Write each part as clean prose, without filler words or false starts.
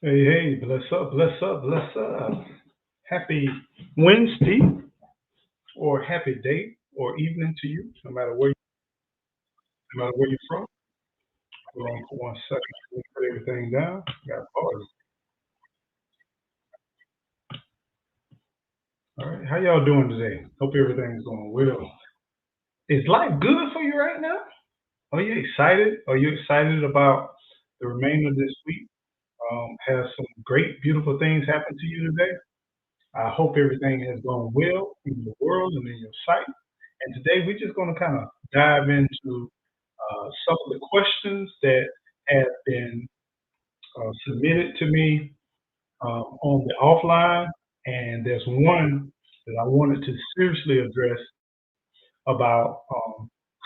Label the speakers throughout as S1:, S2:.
S1: Hey, hey, bless up, bless up, bless up. Happy Wednesday or happy day or evening to you, no matter where you're from. Hold on for 1 second. Let me put everything down. Got pause. All right, how y'all doing today? Hope everything's going well. Is life good for you right now? Are you excited? Are you excited about the remainder of this week? Have some great, beautiful things happen to you today? I hope everything has gone well in your world and in your sight. And today we're just going to kind of dive into some of the questions that have been submitted to me on the offline. And there's one that I wanted to seriously address about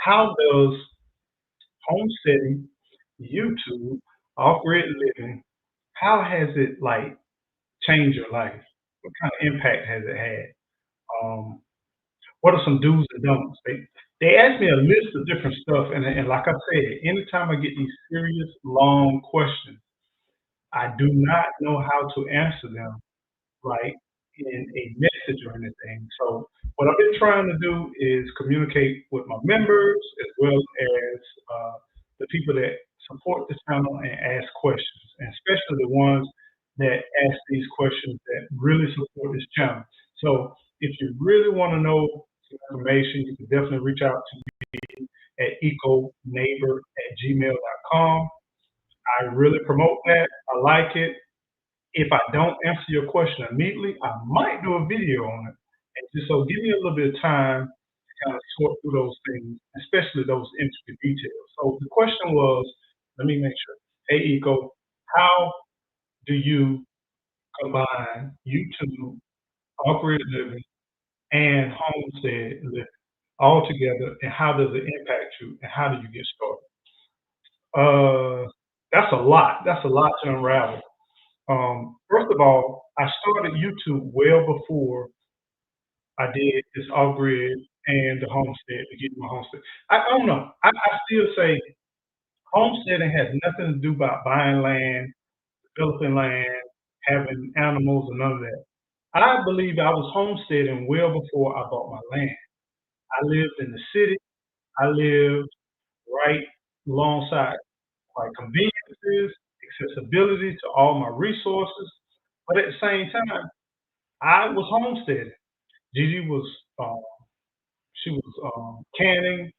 S1: how does homesteading, YouTube, off-grid living, how has it like changed your life? What kind of impact has it had? Um, what are some do's and don'ts? They asked me a list of different stuff, and like I said, anytime I get these serious long questions, I do not know how to answer them right in a message or anything. So what I've been trying to do is communicate with my members as well as the people that support this channel and ask questions, and especially the ones that ask these questions that really support this channel. So if you really want to know some information, you can definitely reach out to me at econeighbor@gmail.com. I really promote that. I like it. If I don't answer your question immediately, I might do a video on it. And just so give me a little bit of time to kind of sort through those things, especially those intricate details. So the question was, let me make sure. Hey Eco, how do you combine YouTube, off-grid living, and homestead living all together, and how does it impact you, and how do you get started? That's a lot. That's a lot to unravel. First of all, I started YouTube well before I did this off grid and the homestead to get my homestead. I don't know. I still say homesteading has nothing to do about buying land, developing land, having animals, or none of that. I believe I was homesteading well before I bought my land. I lived in the city. I lived right alongside like conveniences, accessibility to all my resources. But at the same time, I was homesteading. Gigi was um, she was canning.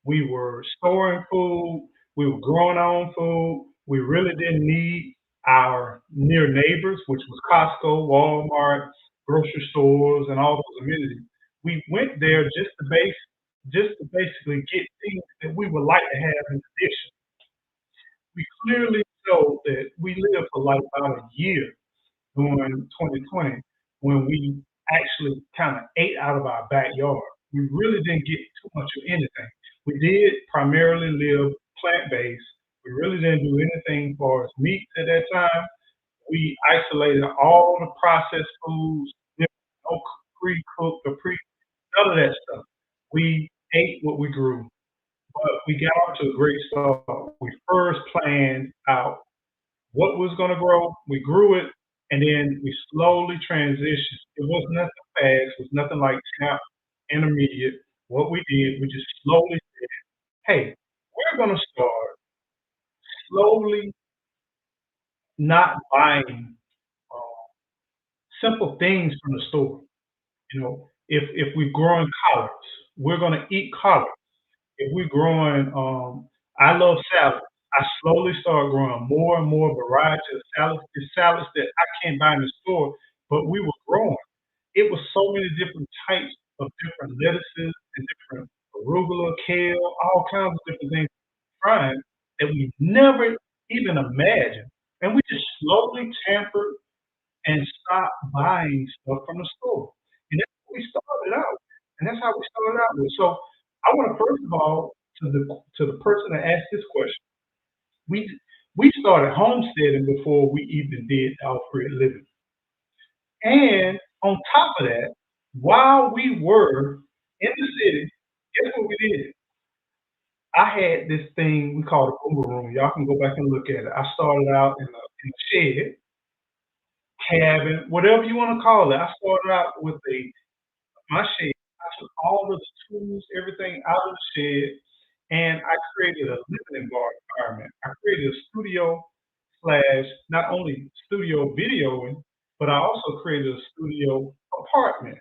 S1: We were storing food. We were growing our own food. We really didn't need our near neighbors, which was Costco, Walmart, grocery stores, and all those amenities. We went there just to basically get things that we would like to have in addition. We clearly showed that we lived for like about a year during 2020 when we actually kind of ate out of our backyard. We really didn't get too much of anything. We did primarily live plant based. We really didn't do anything for as meat at that time. We isolated all the processed foods, no pre cooked or pre none of that stuff. We ate what we grew, but we got off to a great start. We first planned out what was going to grow. We grew it, and then we slowly transitioned. It was nothing fast. It was nothing like snap intermediate. What we did, we just slowly said, "Hey, we're going to start slowly not buying simple things from the store. You know, if we're growing collards, we're going to eat collards. If we're growing, I love salads. I slowly started growing more and more variety of salads. It's salads that I can't buy in the store, but we were growing. It was so many different types of different lettuces and different arugula, kale, all kinds of different things trying that we never even imagined. And we just slowly tampered and stopped buying stuff from the store. And that's what we started out. And that's how we started out with. So I want to first of all to the person that asked this question. We we started homesteading before we even did off-grid living. And on top of that, while we were in the city, guess what we did? I had this thing we called a boomer room. Y'all can go back and look at it. I started out in a shed. cabin, whatever you want to call it. I started out with my shed. I took all the tools, everything out of the shed, and I created a living environment. I created a studio slash not only studio videoing, but I also created a studio apartment.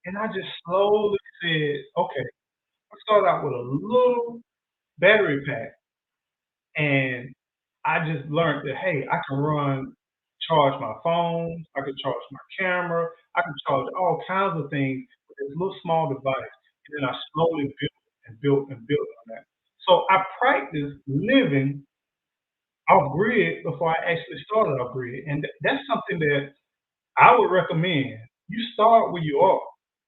S1: And I just slowly said, okay, I started out with a little battery pack, and I just learned that hey, I can charge my phone, I can charge my camera, I can charge all kinds of things with this little small device. And then I slowly built and built and built on that. So I practiced living off grid before I actually started off grid, and that's something that I would recommend. You start where you are.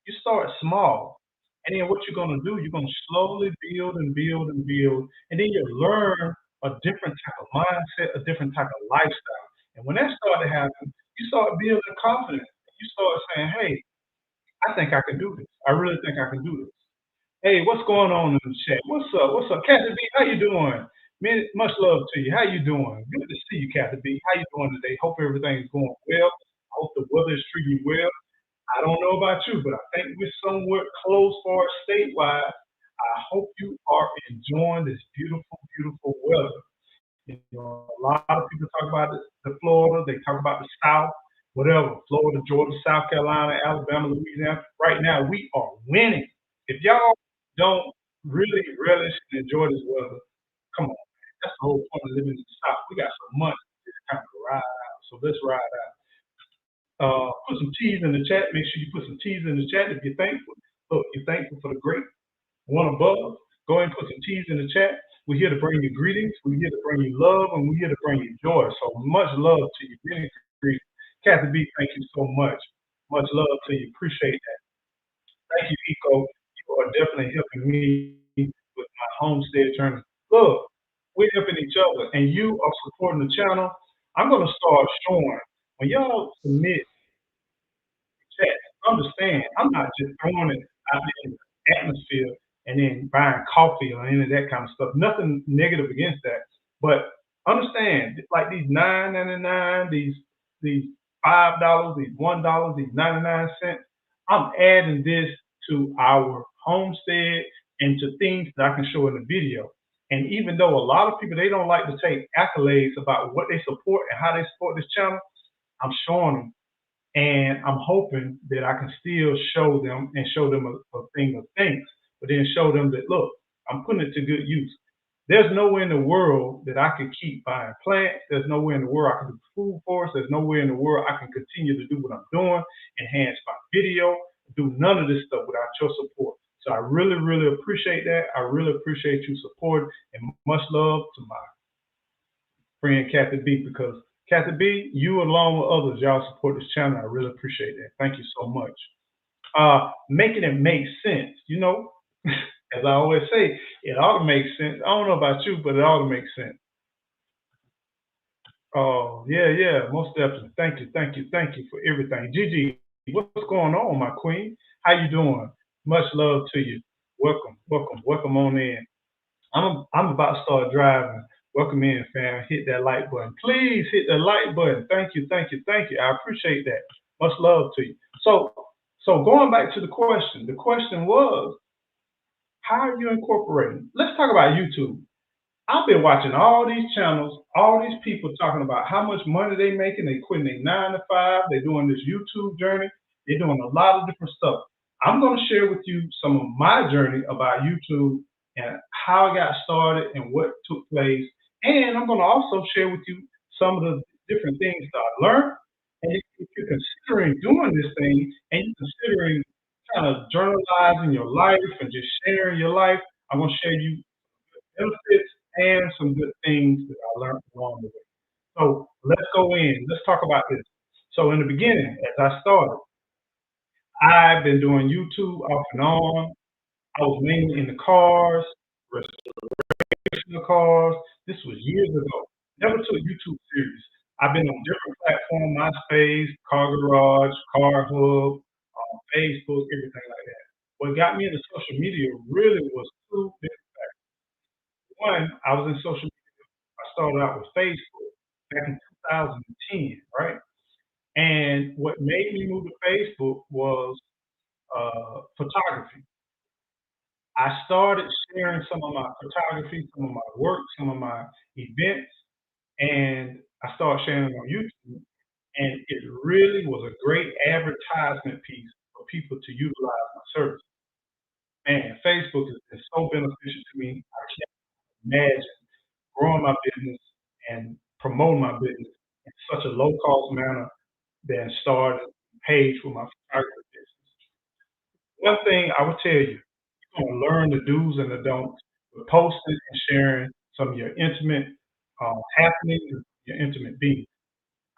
S1: You start small. And then what you're gonna do, you're gonna slowly build and build and build, and then you'll learn a different type of mindset, a different type of lifestyle. And when that started happening, you start building confidence. You start saying, Hey, I think I can do this. I really think I can do this. Hey, what's going on in the chat? What's up? What's up? Kathy B, how you doing? Man, much love to you. How you doing? Good to see you, Kathy B. How you doing today? Hope everything's going well. I hope the weather is treating you well. I don't know about you, but I think we're somewhat close for statewide. I hope you are enjoying this beautiful, beautiful weather. You know, a lot of people talk about the Florida, they talk about the South, whatever, Florida, Georgia, South Carolina, Alabama, Louisiana. Right now, we are winning. If y'all don't really relish and enjoy this weather, come on, man. That's the whole point of living in the South. We got some money to just kind of ride out. So let's ride out. Put some T's in the chat. Make sure you put some T's in the chat if you're thankful. Look, you're thankful for the great one above. Go ahead and put some T's in the chat. We're here to bring you greetings. We're here to bring you love, and we're here to bring you joy. So much love to you. Many greetings. Kathy B, thank you so much. Much love to you. Appreciate that. Thank you, Eco. You are definitely helping me with my homestead journey. Look, we're helping each other, and you are supporting the channel. I'm going to start showing when y'all submit chat, understand, I'm not just throwing it out there in the atmosphere and then buying coffee or any of that kind of stuff. Nothing negative against that. But understand, like these $9.99, these $5, these $1, these 99 cents, I'm adding this to our homestead and to things that I can show in the video. And even though a lot of people they don't like to take accolades about what they support and how they support this channel, I'm showing them and I'm hoping that I can still show them and show them a thing of things, but then show them that, look, I'm putting it to good use. There's nowhere in the world that I could keep buying plants. There's nowhere in the world I can do food for us. There's nowhere in the world I can continue to do what I'm doing, enhance my video, do none of this stuff without your support. So I really, really appreciate that. I really appreciate you supporting and much love to my friend Kathy B, because Kathy B, you along with others, y'all support this channel. I really appreciate that. Thank you so much. Making it make sense, you know, as I always say, it ought to make sense. I don't know about you, but it ought to make sense. Oh, yeah, yeah, most definitely. Thank you, thank you, thank you for everything. Gigi, what's going on, my queen? How you doing? Much love to you. Welcome, welcome, welcome on in. I'm about to start driving. Welcome in, fam. Hit that like button. Please hit the like button. Thank you, thank you, thank you. I appreciate that. Much love to you. So going back to the question. The question was, how are you incorporating? Let's talk about YouTube. I've been watching all these channels, all these people talking about how much money they making. They quitting their 9 to 5. They're doing this YouTube journey. They're doing a lot of different stuff. I'm going to share with you some of my journey about YouTube and how I got started and what took place. And I'm going to also share with you some of the different things that I learned. And if you're considering doing this thing and you're considering kind of journalizing your life and just sharing your life, I'm going to share you benefits and some good things that I learned along the way. So let's go in. Let's talk about this. So in the beginning, as I started, I've been doing YouTube off and on. I was mainly in the cars, restoration of cars. This was years ago. Never took YouTube serious. I've been on different platforms, MySpace, Car Garage, Car Hub, Facebook, everything like that. What got me into social media really was two different factors. One, I was in social media. I started out with Facebook back in 2010, right? And what made me move to Facebook was photography. I started sharing some of my photography, some of my work, some of my events, and I started sharing them on YouTube. And it really was a great advertisement piece for people to utilize my service. Man, Facebook has been so beneficial to me. I can't imagine growing my business and promoting my business in such a low cost manner than starting a page for my photography business. One thing I would tell you, you're gonna learn the do's and the don'ts with posting and sharing some of your intimate happenings, your intimate being.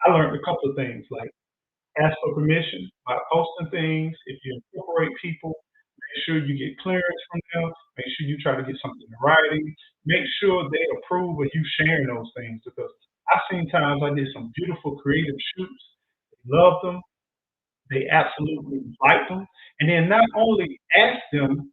S1: I learned a couple of things like ask for permission by posting things. If you incorporate people, make sure you get clearance from them. Make sure you try to get something in writing. Make sure they approve of you sharing those things because I've seen times I did some beautiful creative shoots. They loved them. They absolutely like them. And then not only ask them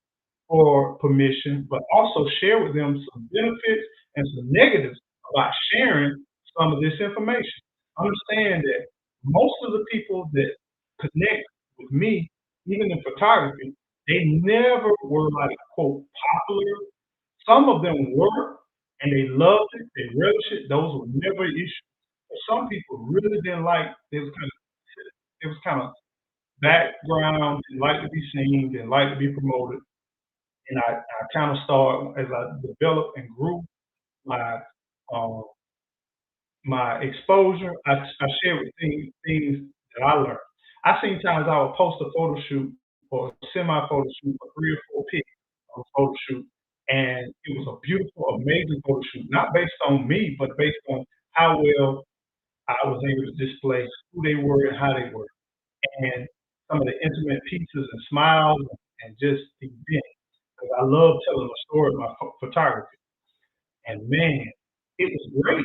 S1: for permission, but also share with them some benefits and some negatives about sharing some of this information. Understand that most of the people that connect with me, even in photography, they never were like quote popular. Some of them were, and they loved it, they relished it. Those were never issues. But some people really didn't like. It was kind of background, didn't like to be seen, didn't like to be promoted. And I kind of started as I developed and grew my uh, my exposure. I shared with things that I learned. I seen times I would post a photo shoot or semi photo shoot for 3 or 4 pics on a photo shoot, and it was a beautiful, amazing photo shoot. Not based on me, but based on how well I was able to display who they were and how they were, and some of the intimate pieces and smiles and just the event. Because I love telling a story about photography. And man, it was great.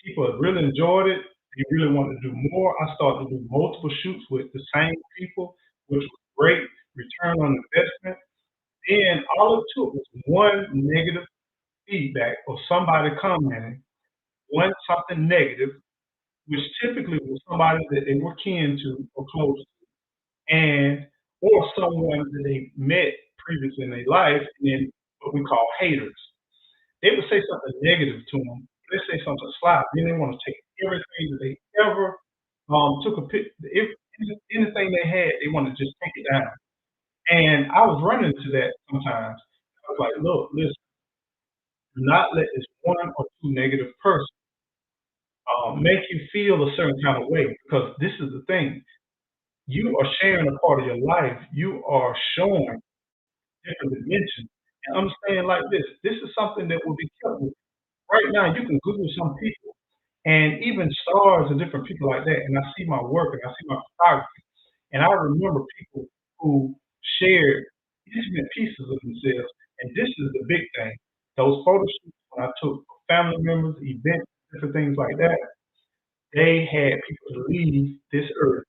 S1: People have really enjoyed it. They really wanted to do more. I started to do multiple shoots with the same people, which was great return on investment. Then all it took was one negative feedback or somebody commenting, one something negative, which typically was somebody that they were kin to or close to, and or someone that they met previously in their life, and then what we call haters. They would say something negative to them. They say something sly. Then they want to take everything that they ever took a pic. If anything they had, they want to just take it down. And I was running into that sometimes. I was like, look, listen, do not let this one or two negative person make you feel a certain kind of way. Because this is the thing, you are sharing a part of your life. You are showing different dimensions. And understand like this. This is something that will be kept with right now. You can Google some people and even stars and different people like that. And I see my work and I see my photography. And I remember people who shared intimate pieces of themselves. And this is the big thing. Those photo shoots when I took family members, events, different things like that, they had people to leave this earth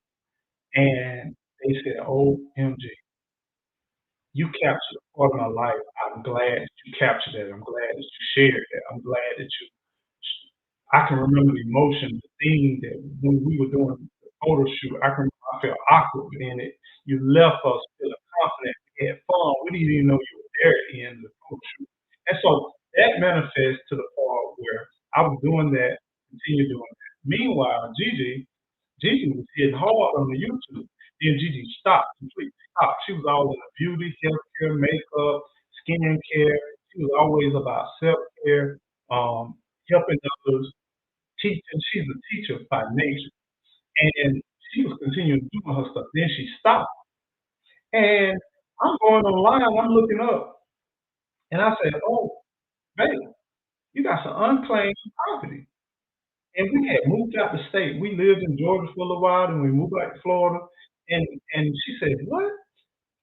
S1: and they said, OMG, you captured a part of my life. I'm glad that you captured that. I'm glad that you shared that. I'm glad that you I can remember the emotion, the thing that when we were doing the photo shoot, I can remember I felt awkward in it. You left us feeling confident. We had fun. We didn't even know you were there at the end of the photo shoot. And so that manifests to the part where I was doing that, continue doing that. Meanwhile, Gigi was hitting hard on the YouTube. Then Gigi stopped, completely stopped. She was all in the beauty, healthcare, makeup, skin care. She was always about self care, helping others, teaching. She's a teacher by nature, and she was continuing doing her stuff. Then she stopped, and I'm going online. I'm looking up, and I said, "Oh, baby, you got some unclaimed property." And we had moved out the state. We lived in Georgia for a little while, and we moved back to Florida. And she said, "What?"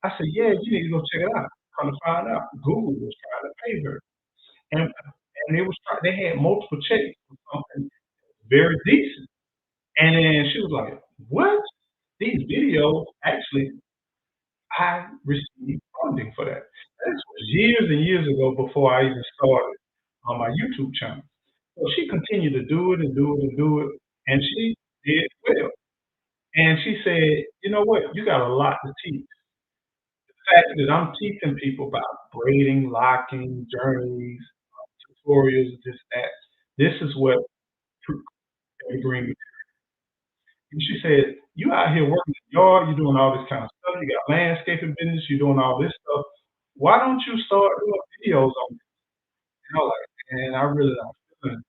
S1: I said, "Yeah, you need to go check it out." Come to find out, Google was trying to pay her, and they had multiple checks for something very decent. And then she was like, "What?" These videos actually, I received funding for that. This was years and years ago before I even started on my YouTube channel. So she continued to do it and do it and do it, and she did well. And she said, "You know what? You got a lot to teach. The fact that I'm teaching people about braiding, locking, journeys, tutorials, this, that. This is what agreeing." And she said, "You out here working in the yard, you're doing all this kind of stuff. You got landscaping business, you're doing all this stuff. Why don't you start doing videos on it?" And I was like, "Man, I really don't feel it.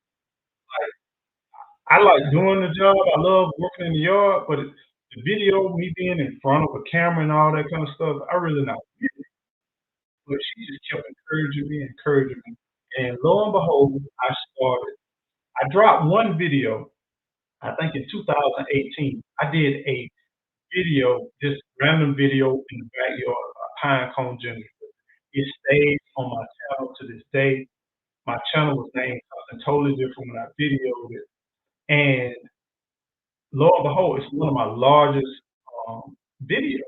S1: Like, I like doing the job. I love working in the yard, but the video, me being in front of a camera and all that kind of stuff, I really not." But she just kept encouraging me, encouraging me. And lo and behold, I dropped one video, I think in 2018. I did a video, just random video in the backyard of a pine cone ginger. It stayed on my channel to this day. My channel was named something totally different when I videoed it. And lo and behold, it's one of my largest videos.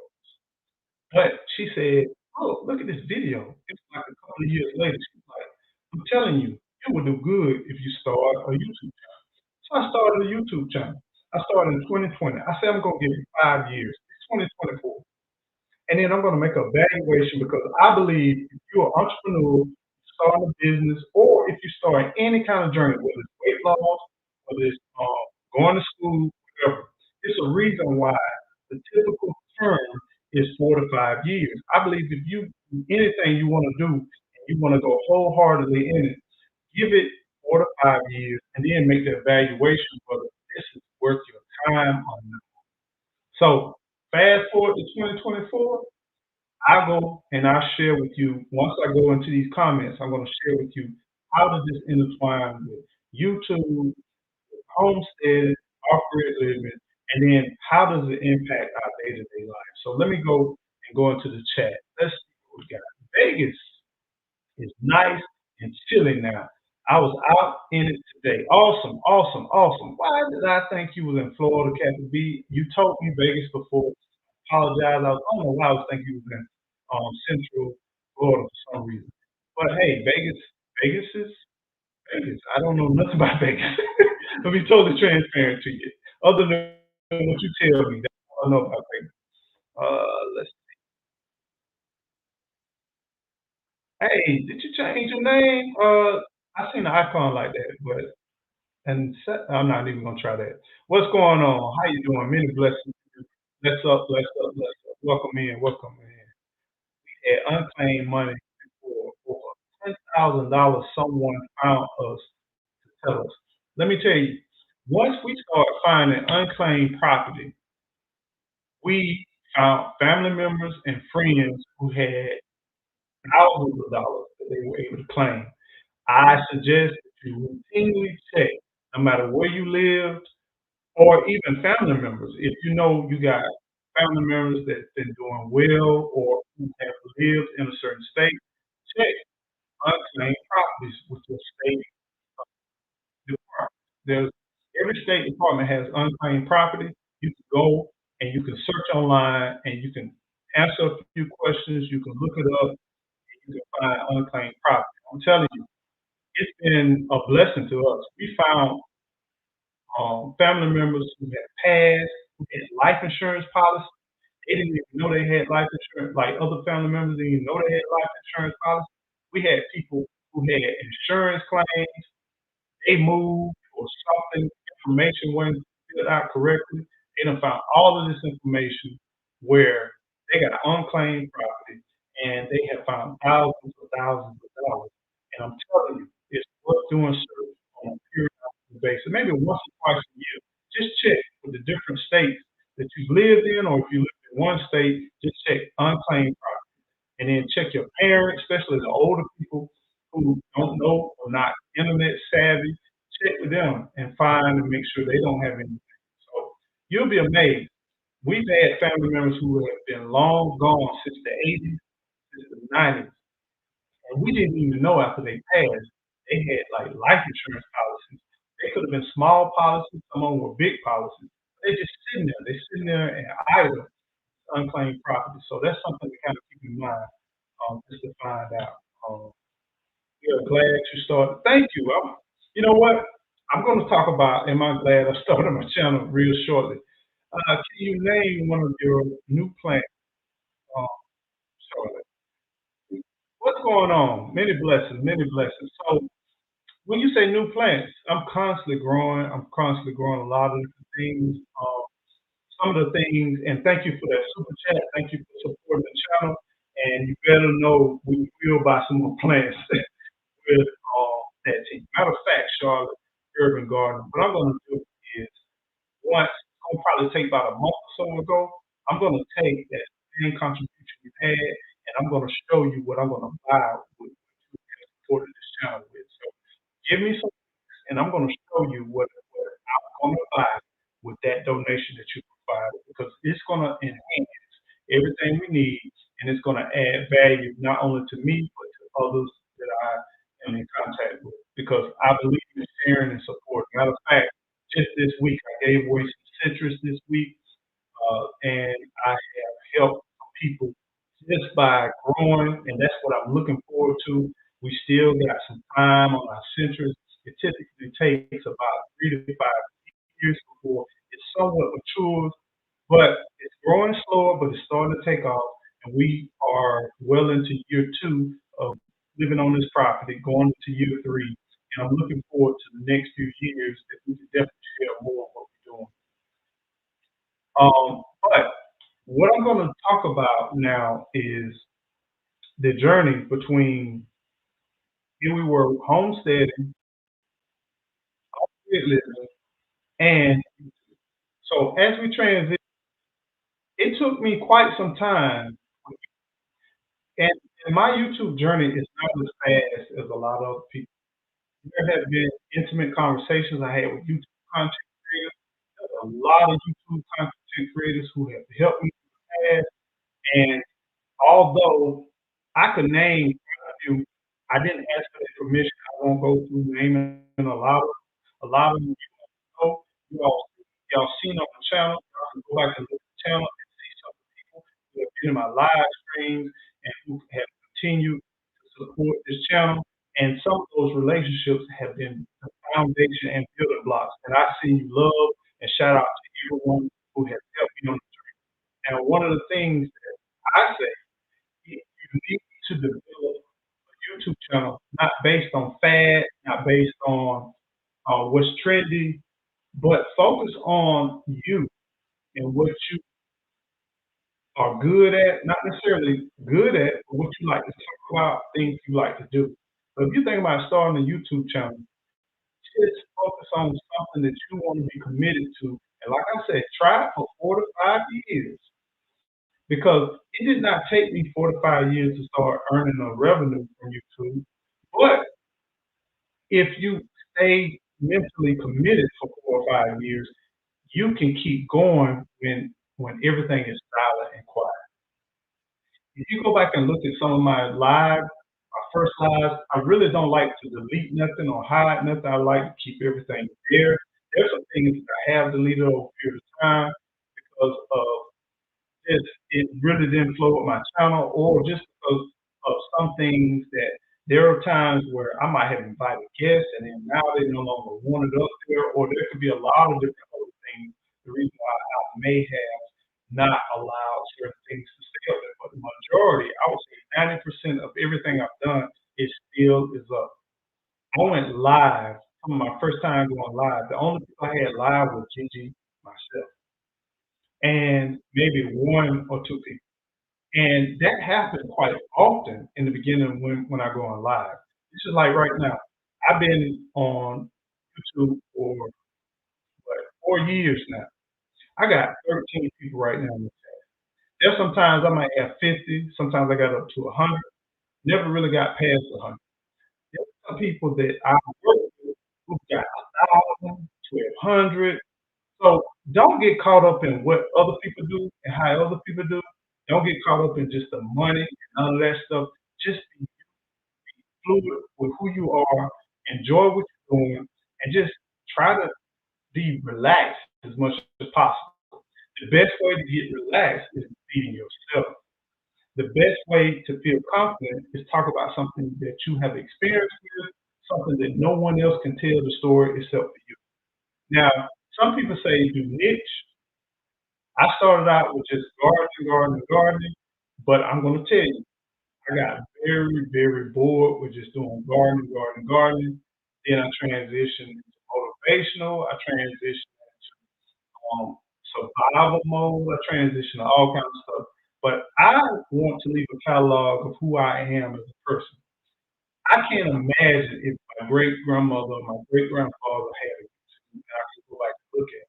S1: But she said, "Oh, look at this video." It's like a couple of years later. She's like, "I'm telling you, it would do good if you start a YouTube channel." So I started a YouTube channel. I started in 2020. I said, "I'm gonna give it 5 years." It's 2024. And then I'm going to make a valuation because I believe if you're an entrepreneur, starting a business, or if you start any kind of journey, whether it's weight loss, whether it's going to school, whatever, it's a reason why the typical term is 4 to 5 years. I believe if you do anything you want to do and you want to go wholeheartedly in it, give it 4 to 5 years and then make the evaluation whether this is worth your time or not. So fast forward to 2024. I go and I share with you, once I go into these comments, I'm going to share with you how does this intertwine with YouTube, homestead, off-grid living, and then how does it impact our day-to-day life. So let me go and go into the chat. Let's see what we got. Vegas is nice and chilling now. I was out in it today. Awesome, awesome, awesome. Why did I think you was in Florida, Captain B? You told me Vegas before. Apologize. I don't know why I was thinking you was in Central Florida for some reason. But hey, Vegas is Vegas. I don't know nothing about Vegas. To be totally transparent to you. Other than what you tell me, that's all I know about Vegas. Let's. Hey, did you change your name? I seen an icon like that, but I'm not even gonna try that. What's going on? How you doing? Many blessings. Bless up, bless up, bless up. Welcome in, welcome in. Had unclaimed money for $10,000. Someone found us to tell us. Let me tell you, once we start finding unclaimed property, we found family members and friends who had thousands of dollars that they were able to claim. I suggest that you routinely check, no matter where you live, or even family members. If you know you got family members that's been doing well or who have lived in a certain state, check unclaimed properties with your state department. There's every state department has unclaimed property. You can go and you can search online and you can answer a few questions. You can look it up and you can find unclaimed property. I'm telling you, it's been a blessing to us. We found family members who had passed, who had life insurance policies. They didn't even know they had life insurance. Like other family members didn't even know they had life insurance policy. We had people who had insurance claims. They moved or something, information wasn't filled out correctly. They done found all of this information where they got unclaimed property and they have found thousands of dollars. And I'm telling you, it's worth doing so on a periodic basis, maybe once or twice a year. Just check with the different states that you've lived in, or if you live in one state, just check unclaimed property. And then check your parents, especially the older people who don't know or not internet savvy. Check with them and find and make sure they don't have anything. So you'll be amazed. We've had family members who have been long gone since the 80s, since the 90s, and we didn't even know after they passed, they had like life insurance policies. They could have been small policies, some of them were big policies. They just sitting there. They're sitting there and idle, unclaimed property. So that's something to kind of keep in mind just to find out. Um, yeah, glad you started. Thank you. You know what? I'm going to talk about, am I glad I started my channel real shortly. Can you name one of your new plants, um, Charlotte? What's going on? Many blessings, many blessings. So when you say new plants, I'm constantly growing. I'm constantly growing a lot of different things. Some of the things, and thank you for that super chat. Thank you for supporting the channel. And you better know we will buy some more plants with that team. Matter of fact, Charlotte, Urban Garden, what I'm going to do is once, it'll probably take about a month or so ago, I'm going to take that same contribution you had and I'm going to show you what I'm going to buy with supporting this channel with. So give me some, and I'm going to show you what I'm going to buy with that donation that you provided because it's going to enhance everything we need and it's going to add value not only to me but to others that I am in contact with because I believe in sharing and supporting. Matter of fact, just this week I gave away some citrus this week, and I have helped people just by growing, and that's what I'm looking forward to. We still got some time on our citrus. It typically takes about 3 to 5 years before it somewhat matures, but it's growing slower, but it's starting to take off, and we are well into year two of living on this property, going into year three, and I'm looking forward to the next few years that we can definitely share more of what we're doing. But what I'm going to talk about now is the journey between here we were homesteading, grid living, and so as we transition, it took me quite some time, and, and my YouTube journey is not as fast as a lot of people. There have been intimate conversations I had with YouTube content creators. There's a lot of YouTube content creators who have helped me in the past, and although I could name quite a few, I didn't ask for their permission. I won't go through naming a lot of them know. Y'all seen on the channel. Y'all can go back and look at the channel and see some of the people who have been in my live streams and who have continued to support this channel. And some of those relationships have been the foundation and building blocks. And I see you love and shout out to everyone who has helped me on the journey. Now, one of the things that I say you need to develop a YouTube channel not based on fad, not based on what's trendy, but focus on you and what you are good at, not necessarily good at, but what you like to talk about, things you like to do. So if you think about starting a YouTube channel, just focus on something that you want to be committed to. And like I said, try it for 4 to 5 years because it did not take me 4 to 5 years to start earning a revenue from YouTube. But if you stay mentally committed for 4 or 5 years, you can keep going when everything is silent and quiet. If you go back and look at some of my first lives, I really don't like to delete nothing or hide nothing. I like to keep everything there. There's some things that I have deleted over a period of time because of it really didn't flow with my channel or just because of some things that there are times where I might have invited guests and then now they no longer wanted us there, or there could be a lot of different other things. The reason why I may have not allowed certain things to stay up there, but the majority, I would say 90% of everything I've done is up. I went live, some of my first time going live. The only people I had live was Gigi, myself, and maybe one or two people. And that happened quite often in the beginning when I go on live. This is like right now. I've been on YouTube for what, 4 years now. I got 13 people right now. There's sometimes I might have 50, sometimes I got up to 100. Never really got past 100. There's some people that I work with who got 1,000, 1,200. So don't get caught up in what other people do and how other people do. Don't get caught up in just the money and none of that stuff. Just be fluid with who you are, enjoy what you're doing, and just try to be relaxed as much as possible. The best way to get relaxed is feeding yourself. The best way to feel confident is talk about something that you have experienced with, something that no one else can tell the story except for you. Now, some people say do niche, I started out with just gardening, but I'm gonna tell you, I got very, very bored with just doing gardening. Then I transitioned into motivational. I transitioned into survival mode. I transitioned to all kinds of stuff. But I want to leave a catalog of who I am as a person. I can't imagine if my great grandmother or my great grandfather had a YouTube that I could go back and look at.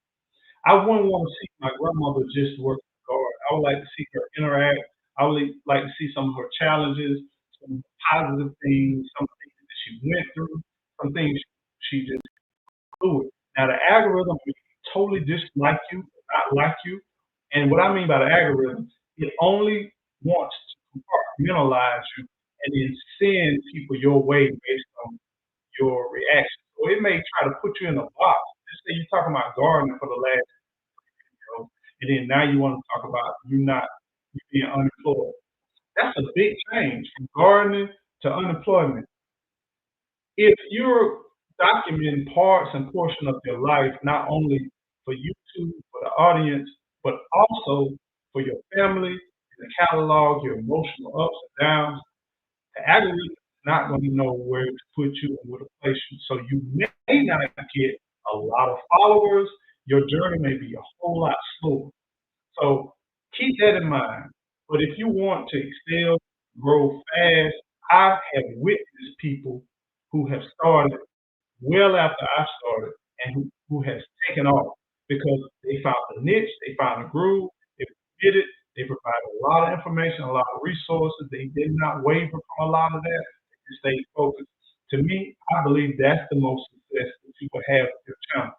S1: I wouldn't want to see my grandmother just work in the garden. I would like to see her interact. I would like to see some of her challenges, some positive things, some things that she went through, some things she just through it. Now the algorithm will totally dislike you, not like you. And what I mean by the algorithm, it only wants to compartmentalize you and then send people your way based on your reaction. So it may try to put you in a box. Just say you're talking about gardening for the last year, and then now you want to talk about you being unemployed. That's a big change from gardening to unemployment. If you're documenting parts and portion of your life, not only for YouTube, for the audience, but also for your family, the catalog, your emotional ups and downs, the algorithm is not going to know where to put you and where to place you. So you may not get a lot of followers. Your journey may be a whole lot slower. So keep that in mind. But if you want to excel, grow fast, I have witnessed people who have started well after I started and who has taken off because they found a niche, they found a groove, they did it, they provided a lot of information, a lot of resources, they did not waver from a lot of that, they stayed focused. To me, I believe that's the most success that you will have with your channel.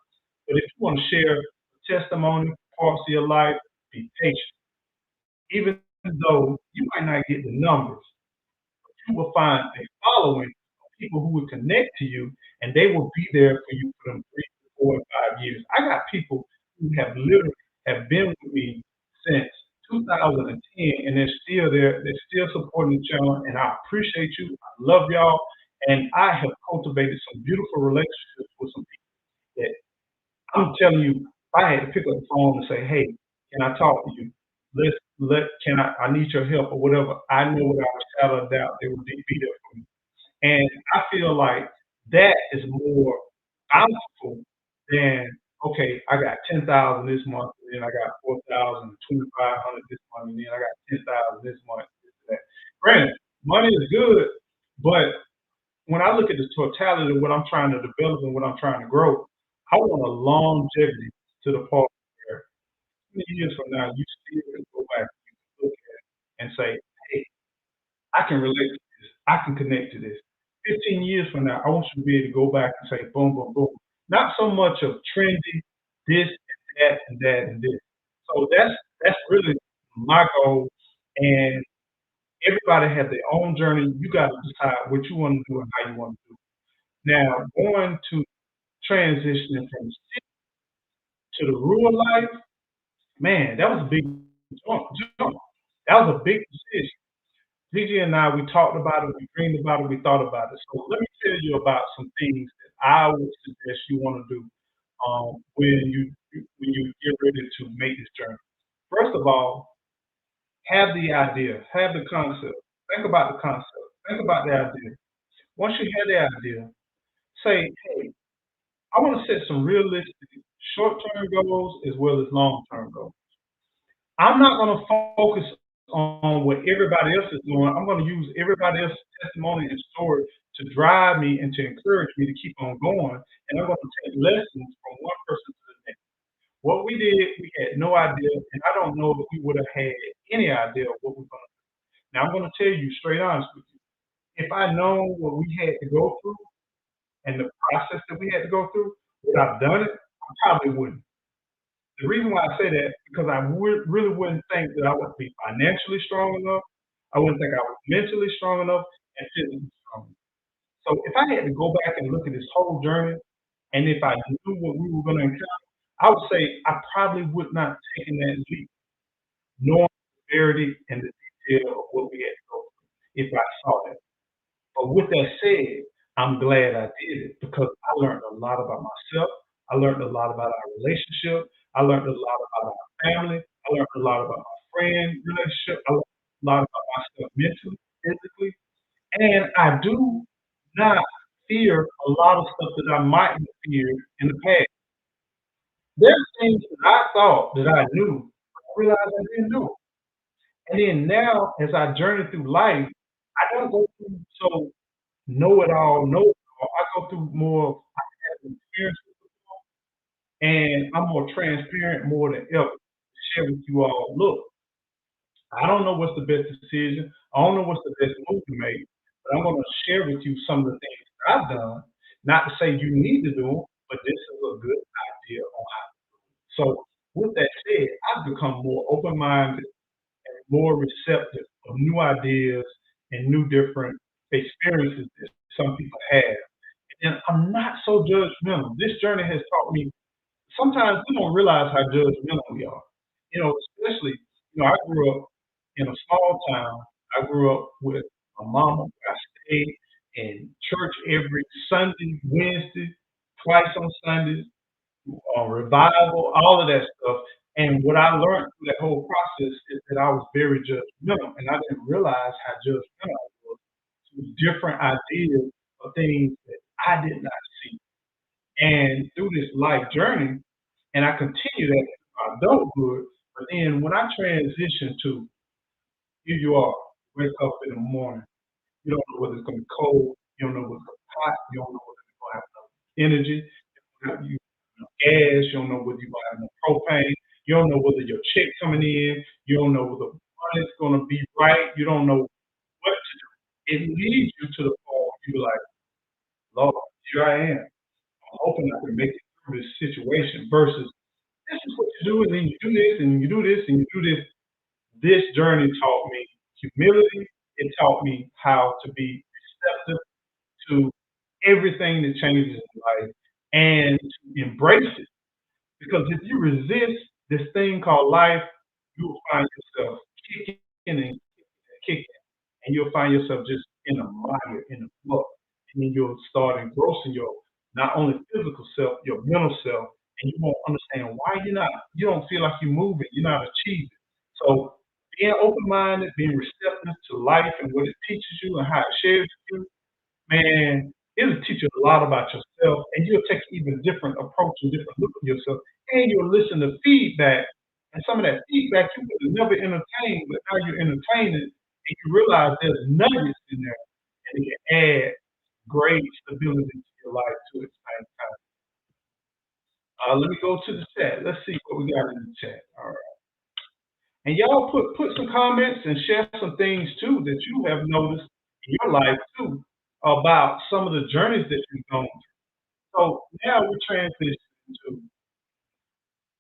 S1: But if you want to share testimony, parts of your life, be patient. Even though you might not get the numbers, you will find a following of people who will connect to you and they will be there for you for them 3, 4, and 5 years. I got people who have literally have been with me since 2010 and they're still there, they're still supporting the channel and I appreciate you. I love y'all. And I have cultivated some beautiful relationships with some people that I'm telling you, if I had to pick up the phone and say, "Hey, can I talk to you? Can I need your help or whatever." I know without a shadow of doubt they would be there for me. And I feel like that is more bountiful than okay, I got 10,000 this month, and then I got 4,000, 2,500 this month, and then I got 10,000 this month. This and that. Granted, money is good, but when I look at the totality of what I'm trying to develop and what I'm trying to grow, I want a longevity to the part where 20 years from now, you still can go back and look at it and say, hey, I can relate to this. I can connect to this. 15 years from now, I want you to be able to go back and say, boom, boom, boom. Not so much of trendy, this and that and that and this. So that's really my goal. And everybody has their own journey. You got to decide what you want to do and how you want to do it. Now, going to transitioning from the city to the rural life, man, that was a big jump. That was a big decision. Gigi and I, we talked about it, we dreamed about it, we thought about it. So let me tell you about some things that I would suggest you want to do when you get ready to make this journey. First of all, have the idea, have the concept. Think about the concept. Think about the idea. Once you have the idea, say, hey, I want to set some realistic short-term goals as well as long-term goals. I'm not going to focus on what everybody else is doing. I'm going to use everybody else's testimony and story to drive me and to encourage me to keep on going. And I'm going to take lessons from one person to the next. What we did, we had no idea, and I don't know if we would have had any idea of what we're going to do. Now, I'm going to tell you straight honest with you. If I know what we had to go through and the process that we had to go through, would I've done it? I probably wouldn't. The reason why I say that because I really wouldn't think that I would be financially strong enough. I wouldn't think I was mentally strong enough and physically strong enough. So if I had to go back and look at this whole journey, and if I knew what we were going to encounter, I would say I probably would not have taken that leap, knowing the severity and the detail of what we had to go through if I saw that. But with that said, I'm glad I did it because I learned a lot about myself. I learned a lot about our relationship. I learned a lot about our family. I learned a lot about my friend relationship. I learned a lot about myself mentally, physically, and I do not fear a lot of stuff that I might have feared in the past. There's things that I thought that I knew, I realized I didn't know. And then now, as I journey through life, I don't go through so know it all. I go through more I have experiences and I'm more transparent more than ever to share with you all. Look, I don't know what's the best decision. I don't know what's the best move to make, but I'm going to share with you some of the things that I've done. Not to say you need to do them, but this is a good idea on how. So, with that said, I've become more open minded and more receptive of new ideas and new different experiences that some people have. And I'm not so judgmental. This journey has taught me sometimes we don't realize how judgmental we are. Especially, I grew up in a small town. I grew up with my mama. I stayed in church every Sunday, Wednesday, twice on Sundays, revival, all of that stuff. And what I learned through that whole process is that I was very judgmental, and I didn't realize how judgmental I was to different ideas of things that I did not see. And through this life journey, and I continue that in my adulthood, but then when I transition to here you are, wake up in the morning, you don't know whether it's gonna be cold, you don't know whether it's gonna be hot, you don't know whether you're gonna have enough energy, you enough gas, you don't know whether you're gonna have enough propane, you don't know whether your check coming in, you don't know whether money's gonna be right, you don't know what to do. It leads you to the point where you're like, Lord, here I am. I'm hoping I can make it through this situation versus this is what you do, and then you do this, and you do this, and you do this. This journey taught me humility. It taught me how to be receptive to everything that changes in life and to embrace it. Because if you resist this thing called life, you will find yourself kicking and kicking, and you'll find yourself just in a mire, in a muck, and then you'll start engrossing your not only physical self, your mental self, and you won't understand why you don't feel like you're moving, you're not achieving. So being open minded, being receptive to life and what it teaches you and how it shares with you, man, it'll teach you a lot about yourself, and you'll take an even different approach and different look at yourself, and you'll listen to feedback. And some of that feedback you would have never entertained, but now you're entertaining, and you realize there's nuggets in there, and it can add great stability to your life too at the same time. Let me go to the chat. Let's see what we got in the chat. All right. And y'all put some comments and share some things too that you have noticed in your life too about some of the journeys that you've gone through. So now we're transitioning to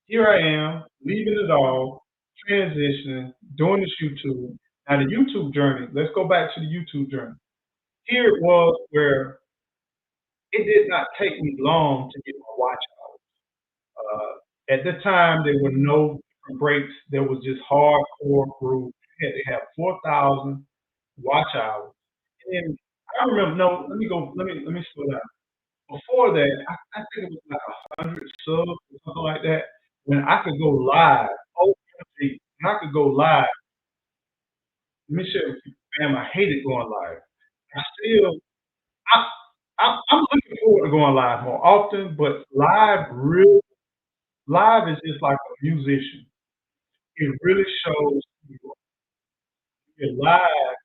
S1: here I am, leaving it all, transitioning, doing this YouTube. Now the YouTube journey, let's go back to the YouTube journey. Here it was where it did not take me long to get my watch out. At the time, there were no different breaks. There was just hardcore groove. You had to have 4,000 watch hours. And then I remember, no, let me go, let me slow down. Before that, I think it was like 100 subs or something like that. When I could go live, OMG, when I could go live, let me share with you, fam, I hated going live. I still, I, I'm looking forward to going live more often, but live is just like a musician. It really shows you're live.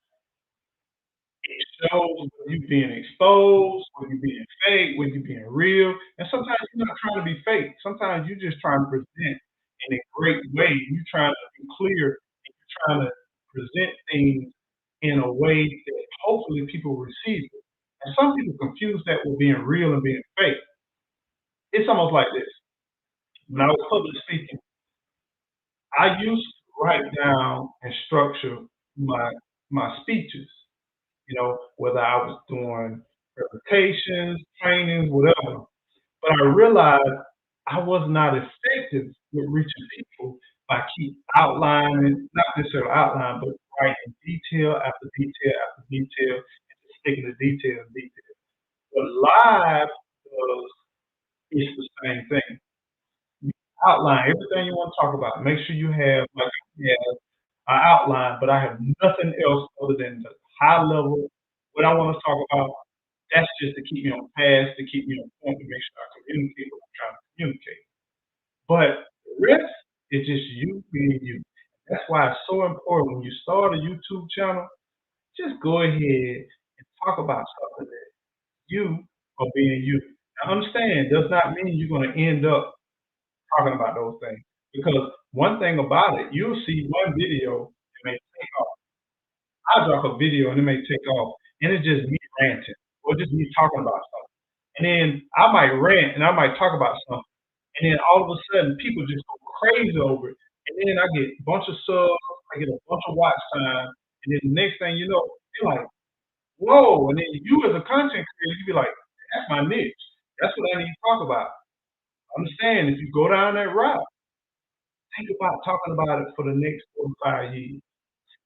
S1: It shows when you being exposed, when you being fake, when you being real. And sometimes you're not trying to be fake. Sometimes you're just trying to present in a great way. You're trying to be clear and you're trying to present things in a way that hopefully people receive it. And some people confuse that with being real and being fake. It's almost like this. When I was public speaking, I used to write down and structure my speeches, whether I was doing presentations, trainings, whatever. But I realized I was not effective with reaching people by keep outlining, not necessarily outline, but writing detail after detail after detail and just sticking to detail and detail. But live does is the same thing. Outline everything you want to talk about. Make sure you have like an outline, but I have nothing else other than the high level, what I want to talk about. That's just to keep me on task, to keep me on point, to make sure I communicate what I'm trying to communicate. But the rest is just you being you. That's why it's so important when you start a YouTube channel, just go ahead and talk about something that you are being you. Now understand, does not mean you're going to end up talking about those things. Because one thing about it, you'll see one video that may take off. I drop a video and it may take off, and it's just me ranting or just me talking about something. And then I might rant and I might talk about something, and then all of a sudden people just go crazy over it. And then I get a bunch of subs, I get a bunch of watch time, and then the next thing you know, you're like, whoa. And then you as a content creator, you be like, that's my niche. That's what I need to talk about. Understand if you go down that route, think about talking about it for the next 4 to 5 years.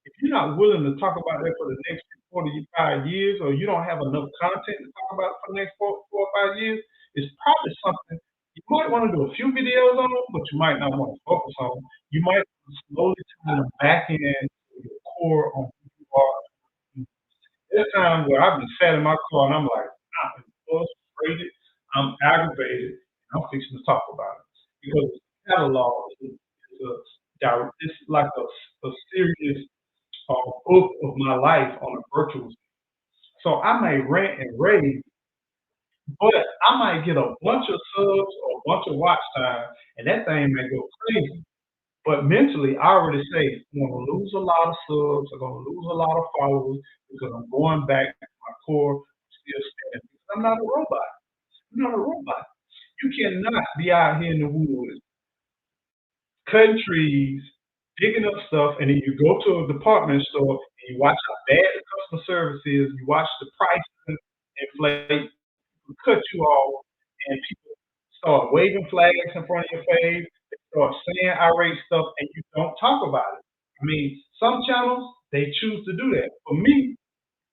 S1: If you're not willing to talk about that for the next 4 to 5 years, or you don't have enough content to talk about for the next 4 or 5 years, it's probably something you might want to do a few videos on, but you might not want to focus on. You might slowly turn back in your core on who you are. There's times where I've been sat in my car and I'm like, I'm frustrated, I'm aggravated, and I'm fixing to talk about it. Because catalog it's like a serious book of my life on a virtual. So I may rant and rave, but I might get a bunch of subs or a bunch of watch time, and that thing may go crazy. But mentally, I already say I'm going to lose a lot of subs, I'm going to lose a lot of followers because I'm going back to my core, still standing. I'm not a robot. I'm not a robot. You cannot be out here in the woods cutting trees, digging up stuff, and then you go to a department store and you watch how bad the customer service is, you watch the prices inflate, cut you off, and people start waving flags in front of your face, they start saying irate stuff, and you don't talk about it. I mean, some channels, they choose to do that. For me,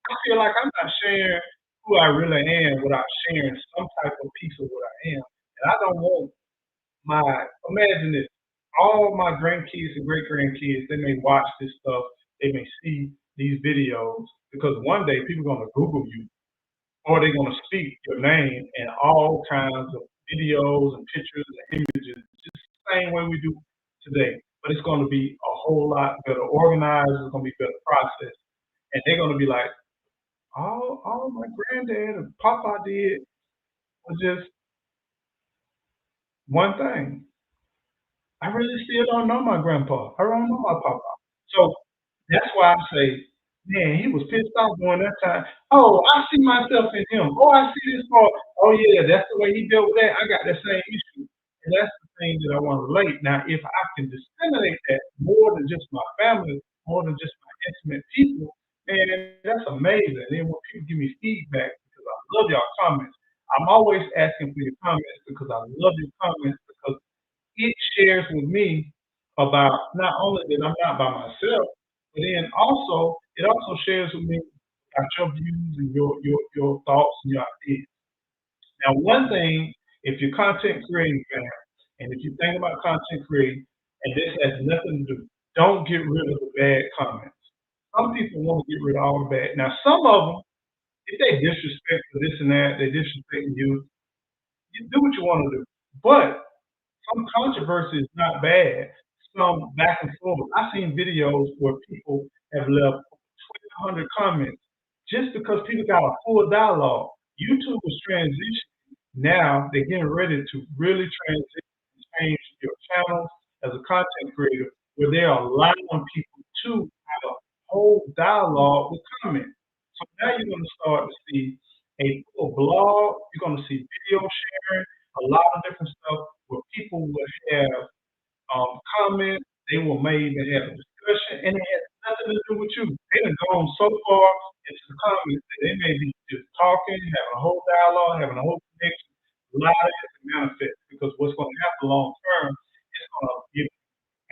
S1: I feel like I'm not sharing who I really am without sharing some type of piece of what I am. And I don't want imagine this. All my grandkids and great grandkids, they may watch this stuff, they may see these videos because one day people are gonna Google you or they're gonna speak your name and all kinds of videos and pictures and images, just the same way we do today. But it's gonna be a whole lot better organized, it's gonna be better processed. And they're gonna be like, all my granddad and papa did was just one thing. I really still don't know my grandpa. I don't know my papa. So that's why I say, man, he was pissed off during that time. Oh, I see myself in him. Oh, I see this part. Oh yeah, that's the way he dealt with that. I got that same issue. And that's the thing that I want to relate. Now, if I can disseminate that more than just my family, more than just my intimate people, man, that's amazing. And then when people give me feedback, because I love y'all comments, I'm always asking for your comments because I love your comments because it shares with me about not only that I'm not by myself, but then also it also shares with me about your views and your thoughts and your ideas. Now, one thing, if you're content creating, fam, and if you think about content creating, and this has nothing to do, don't get rid of the bad comments. Some people want to get rid of all the bad. Now, some of them, if they disrespect for this and that, they disrespect you do what you want to do. But some controversy is not bad. Some back and forth. I've seen videos where people have left 1,200 comments just because people got a full dialogue. YouTube is transitioning. Now they're getting ready to really transition and change your channels as a content creator where they're allowing people to have a whole dialogue with comments. So now you're going to start to see a full blog. You're going to see video sharing, a lot of different stuff where people will have comments. They will maybe have a discussion, and it has nothing to do with you. They done gone so far into the comments that they may be just talking, having a whole dialogue, having a whole connection. A lot of it can manifest because what's going to happen long term, it's going to give you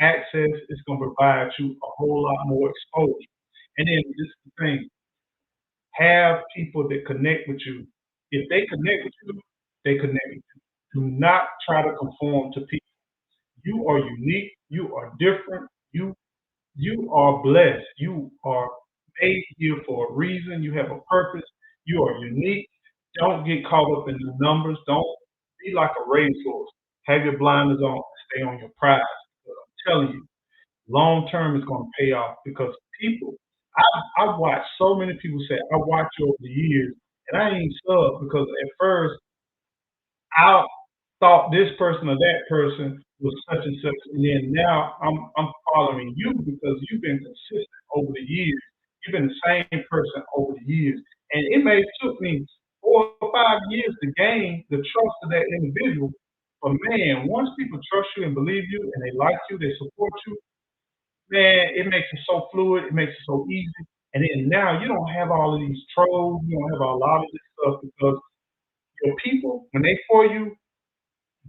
S1: access. It's going to provide you a whole lot more exposure. And then this is the thing: have people that connect with you. If they connect with you, they connect with you. Do not try to conform to people. You are unique. You are different. You are blessed. You are made here for a reason. You have a purpose. You are unique. Don't get caught up in the numbers. Don't be like a racehorse. Have your blinders on. Stay on your prize. But I'm telling you, long term is going to pay off because people. I've watched so many people say I watch you over the years, and I ain't sub because at first I thought this person or that person was such and such, and then now I'm following you because you've been consistent over the years. You've been the same person over the years, and it may have took me 4 or 5 years to gain the trust of that individual. But man, once people trust you and believe you, and they like you, they support you, man, it makes it so fluid. It makes it so easy. And then now you don't have all of these trolls. You don't have a lot of this stuff because your people, when they for you,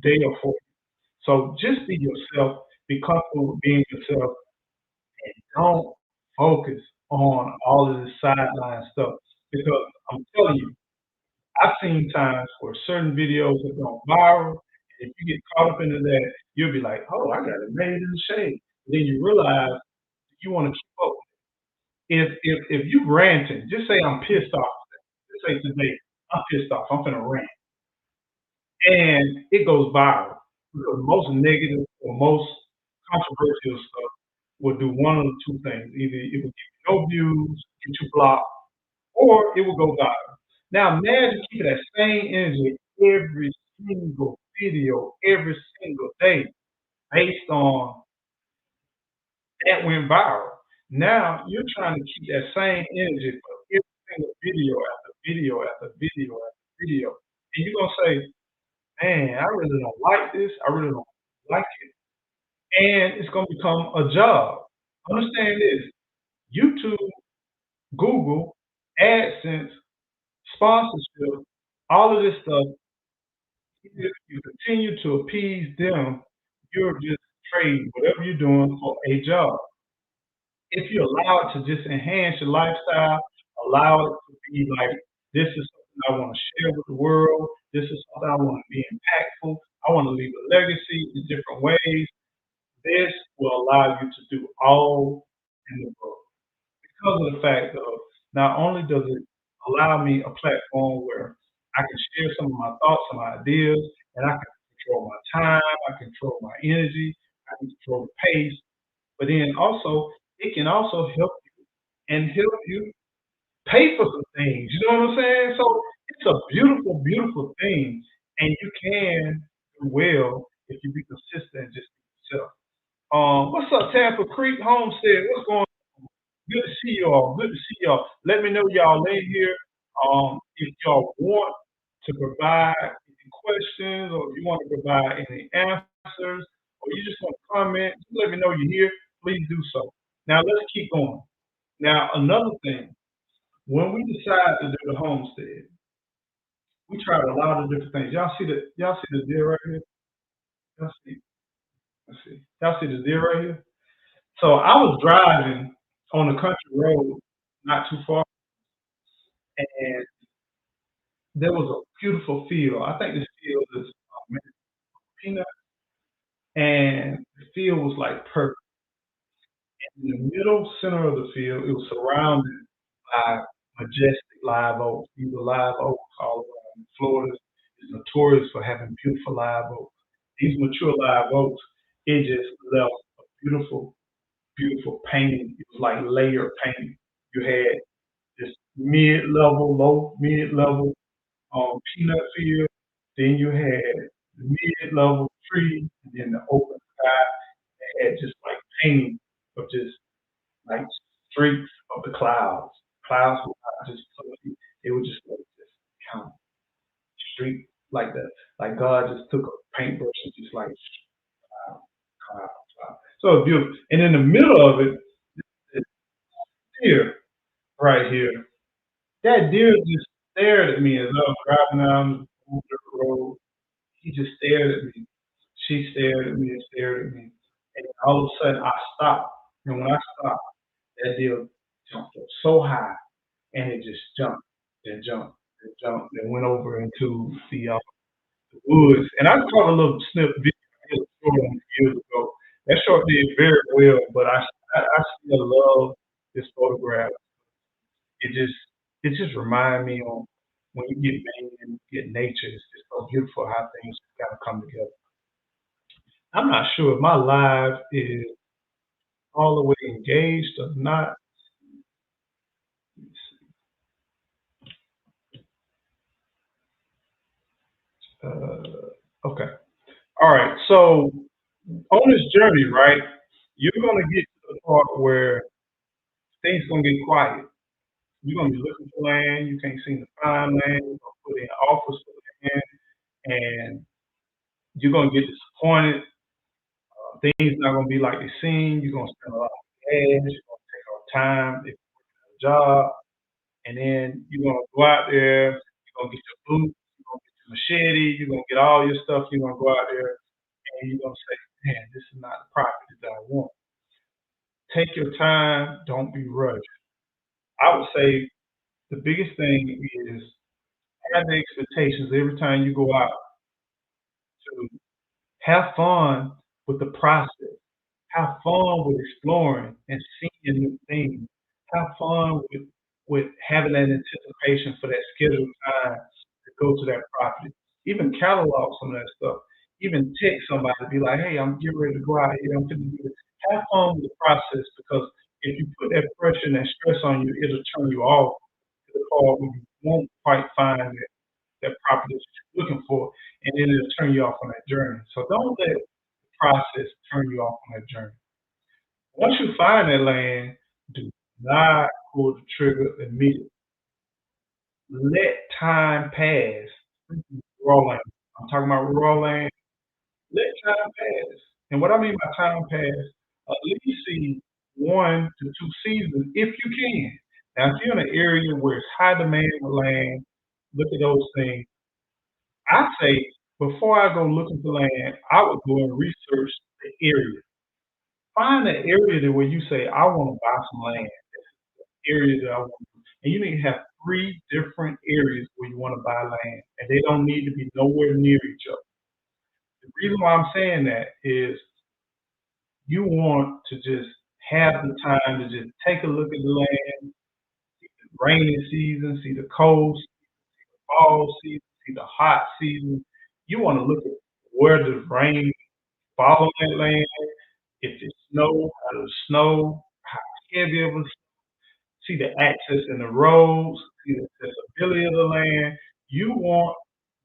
S1: they are for you. So just be yourself, be comfortable with being yourself, and don't focus on all of this sideline stuff. Because I'm telling you, I've seen times where certain videos have gone viral. And if you get caught up into that, you'll be like, oh, I got it made in the shade. And then you realize you want to keep up. If you ranting, just say I'm pissed off. Just say today, I'm pissed off. I'm finna rant. And it goes viral. Because most negative or most controversial stuff will do one of the two things. Either it will give you no views, get you blocked, or it will go viral. Now imagine keeping that same energy every single video, every single day, based on that went viral. Now you're trying to keep that same energy for every single video after video after video after video. And you're gonna say, man, I really don't like this. I really don't like it. And it's gonna become a job. Understand this. YouTube, Google, AdSense, sponsorship, all of this stuff, if you continue to appease them, you're just trading whatever you're doing for a job. If you allow it to just enhance your lifestyle, allow it to be like, this is something I want to share with the world, this is something I want to be impactful, I want to leave a legacy in different ways, this will allow you to do all in the world. Because of the fact of not only does it allow me a platform where I can share some of my thoughts and my ideas, and I can control my time, I control my energy, I can control the pace, but then also it can also help you and help you pay for some things. You know what I'm saying? So it's a beautiful, beautiful thing, and you can do well if you be consistent and just be yourself. What's up, Tampa Creek Homestead? What's going on? Good to see y'all. Good to see y'all. Let me know y'all in here. If y'all want to provide any questions or you want to provide any answers or you just want to comment, just let me know you're here. Please do so. Now let's keep going. Now another thing, when we decide to do the homestead, we tried a lot of different things. Y'all see the deer right here? Y'all see, let's see. Y'all see the deer right here? So I was driving on a country road not too far, and there was a beautiful field. I think this field is peanut, and the field was like perfect. In the middle center of the field, it was surrounded by majestic live oaks. These are live oaks all around. Florida is notorious for having beautiful live oaks. These mature live oaks, it just left a beautiful, beautiful painting. It was like layered painting. You had this mid-level, low mid-level peanut field. Then you had the mid-level tree, and then the open sky that had just like painting of just like streaks of the clouds. Clouds were not just fluffy; they were just like just kind of streak like that. Like God just took a paintbrush and just like cloud, cloud, cloud. So it's beautiful. And in the middle of it, this deer right here. That deer just stared at me as I was driving down the road. He just stared at me. She stared at me and stared at me. And all of a sudden I stopped. And when I stopped, that deer jumped up so high and it just jumped and jumped and jumped and went over into the woods. And I caught a little snip video years ago That short did very well, but I still love this photograph. It just it just remind me on when you get man and get nature, it's just so beautiful how things gotta come together. I'm not sure if my live is all the way engaged or not. Okay. All right. So on this journey, right, you're gonna get to the part where things gonna get quiet. You're gonna be looking for land. You can't seem to find land. You're gonna put in offers for land, and you're gonna get disappointed. Things not gonna be like they seem. You're gonna spend a lot of gas. You're gonna take our time if you're working at a job, and then you're gonna go out there. You're gonna get your boots. You're gonna get your machete. You're gonna get all your stuff. You're gonna go out there, and you're gonna say, "Man, this is not the property that I want." Take your time. Don't be rushed. I would say the biggest thing is have the expectations every time you go out to have fun with the process. Have fun with exploring and seeing new things. Have fun with having that anticipation for that scheduled time to go to that property. Even catalog some of that stuff. Even text somebody to be like, hey, I'm getting ready to go out here. I'm going to do this. Have fun with the process because if you put that pressure and that stress on you, it'll turn you off to the call when you won't quite find that property that you're looking for, and then it'll turn you off on that journey. So don't let the process turn you off on that journey. Once you find that land, do not pull the trigger immediately. Let time pass. Raw land. I'm talking about raw land. Let time pass. And what I mean by time pass, at least see 1 to 2 seasons if you can. Now, if you're in an area where it's high demand for land, look at those things. I say before I go looking for land, I would go and research the area. Find an area that where you say, I want to buy some land, area that I want to. And you need to have three different areas where you want to buy land, and they don't need to be nowhere near each other. The reason why I'm saying that is you want to just have the time to just take a look at the land, the rainy season, see the cold, fall season, see the hot season. You want to look at where the rain fall on that land, if it's snow, how the snow, how heavy it was, see the access in the roads, see the accessibility of the land. You want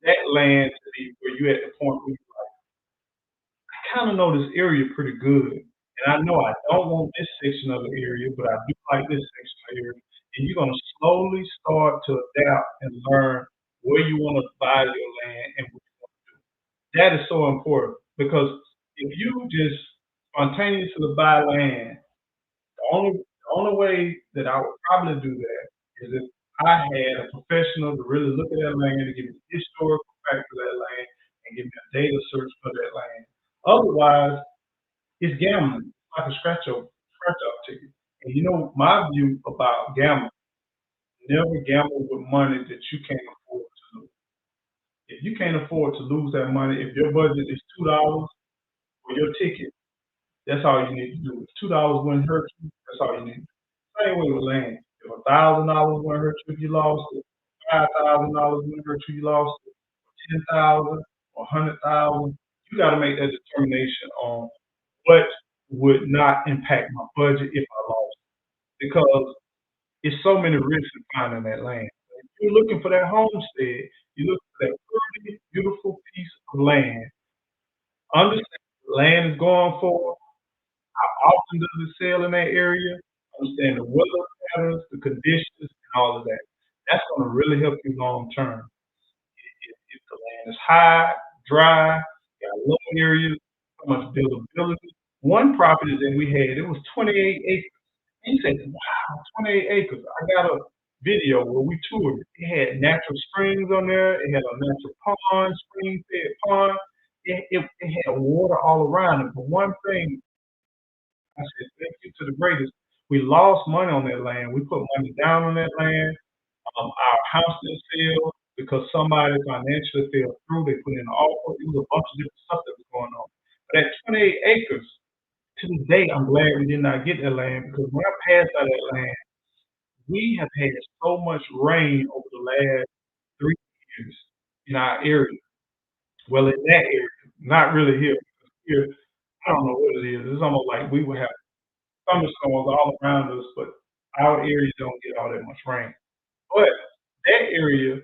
S1: that land to be where you at the point where you kind of know this area pretty good. And I know I don't want this section of the area, but I do like this section of the area. And you're going to slowly start to adapt and learn where you want to buy your land and what you want to do. That is so important because if you just spontaneously buy land, the only way that I would probably do that is if I had a professional to really look at that land and give me the historical fact of that land and give me a data search for that land. Otherwise, it's gambling. It's like a scratch off ticket. And you know my view about gambling, never gamble with money that you can't afford to lose. If you can't afford to lose that money, if your budget is $2 for your ticket, that's all you need to do. If $2 wouldn't hurt you, that's all you need to do. Same way with land. If $1,000 wouldn't hurt you if you lost it, $5,000 wouldn't hurt you, you lost it, 10,000 or 100,000, you got to make that determination on what would not impact my budget if I lost it. Because it's so many risks in finding that land. If you're looking for that homestead, you look for that pretty, beautiful piece of land. Understand what land is going for, how often does it sell in that area, understand the weather patterns, the conditions, and all of that. That's going to really help you long term. If the land is high, dry, got low areas, how much buildability. One property that we had, it was 28 acres. And you say, wow, 28 acres. I got a video where we toured it. It had natural springs on there. It had a natural pond, spring fed pond. It had water all around it. But one thing I said, thank you to the greatest. We lost money on that land. We put money down on that land. Our house didn't sell because somebody financially fell through. They put in an offer. It was a bunch of different stuff that was going on. But at 28 acres, day, I'm glad we did not get that land because when I passed by that land, we have had so much rain over the last 3 years in our area. Well, in that area, not really here. Here, I don't know what it is. It's almost like we would have thunderstorms all around us, but our area don't get all that much rain. But that area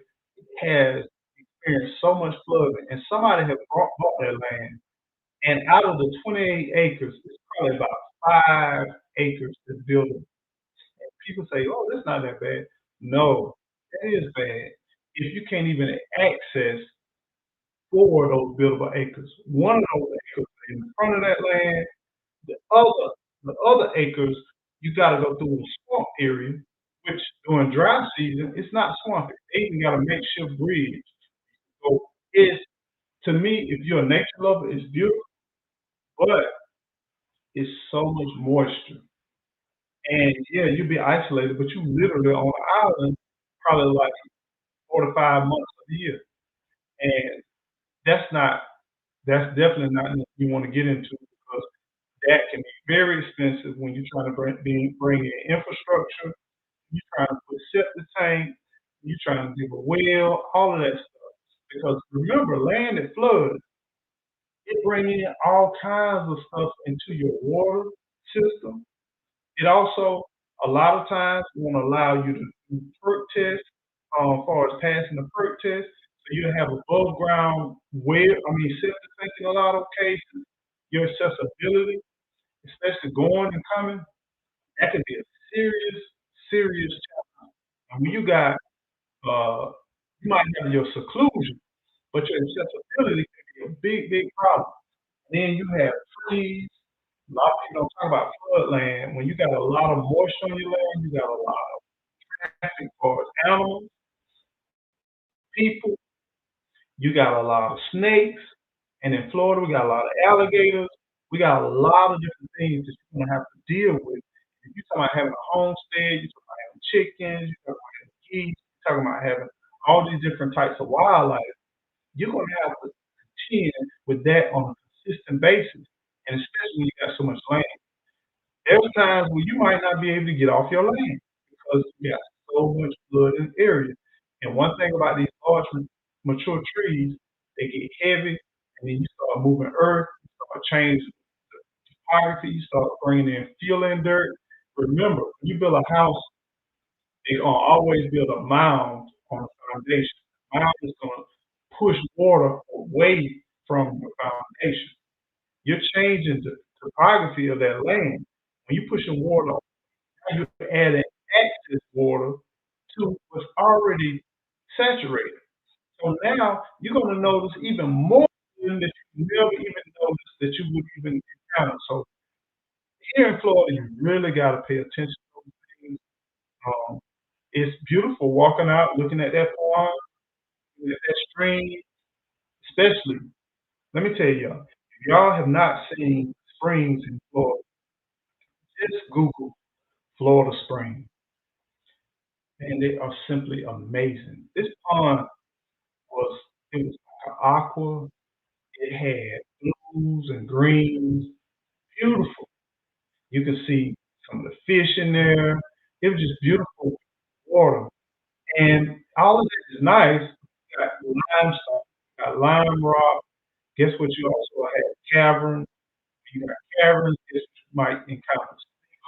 S1: has experienced so much flooding, and somebody had bought that land, and out of the 28 acres, it's probably about 5 acres that's buildable. People say, "Oh, that's not that bad." No, that is bad. If you can't even access 4 of those buildable acres, one of those acres is in front of that land. The other, the other acres, you got to go through a swamp area, which during dry season, it's not swampy. They even got a makeshift bridge. So it's to me, if you're a nature lover, it's beautiful, but it's so much moisture. And yeah, you'll be isolated, but you literally on an island probably like 4 to 5 months of the year. And that's not that's definitely not something you want to get into because that can be very expensive when you're trying to bring in infrastructure, you're trying to put septic tank, you're trying to dig a well, all of that stuff. Because remember, land that floods, it brings in all kinds of stuff into your water system. It also, a lot of times, won't allow you to do perk tests as far as passing the perk test. So you have above ground well, septic tank in a lot of cases. Your accessibility, especially going and coming, that could be a serious, serious challenge. And when you got, you might have your seclusion, but your accessibility can be a big, big problem. Then you have trees. A lot of people don't talk about floodland. When you got a lot of moisture on your land, you got a lot of traffic for animals, people, you got a lot of snakes. And in Florida, we got a lot of alligators. We got a lot of different things that you're gonna have to deal with. If you're talking about having a homestead, you're talking about having chickens, you're talking about having geese, you're talking about having all these different types of wildlife, you're gonna have to contend with that on a consistent basis. And especially when you got so much land. There's times where you might not be able to get off your land because you got so much flood in the area. And one thing about these large mature trees, they get heavy, and then you start moving earth, you start changing the topography, you start bringing in fuel and dirt. Remember, when you build a house, they gonna always build a mound on the foundation. The mound is gonna push water away from the foundation. You're changing the topography of that land. When you're pushing water, now you're adding excess water to what's already saturated. So now you're going to notice even more that you never even noticed that you would even encounter. So here in Florida, you really got to pay attention to those things. Um, it's beautiful walking out, looking at that pond, looking at that stream, especially. Let me tell y'all, if y'all have not seen springs in Florida, just Google Florida Springs, and they are simply amazing. This pond was it was aqua. It had blues and greens, beautiful. You could see some of the fish in there. It was just beautiful water, and all of it is nice. You got limestone, you got lime rock. Guess what? You also had caverns. You got caverns. Guess what you might encounter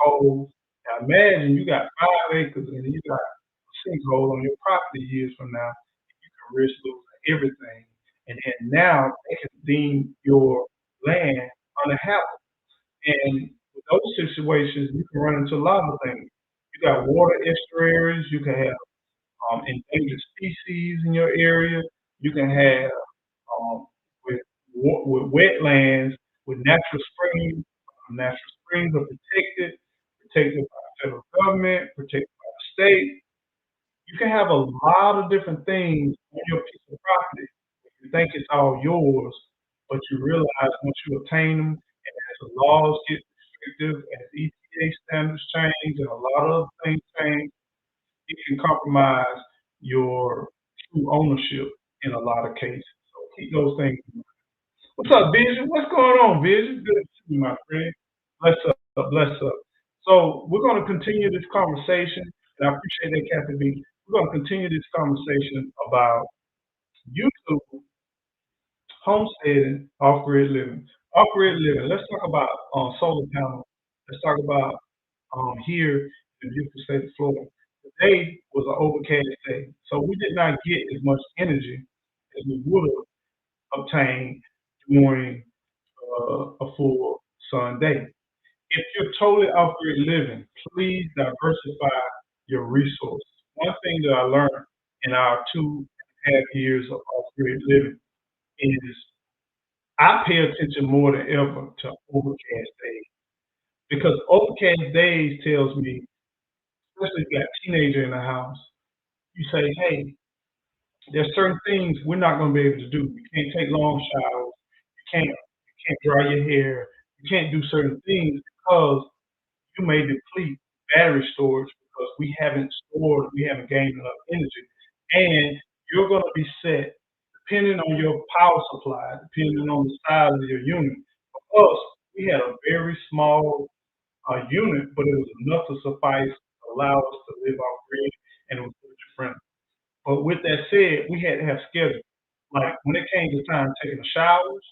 S1: sinkholes. Now imagine you got 5 acres and you got a sinkhole on your property years from now. You can risk losing everything. And then now they can deem your land uninhabitable. And with those situations, you can run into a lot of things. You got water estuaries. You can have endangered species in your area. You can have um, with with wetlands, with natural springs. Natural springs are protected by the federal government, protected by the state. You can have a lot of different things on your piece of property. You think it's all yours, but you realize once you obtain them, and as the laws get restrictive, as EPA standards change, and a lot of other things change, it can compromise your true ownership in a lot of cases. So keep those things in mind. What's up, Vision? What's going on, Vision? Good to see you, my friend. Bless up, bless up. So we're going to continue this conversation, and I appreciate that, Kathy B. We're going to continue this conversation about YouTube, homesteading, off-grid living. Off-grid living. Let's talk about solar panels. Let's talk about here in the beautiful state of Florida. Today was an overcast day, so we did not get as much energy as we would have obtained during a full sun day. If you're totally off grid living, please diversify your resources. One thing that I learned in our 2.5 years of off grid living is I pay attention more than ever to overcast days because overcast days tells me, especially if you got a teenager in the house, you say, hey, there's certain things we're not going to be able to do. You can't take long showers. You can't dry your hair. You can't do certain things because you may deplete battery storage because we haven't gained enough energy. And you're going to be set depending on your power supply, depending on the size of your unit. For us, we had a very small unit, but it was enough to suffice to allow us to live off grid and it was budget friendly. But with that said, we had to have schedule. Like when it came to time taking the showers,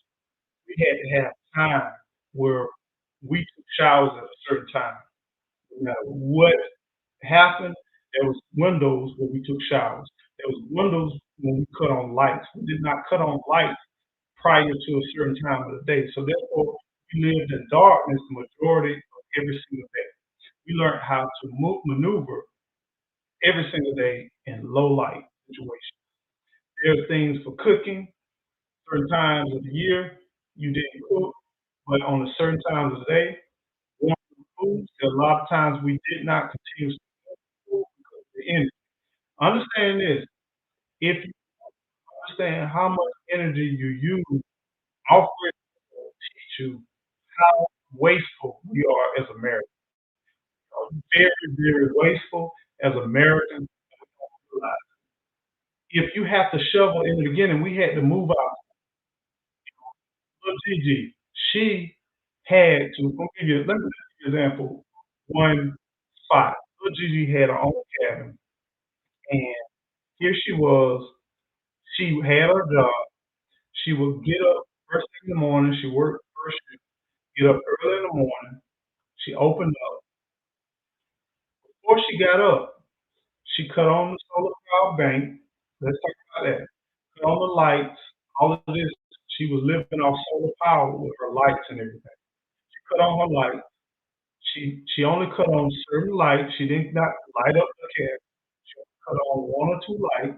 S1: we had to have time where we took showers at a certain time. No matter what happened, there was windows where we took showers. There was windows when we cut on lights. We did not cut on lights prior to a certain time of the day. So therefore, we lived in darkness the majority of every single day. We learned how to maneuver every single day in low light situations. There are things for cooking. Certain times of the year you didn't cook, but on a certain times of the day, warm foods. There are a lot of times we did not continue to cook because of the energy. Understand this. If you understand how much energy you use, Alfred will teach you how wasteful we are as Americans. Very, very wasteful as Americans. If you have to shovel in the beginning, we had to move out. Little Gigi, she had to. Let me give you an example. One spot. Little Gigi had her own cabin, and here she was. She had her job. She would get up first thing in the morning. She worked first shift. Get up early in the morning. She opened up. Before she got up, she cut on the solar power bank. Let's talk about that. Cut on the lights. All of this. She was living off solar power with her lights and everything. She cut on her lights. She only cut on certain lights. She did not light up the cabin. She cut on one or two lights.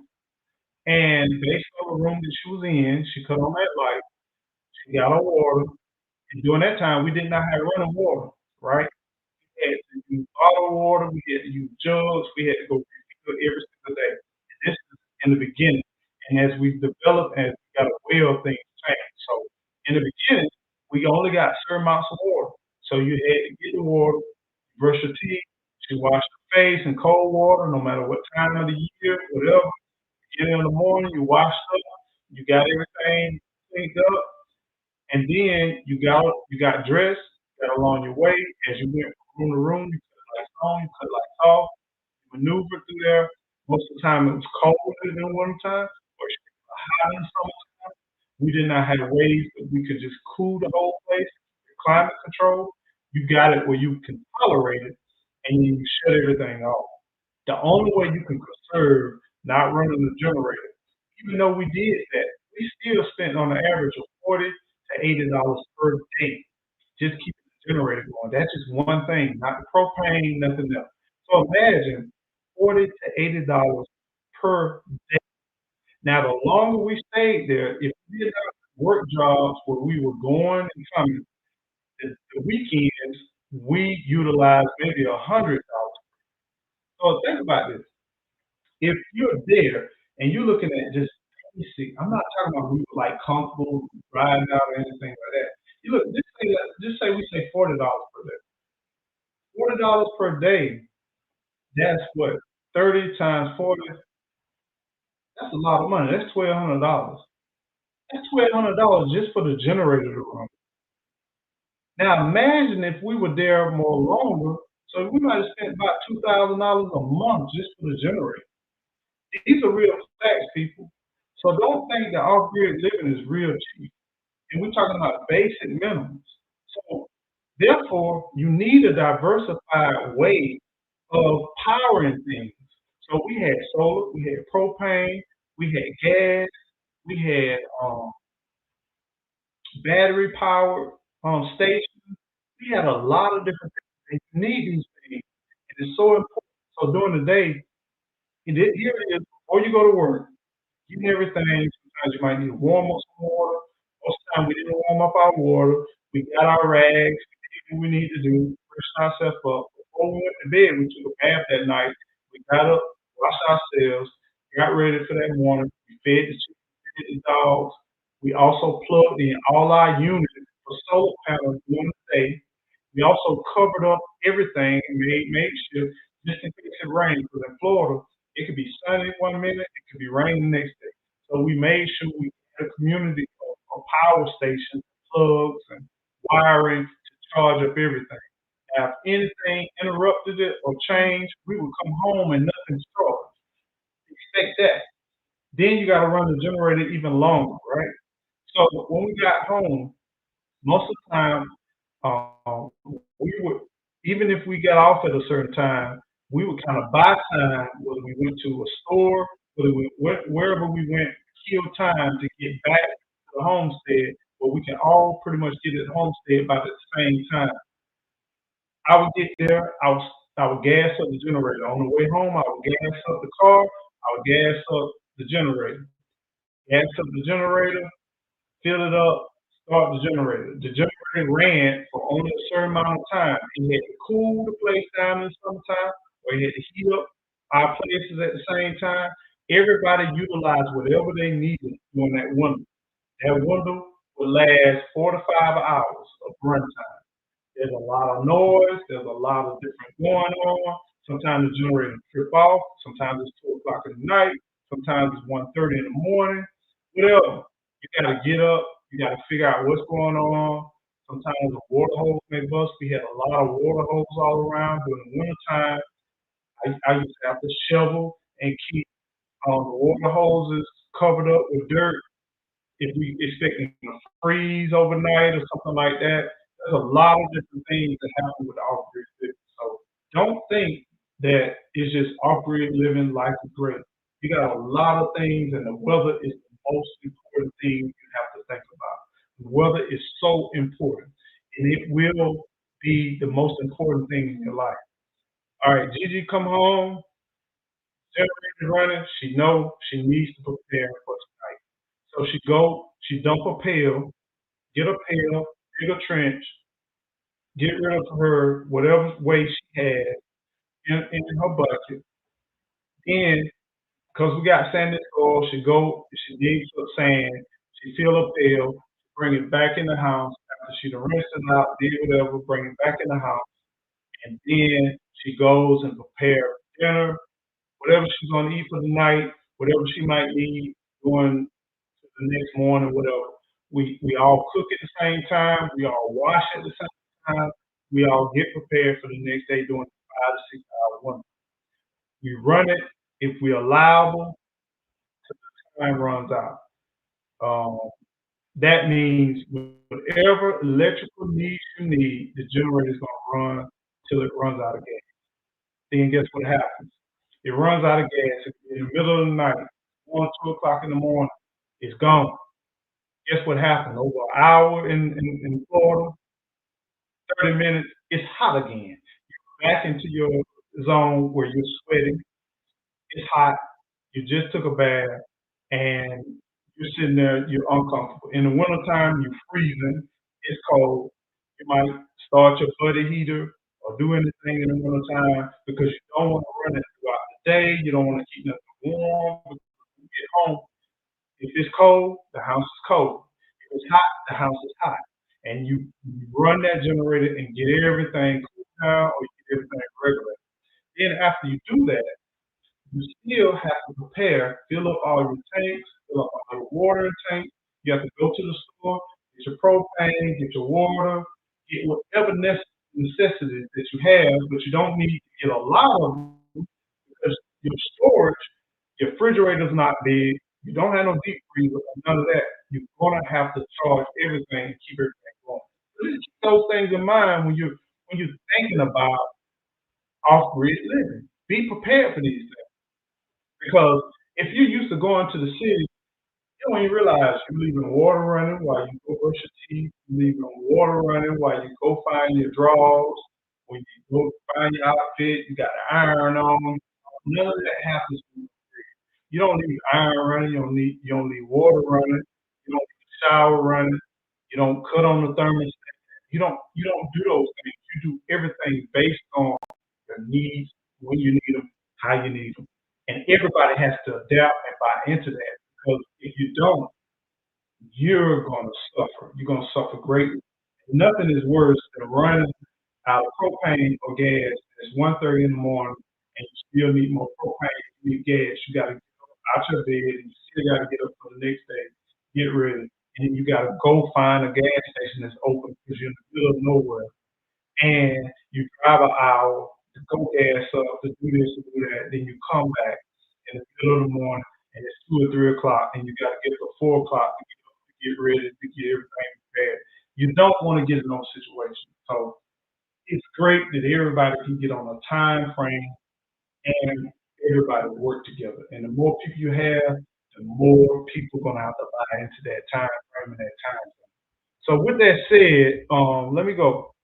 S1: And based on the room that she was in, she cut on that light. She got her water. And during that time, we did not have running water, right? We had to use bottled water. We had to use jugs. We had to go refill every single day. And this is in the beginning. And as we developed and we got aware of things change. So in the beginning, we only got certain amounts of water. So you had to get the water, brush your teeth, you wash your face in cold water, no matter what time of the year, whatever. Get in the morning, you washed up, you got everything cleaned up, and then you got dressed, got along your way. As you went from room to room, you cut lights on, you cut lights off, you maneuvered through there. Most of the time it was cold in the winter time, or hot in the summertime. We did not have ways that we could just cool the whole place. The climate control, you got it where you can tolerate it, and then you shut everything off. The only way you can conserve not running the generator, even though we did that, we still spent on an average of $40 to $80 per day just keeping the generator going. That's just one thing, not the propane, nothing else. So imagine $40 to $80 per day. Now, the longer we stayed there, if we did not work jobs where we were going and coming, the weekends we utilized maybe $100. So think about this. If you're there and you're looking at just basic, I'm not talking about we were like comfortable riding out or anything like that. You look, just say we say $40 per day. $40 per day, that's what? 30 times 40, that's a lot of money. That's $1,200. That's $1,200 just for the generator to run. Now imagine if we were there more longer, so we might have spent about $2,000 a month just for the generator. These are real facts, people. So don't think that off-grid living is real cheap. And we're talking about basic minimums. So therefore, you need a diversified way of powering things. So we had solar, we had propane, we had gas, we had battery powered stations. We had a lot of different things. And you need these things. And it's so important. So during the day, here it is, before you go to work, getting everything. Sometimes you might need to warm up some water. Most of the time we didn't warm up our water. We got our rags, we did what we need to do, freshen ourselves up. Before we went to bed, we took a bath that night. We got up, washed ourselves, got ready for that morning. We fed the chickens, fed the dogs. We also plugged in all our units for solar panels during the day. We also covered up everything and made sure just in case it rained, because in Florida it could be sunny one minute, it could be raining the next day. So we made sure we had a community of power stations, plugs, and wiring to charge up everything. Now, if anything interrupted it or changed, we would come home and nothing's charged. Expect that. Then you got to run the generator even longer, right? So when we got home, most of the time, we would, even if we got off at a certain time, we would kind of buy time, whether we went to a store, whether we went wherever we went, kill time to get back to the homestead, where we can all pretty much get at the homestead by the same time. I would get there, I would gas up the generator. On the way home, I would gas up the car, I would gas up the generator. Gas up the generator, fill it up, start the generator. The generator ran for only a certain amount of time. It had to cool the place down in the summertime, or it had to heat up our places at the same time. Everybody utilized whatever they needed during that window. That window would last 4 to 5 hours of runtime. There's a lot of noise. There's a lot of different going on. Sometimes the generator trip off. Sometimes it's 2 o'clock in the night. Sometimes it's 1:30 in the morning. Whatever. You got to get up. You got to figure out what's going on. Sometimes the water hose may bust. We had a lot of water hoses all around during the winter time. I used to have to shovel and keep the water hoses covered up with dirt if we expecting to freeze overnight or something like that. There's a lot of different things that happen with off-grid living. So don't think that it's just off-grid living life is great. You got a lot of things, and the weather is the most important thing you have to think about. The weather is so important, and it will be the most important thing in your life. All right, Gigi, come home. Generator running. She know she needs to prepare for tonight. So she dump a pail, get a pail, dig a trench, get rid of her whatever waste she had in her bucket. Then, because we got sand and soil, she digs up sand, she fill a pail, bring it back in the house. After she done rinsed it out, did whatever, bring it back in the house, and then she goes and prepare dinner, whatever she's gonna eat for the night, whatever she might need going to the next morning, whatever. We all cook at the same time, we all wash at the same time, we all get prepared for the next day doing 5 to 6 hour window. We run it if we're allowable till the time runs out. Um, that means whatever electrical needs you need, the generator is gonna run till it runs out of gas. Then guess what happens? It runs out of gas in the middle of the night, 1, 2 o'clock in the morning. It's gone. Guess what happened? Over an hour in Florida, 30 minutes, it's hot again. You're back into your zone where you're sweating. It's hot. You just took a bath and you're sitting there, you're uncomfortable. In the wintertime, you're freezing. It's cold. You might start your buddy heater or do anything in the wintertime because you don't want to run it throughout the day. You don't want to keep nothing warm. When you get home, if it's cold, the house is cold. If it's hot, the house is hot. And you run that generator and get everything cooled down or you get everything regulated. Then after you do that, you still have to prepare, fill up all your tanks, fill up all your water tanks. You have to go to the store, get your propane, get your water, get whatever necessities that you have, but you don't need to get a lot of them because your storage, your refrigerator's not big, you don't have no deep freezer, none of that. You're gonna have to charge everything and keep everything going. So just keep those things in mind when you're thinking about off-grid living. Be prepared for these things because if you're used to going to the city, you don't even realize you're leaving water running while you go brush your teeth. You're leaving water running while you go find your drawers. When you go find your outfit, you got an iron on. None of that happens. You don't need iron running. You don't need water running. You don't need shower running. You don't cut on the thermostat. You don't do those things. You do everything based on your needs, when you need them, how you need them, and everybody has to adapt and buy into that. Because if you don't, you're going to suffer. You're going to suffer greatly. Nothing is worse than running out of propane or gas. It's 1:30 in the morning, and you still need more propane. You need gas. You got to get out your bed, and you still got to get up for the next day, get ready, and then you got to go find a gas station that's open because you're in the middle of nowhere, and you drive an hour to go gas up, to do this, to do that, then you come back in the middle of the morning, and it's 2 or 3 o'clock, and you got to get up at 4 o'clock to get ready to get everything prepared. You don't want to get in those situations. So it's great that everybody can get on a time frame and everybody work together. And the more people you have, the more people are gonna have to buy into that time frame and that time frame. So with that said, let me go.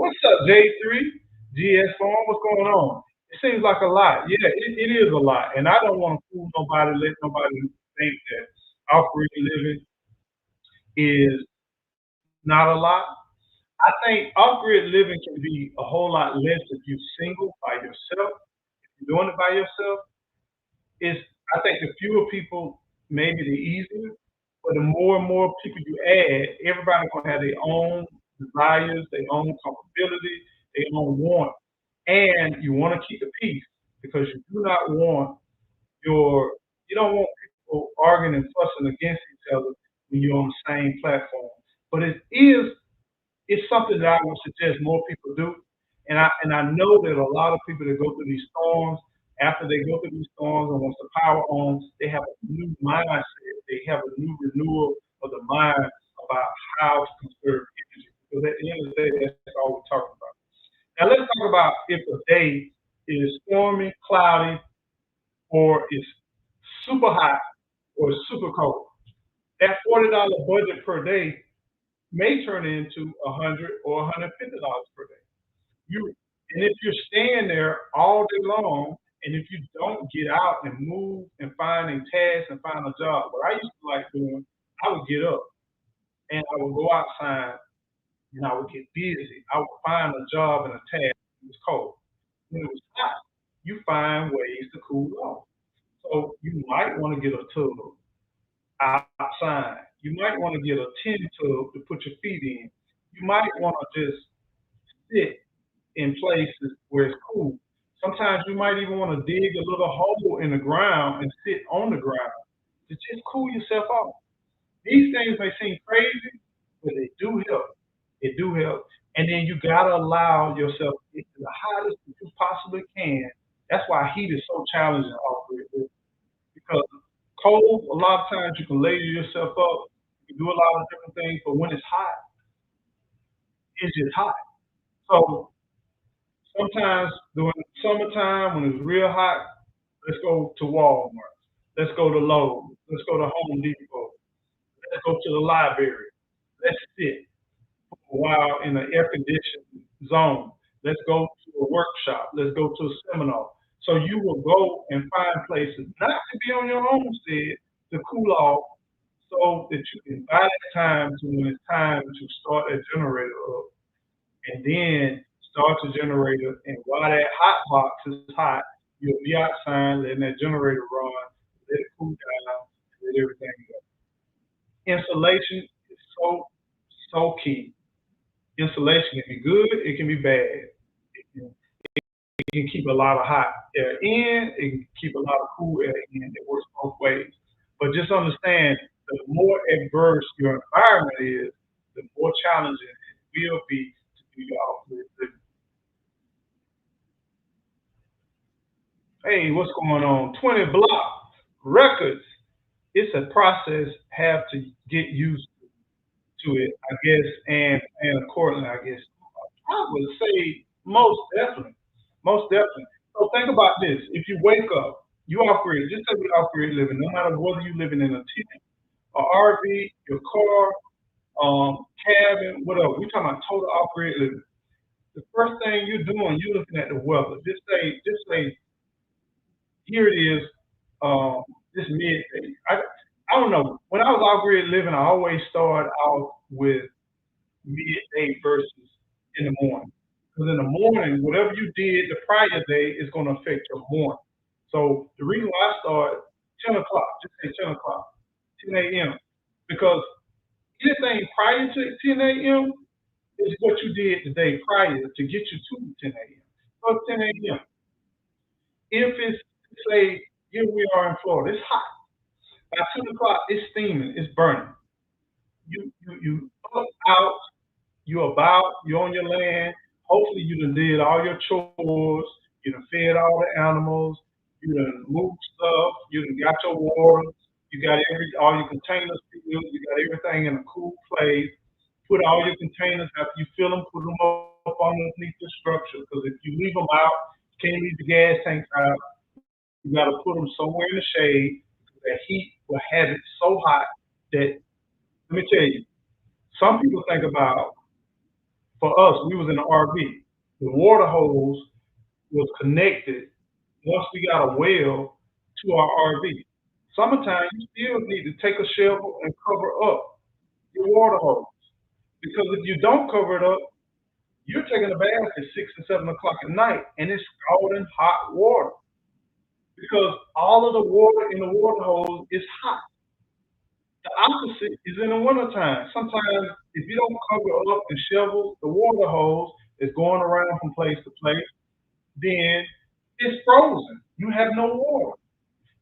S1: What's up, J3? GS Farm, what's going on? It seems like a lot. Yeah, it is a lot. And I don't want to fool nobody, let nobody think that off-grid living is not a lot. I think off-grid living can be a whole lot less if you're single by yourself. If you're doing it by yourself, it's I think the fewer people, maybe the easier. But the more and more people you add, everybody's gonna have their own desires, their own comfortability, their own want, and you want to keep the peace because you do not want your you don't want people arguing and fussing against each other when you're on the same platform. But it's something that I would suggest more people do. And I know that a lot of people that go through these storms, after they go through these storms and once the power on, they have a new mindset. They have a new renewal of the mind about how to conserve energy. Because at the end of the day, that's all we're talking about. Now let's talk about if a day is stormy, cloudy, or it's super hot or it's super cold. That $40 budget per day may turn into 100 or $150 per day. You and if you're staying there all day long, and if you don't get out and move and finding tasks and find a job, what I used to like doing, I would get up and I would go outside and I would get busy. I would find a job and a task. It was cold. When it was hot, you find ways to cool off. So you might want to get a tub outside. You might want to get a tin tub to put your feet in. You might want to just sit in places where it's cool. Sometimes you might even want to dig a little hole in the ground and sit on the ground to just cool yourself off. These things may seem crazy, but they do help. They do help. And then you gotta allow yourself to get to the hottest that you possibly can. That's why heat is so challenging off grid because cold, a lot of times you can layer yourself up, you can do a lot of different things, but when it's hot, it's just hot. So sometimes during summertime when it's real hot, let's go to Walmart. Let's go to Lowe's. Let's go to Home Depot. Let's go to the library. Let's sit for a while in an air conditioned zone. Let's go to a workshop. Let's go to a seminar. So you will go and find places not to be on your homestead to cool off so that you can buy that time to when it's time to start that generator up and then start the generator. And while that hot box is hot, you'll be outside letting that generator run, let it cool down, let everything go. Insulation is so key. Insulation can be good, it can be bad. It can keep a lot of hot air in, it can keep a lot of cool air in. It works both ways. But just understand the more adverse your environment is, the more challenging will be to do your off-grid living. Hey, what's going on? 20 block records. It's a process. Have to get used to it, I guess, and accordingly, I guess. I would say most definitely, most definitely. So think about this: if you wake up, you off-grid. Just say we off-grid living, no matter whether you're living in a tent, a RV, your car, cabin, whatever. We're talking about total off-grid living. The first thing you're doing, you're looking at the weather. Just say, here it is, this midday. I don't know. When I was off-grid living, I always start out with midday versus in the morning. Because in the morning, whatever you did the prior day is going to affect your morning. So the reason why I start 10 o'clock, just say 10 o'clock, 10 a.m., because anything prior to 10 a.m. is what you did the day prior to get you to 10 a.m. So 10 a.m. If it's, say, here we are in Florida, it's hot. By 10 o'clock, it's steaming, it's burning. You up out, you're about, you're on your land. Hopefully, you done did all your chores. You done fed all the animals. You done moved stuff. You done got your water. You got all your containers filled. You got everything in a cool place. Put all your containers after you fill them. Put them up underneath the structure. Because if you leave them out, you can't leave the gas tanks out. You got to put them somewhere in the shade. The heat will have it so hot that, let me tell you, some people think about, for us, we was in an RV. The water hose was connected once we got a well to our RV. Summertime, you still need to take a shovel and cover up your water hose. Because if you don't cover it up, you're taking a bath at 6 and 7 o'clock at night and it's scalding hot water. Because all of the water in the water hose is hot. The opposite is in the wintertime. Sometimes if you don't cover up and shovel, the water hose is going around from place to place, then it's frozen. You have no water.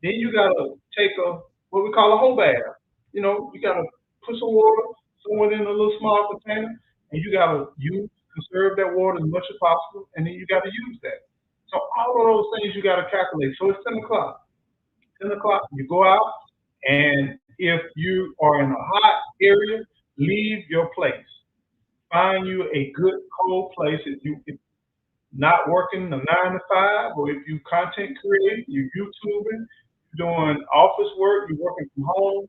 S1: Then you gotta take a what we call a whole bath. You gotta put some water somewhere in a little small container, and you gotta use conserve that water as much as possible, and then you gotta use that. So all of those things you gotta calculate. So it's 10 o'clock. 10 o'clock, you go out, and if you are in a hot area, leave your place. Find you a good cold place. If not working the 9 to 5, or if you content creating, you YouTubing, you're doing office work, you're working from home,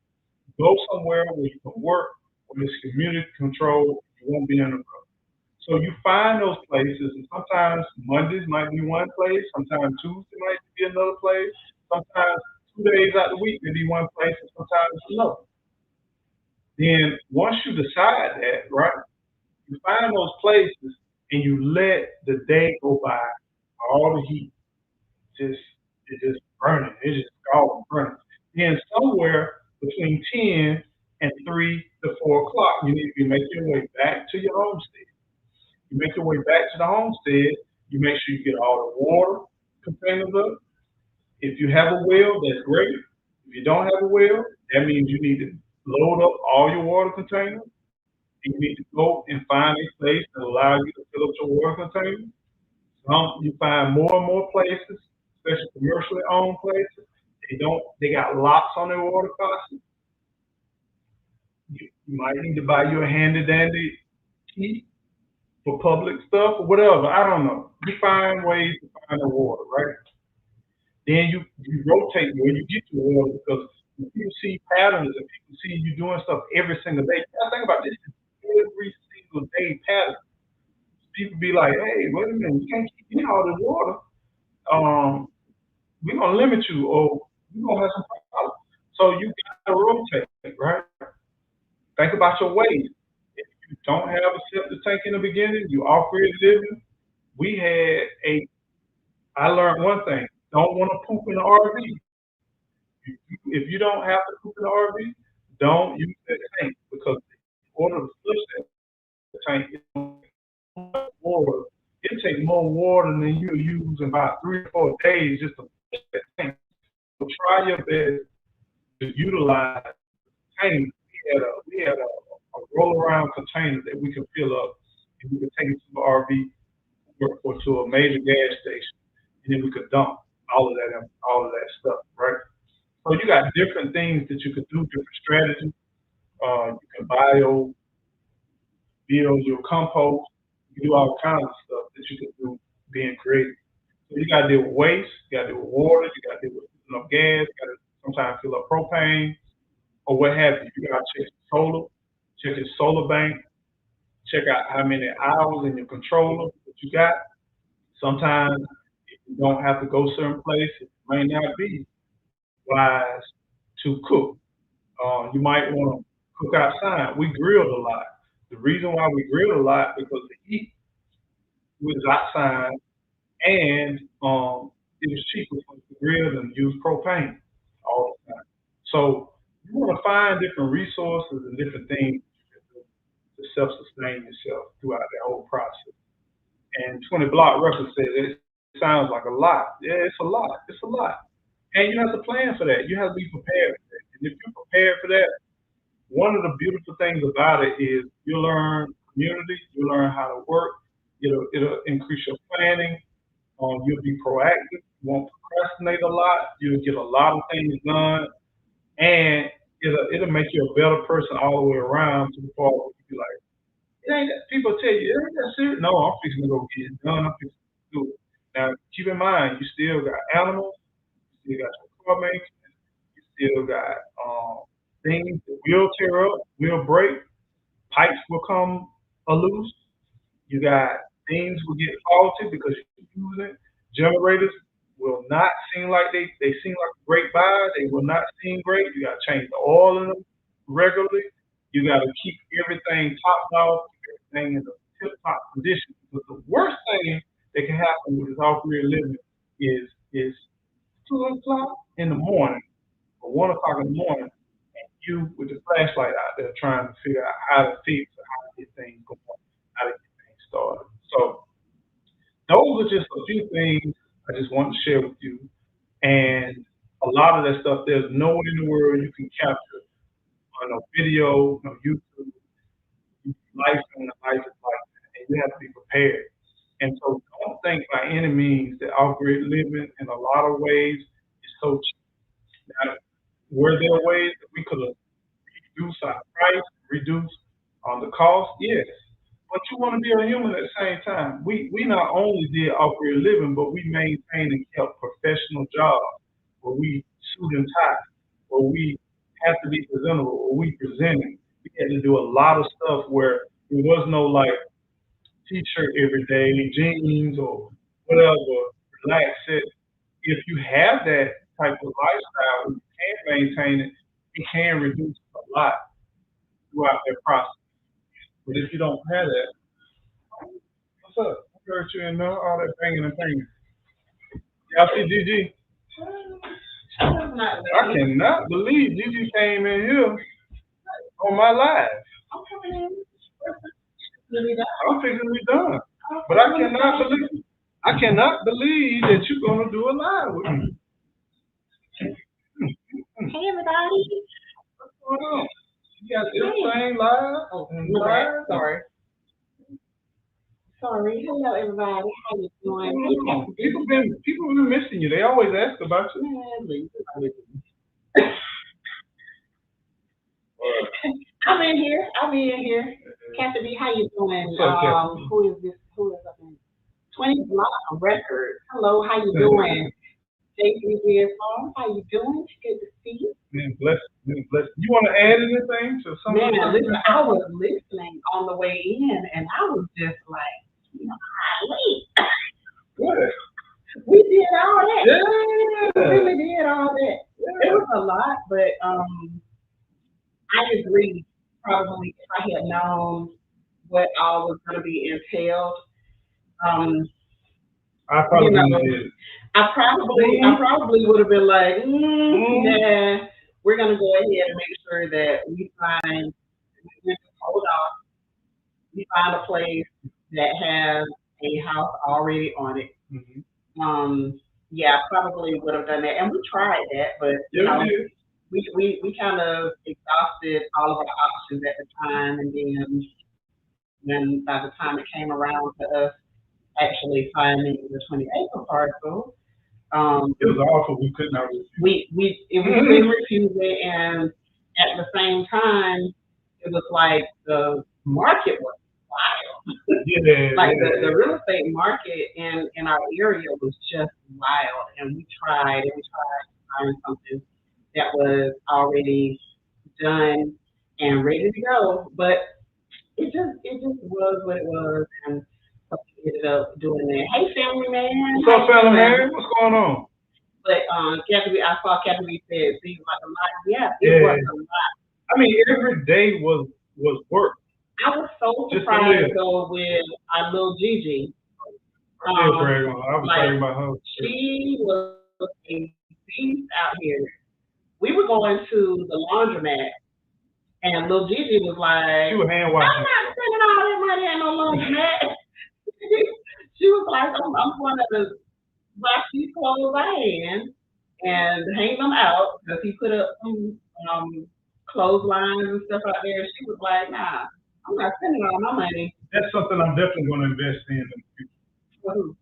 S1: go somewhere where you can work, where it's community control, you won't be in a rush. So you find those places, and sometimes Mondays might be one place, sometimes Tuesday might be another place, sometimes 2 days out the week may be one place, and sometimes another. Then once you decide that, right, you find those places and you let the day go by, all the heat just it's just burning, it's just all burning. Then somewhere between 10 and 3 to 4 o'clock, you need to be making your way back to your homestead. You make your way back to the homestead, you make sure you get all the water containers up. If you have a well, that's great. If you don't have a well, that means you need to load up all your water containers. You need to go and find a place that allows you to fill up your water container. You find more and more places, especially commercially owned places. They got locks on their water faucets. You might need to buy you a handy dandy key for public stuff or whatever. I don't know. You find ways to find the water, right? Then you rotate where you get your water because when people see patterns and people see you doing stuff every single day. I think about this every single day pattern. People be like, hey, wait a minute, you can't keep getting all this water. Um, we're gonna limit you or you're gonna have some problems. So you gotta rotate, right? Think about your ways. If you don't have a septic tank in the beginning, you off-grid living. We had a I learned one thing. Don't want to poop in the RV. If you don't have to poop in the RV, don't use that tank because in order to flush that tank, water, it takes more water than you use in about 3 or 4 days just to flush that tank. So try your best to utilize tank. We had a roll around container that we could fill up and we could take it to the RV or to a major gas station, and then we could dump all of that stuff, right? So you got different things that you could do, different strategies. You can build your compost, you can do all kinds of stuff that you can do being creative. So you gotta deal with waste, you gotta deal with water, you gotta deal with filling up gas, you gotta sometimes fill up propane or what have you. You gotta check your solar bank, check out how many hours in your controller that you got. Sometimes if you don't have to go certain places, it may not be wise to cook. You might want to cook outside. We grilled a lot. The reason why we grilled a lot because the heat was outside, and it was cheaper for us to grill than use propane all the time. So you want to find different resources and different things you can do to self-sustain yourself throughout that whole process. And 20 block record says it sounds like a lot. Yeah, it's a lot. It's a lot. And you have to plan for that. You have to be prepared for that. And if you're prepared for that, one of the beautiful things about it is you learn community, you learn how to work, it'll increase your planning, you'll be proactive, you won't procrastinate a lot, you'll get a lot of things done, and it'll make you a better person all the way around to the point where you be like, it ain't that people tell you, it ain't that serious. No, I'm fixing to go get it done, I'm fixing to do it. Now keep in mind you still got animals, you still got your car maintenance, you still got things that will tear up, will break, pipes will come loose. You got things will get faulty because you're using it. Generators will not seem like they seem like a great buy. They will not seem great. You got to change the oil in them regularly. You got to keep everything topped off, keep everything in the tip top condition. But the worst thing that can happen with this off-grid living is 2 o'clock in the morning or 1 o'clock in the morning, and you with the flashlight out there trying to figure out how to fix or how to get things going, how to get things started. So those are just a few things I just want to share with you. And a lot of that stuff, there's nowhere in the world you can capture on a video, no YouTube. Life and life is like that, and you have to be prepared. And so don't think by any means that off-grid living in a lot of ways is so cheap. Now, were there ways that we could have reduced our price, reduced the cost? Yes. But you want to be a human at the same time. We not only did off-grid living, but we maintained and kept professional jobs where we suit and tie, where we have to be presentable, where we presenting. We had to do a lot of stuff where there was no like t-shirt every day, jeans or whatever, relax it. If you have that type of lifestyle, you can maintain it, you can reduce a lot throughout that process. But if you don't have that, what's up? I heard you in there, all that banging and banging. Y'all see Gigi? I cannot believe Gigi came in here on my live. I'm fixing to be done. But I cannot believe that you're gonna do a live with me.
S2: Hey everybody.
S1: What's going on? You got everything live?
S2: Oh,
S1: live?
S2: Sorry. Hello everybody. How you doing?
S1: People been missing you. They always ask about you.
S2: I'm in here. Kathy B, how you doing? Who is this? Who is up in 20 block record? Hello, how you doing? JC how you doing? Good to see you.
S1: Man, bless. You want to add anything to something?
S2: Man, listen, I was listening on the way in, and I was just like, wait.
S1: Good.
S2: We did all that.
S1: Yeah.
S2: We really did all that.
S1: Yeah.
S2: It was a lot, but I agree. Probably if I had known what all was going to be entailed,
S1: I probably did.
S2: I probably would have been like, nah, we're gonna go ahead and make sure that we find a place that has a house already on it.
S1: Mm-hmm.
S2: Yeah, I probably would have done that, and we tried that, but we kind of exhausted all of our options at the time, and then And by the time it came around to us actually finding the 20-acre parcel,
S1: It was awful. We could not refuse.
S2: we couldn't refuse it, and at the same time, it was like the market was wild.
S1: Yeah,
S2: Like
S1: yeah.
S2: the real estate market in our area was just wild, and we tried to find something that was already done and ready to go, but it just was what it was, and so we ended up doing that. Hey, family man,
S1: What's up,
S2: how you
S1: family
S2: doing?
S1: man? What's going on?
S2: But Kathy, I saw Kathy said seems like a lot. Yeah, it
S1: Yeah.
S2: was a lot.
S1: I mean, every day was work.
S2: I was so
S1: Just to
S2: surprised
S1: live.
S2: though with our little Gigi.
S1: I did brag on her. I was
S2: Like,
S1: bragging about her.
S2: she was a beast out here. We were going to the laundromat, and little Gigi was like,
S1: She was hand
S2: I'm
S1: washing.
S2: not spending all that money at no laundromat. She was like, I'm going to wash these clothes by hand and hang them out because he put up some clotheslines and stuff out there. She was like, nah, I'm not spending all my money.
S1: That's something I'm definitely going to invest in the future.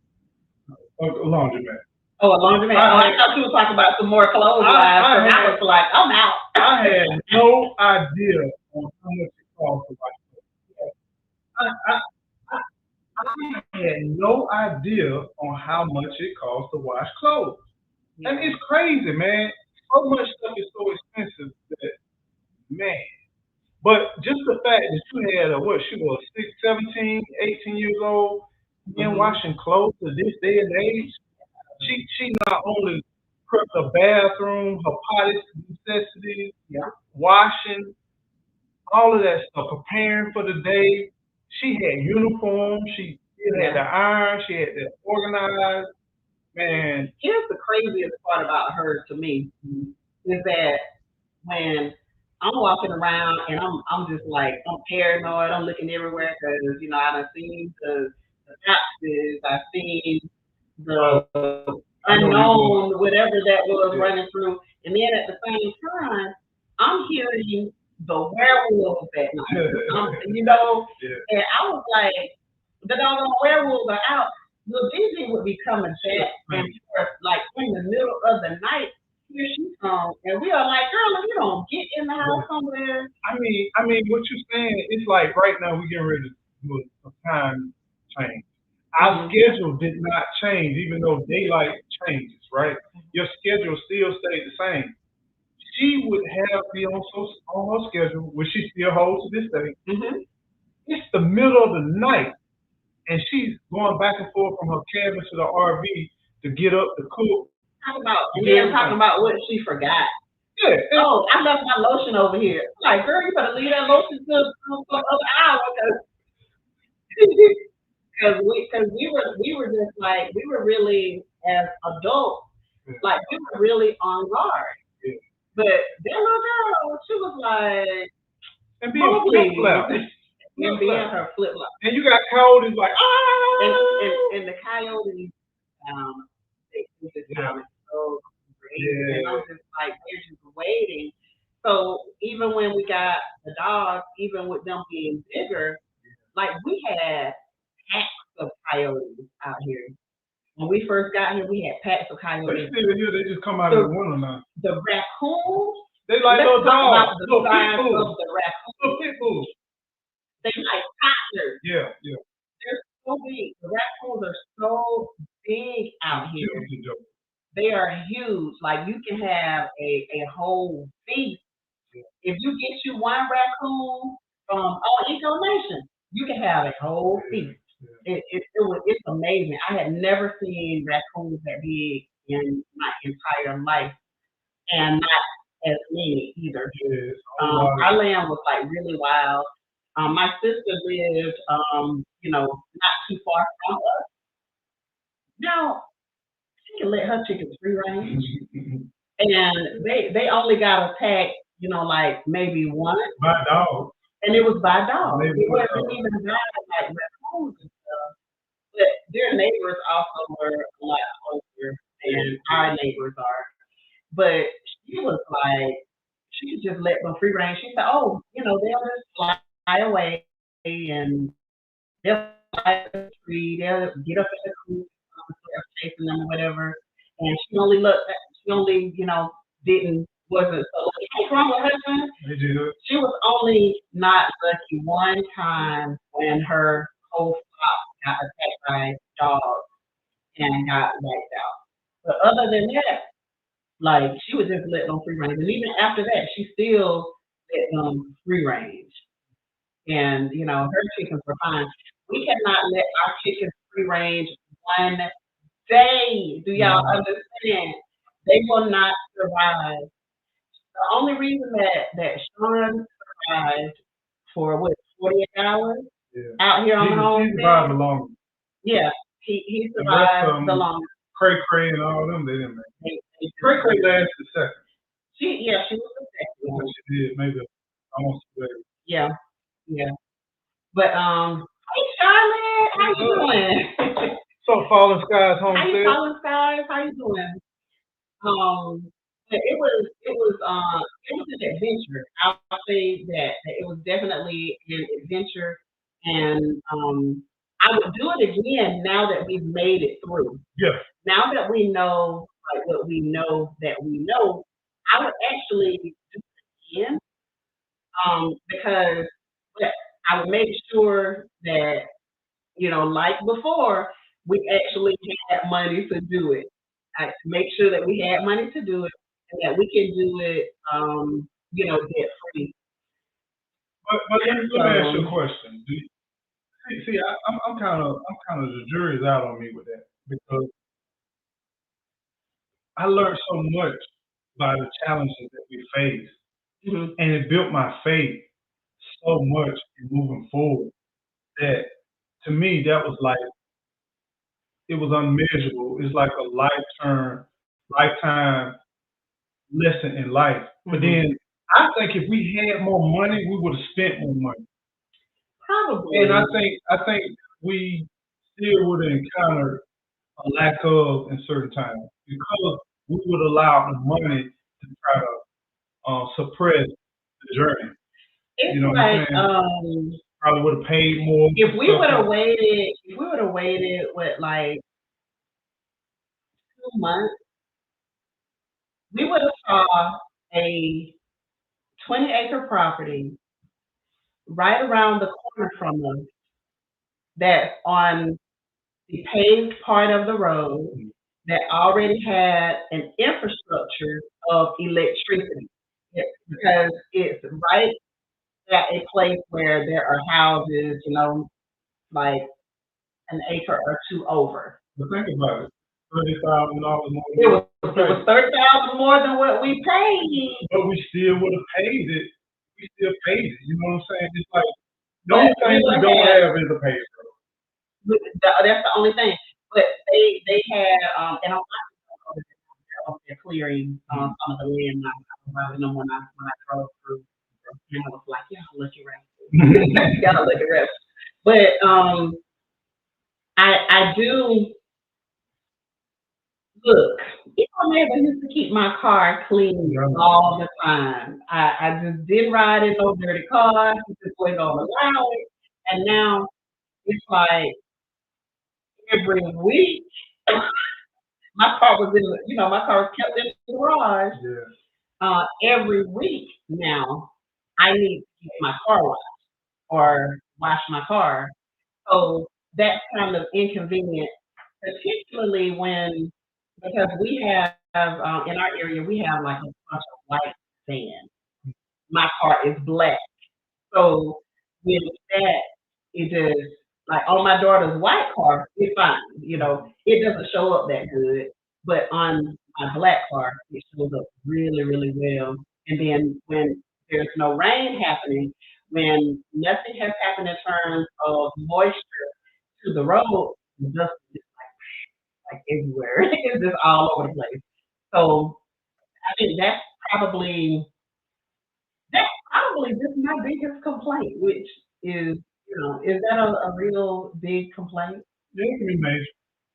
S1: A laundromat.
S2: Oh, a laundromat. I thought you were talking about some more clotheslines. I was like, I'm out.
S1: I had no idea on how much it costs to wash clothes. I had no idea on how much it costs to wash clothes. And it's crazy, man. So much stuff is so expensive that, man. But just the fact that you had she was 17, 18 years old, and washing clothes to this day and age, she not only prepped the bathroom, her potty necessities, washing, all of that stuff, preparing for the day. She had uniforms, she had the iron, she had to organize. Man,
S2: here's the craziest part about her to me is that when I'm walking around and I'm just like I'm paranoid. I'm looking everywhere because I done seen the taxes, I've seen the unknown, whatever that was running through, and then at the same time, I'm hearing the werewolves at night. And I was like, the doggone werewolves are out. Little Gigi would be coming back and forth like in the middle of the night. Here she comes, and we are like, girl, if you don't get in the house somewhere.
S1: I mean, what you're saying, it's like right now we're getting ready to do a time change. Our schedule did not change, even though daylight changes, right? Your schedule still stayed the same. She would have me on her schedule, which she still holds to this day. It's the middle of the night, and she's going back and forth from her cabin to the RV to get up to cook.
S2: Talking about what she forgot.
S1: Yeah.
S2: Oh, I left my lotion over here. Like, girl, you better leave that lotion to the other hour because we were just like we were really as adults, like we were really on guard. But that little girl, she was like,
S1: and being flip-flop.
S2: And being her flip-flop.
S1: And you got coyotes like,
S2: and the coyotes, they just sounded so crazy. And I was just like, they're just waiting. So even when we got the dogs, even with them being bigger, like we had packs of coyotes out here. When we first got here, we had packs of coyotes.
S1: They still here. They just come out of the winter now.
S2: The raccoons.
S1: They like little dogs.
S2: Little size of the raccoons.
S1: Little pit bulls.
S2: They like toddlers.
S1: Yeah.
S2: They're so big. The raccoons are so big out here. They are huge. Like you can have a whole feast. If you get you one raccoon from Eco Nation, you can have a whole feast. It's amazing. I had never seen raccoons that big in my entire life, and not as many either. Our land was like really wild. My sister lived, not too far from us. Now she can let her chickens free range, and they only got attacked, like maybe once.
S1: By dog.
S2: And it was by dog. It wasn't even by like raccoons and stuff. But their neighbors also were a lot closer than our neighbors are. But she was like, she just let them free range. She said, they'll just fly away and they'll climb the tree, they'll get up in the coop, start chasing them or whatever. And she only looked, she only, wasn't so lucky. What's wrong with her son? She was only not lucky one time when her whole flock got attacked by dogs and got wiped out. But other than that, like she was just letting them free range. And even after that, she still let them free range. And her chickens were fine. We cannot let our chickens free range one day. Do y'all understand? They will not survive. The only reason that Sean survived for what 48 hours out here on the home. He survived the longest. Yeah, he survived the longest.
S1: Cray Cray and all of them, they didn't make it. Cray Cray lasted second.
S2: She was the second.
S1: She did, maybe almost a day.
S2: Yeah. But hey Charlotte, how you doing?
S1: So Fallen Skies Homestead.
S2: Hey Fallen Skies, how you doing? It was an adventure. I'll say that it was definitely an adventure, and I would do it again now that we've made it through.
S1: Yeah.
S2: Now that we know like what we know that we know, I would actually do it again. Because I would make sure that like before, we actually had money to do it. I make sure that we had money to do it and that we can do it, debt free.
S1: But let me ask you a question. See, I'm kind of the jury's out on me with that because I learned so much by the challenges that we faced, and it built my faith so much in moving forward that to me that was like it was unmeasurable. It's like a lifetime lesson in life. But then I think if we had more money, we would have spent more money.
S2: Probably.
S1: And I think we still would have encountered a lack of in certain times because we would allow the money to try to suppress the journey.
S2: It's
S1: you know
S2: like
S1: what I'm saying? Probably would have paid more.
S2: If we would have waited with like 2 months, we would have saw a 20-acre property right around the corner from us that's on the paved part of the road that already had an infrastructure of electricity. Because it's right at a place where there are houses, like an acre or two over.
S1: But think about it. $30,000 more.
S2: It was $30,000 more than what we paid.
S1: But we still would have paid it. We still paid it. You know what I'm saying? It's like the only thing we don't have is a paved road.
S2: That's the only thing. But they had and they're clearing some of the land. I know when I drove through, and I was like, yeah, look at right. Y'all look at right. But I do look. My neighbor used to keep my car clean all the time. I just didn't ride in no dirty cars. He just wasn't gonna allow it. And now it's like every week my car was my car was kept in the garage. Every week now I need to get my car washed or wash my car. So that's kind of inconvenient, particularly because we have in our area we have like a bunch of white sand. My car is black, so with that, it just like on my daughter's white car, it's fine. It doesn't show up that good, but on my black car, it shows up really, really well. And then when there's no rain happening, when nothing has happened in terms of moisture to the road, the dust is like everywhere. It's just all over the place. So I think probably that's probably just my biggest complaint, which is, is that a real big complaint?
S1: Yeah, it can be major.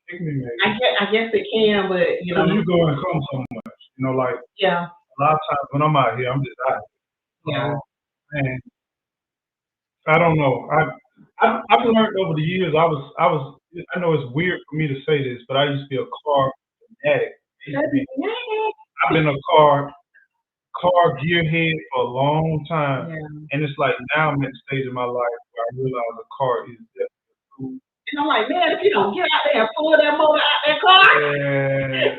S1: It can be major.
S2: I guess it can, but
S1: you go and come so much. Like
S2: a
S1: lot of times when I'm out here, I'm just out.
S2: Yeah.
S1: And I don't know. I've learned over the years. I know it's weird for me to say this, but I used to be a car fanatic. I've been a car gearhead for a long time, and it's like now I'm at the stage of my life where I realize a car is definitely a tool.
S2: And I'm like, man, if you don't get out there and pull that motor out that car,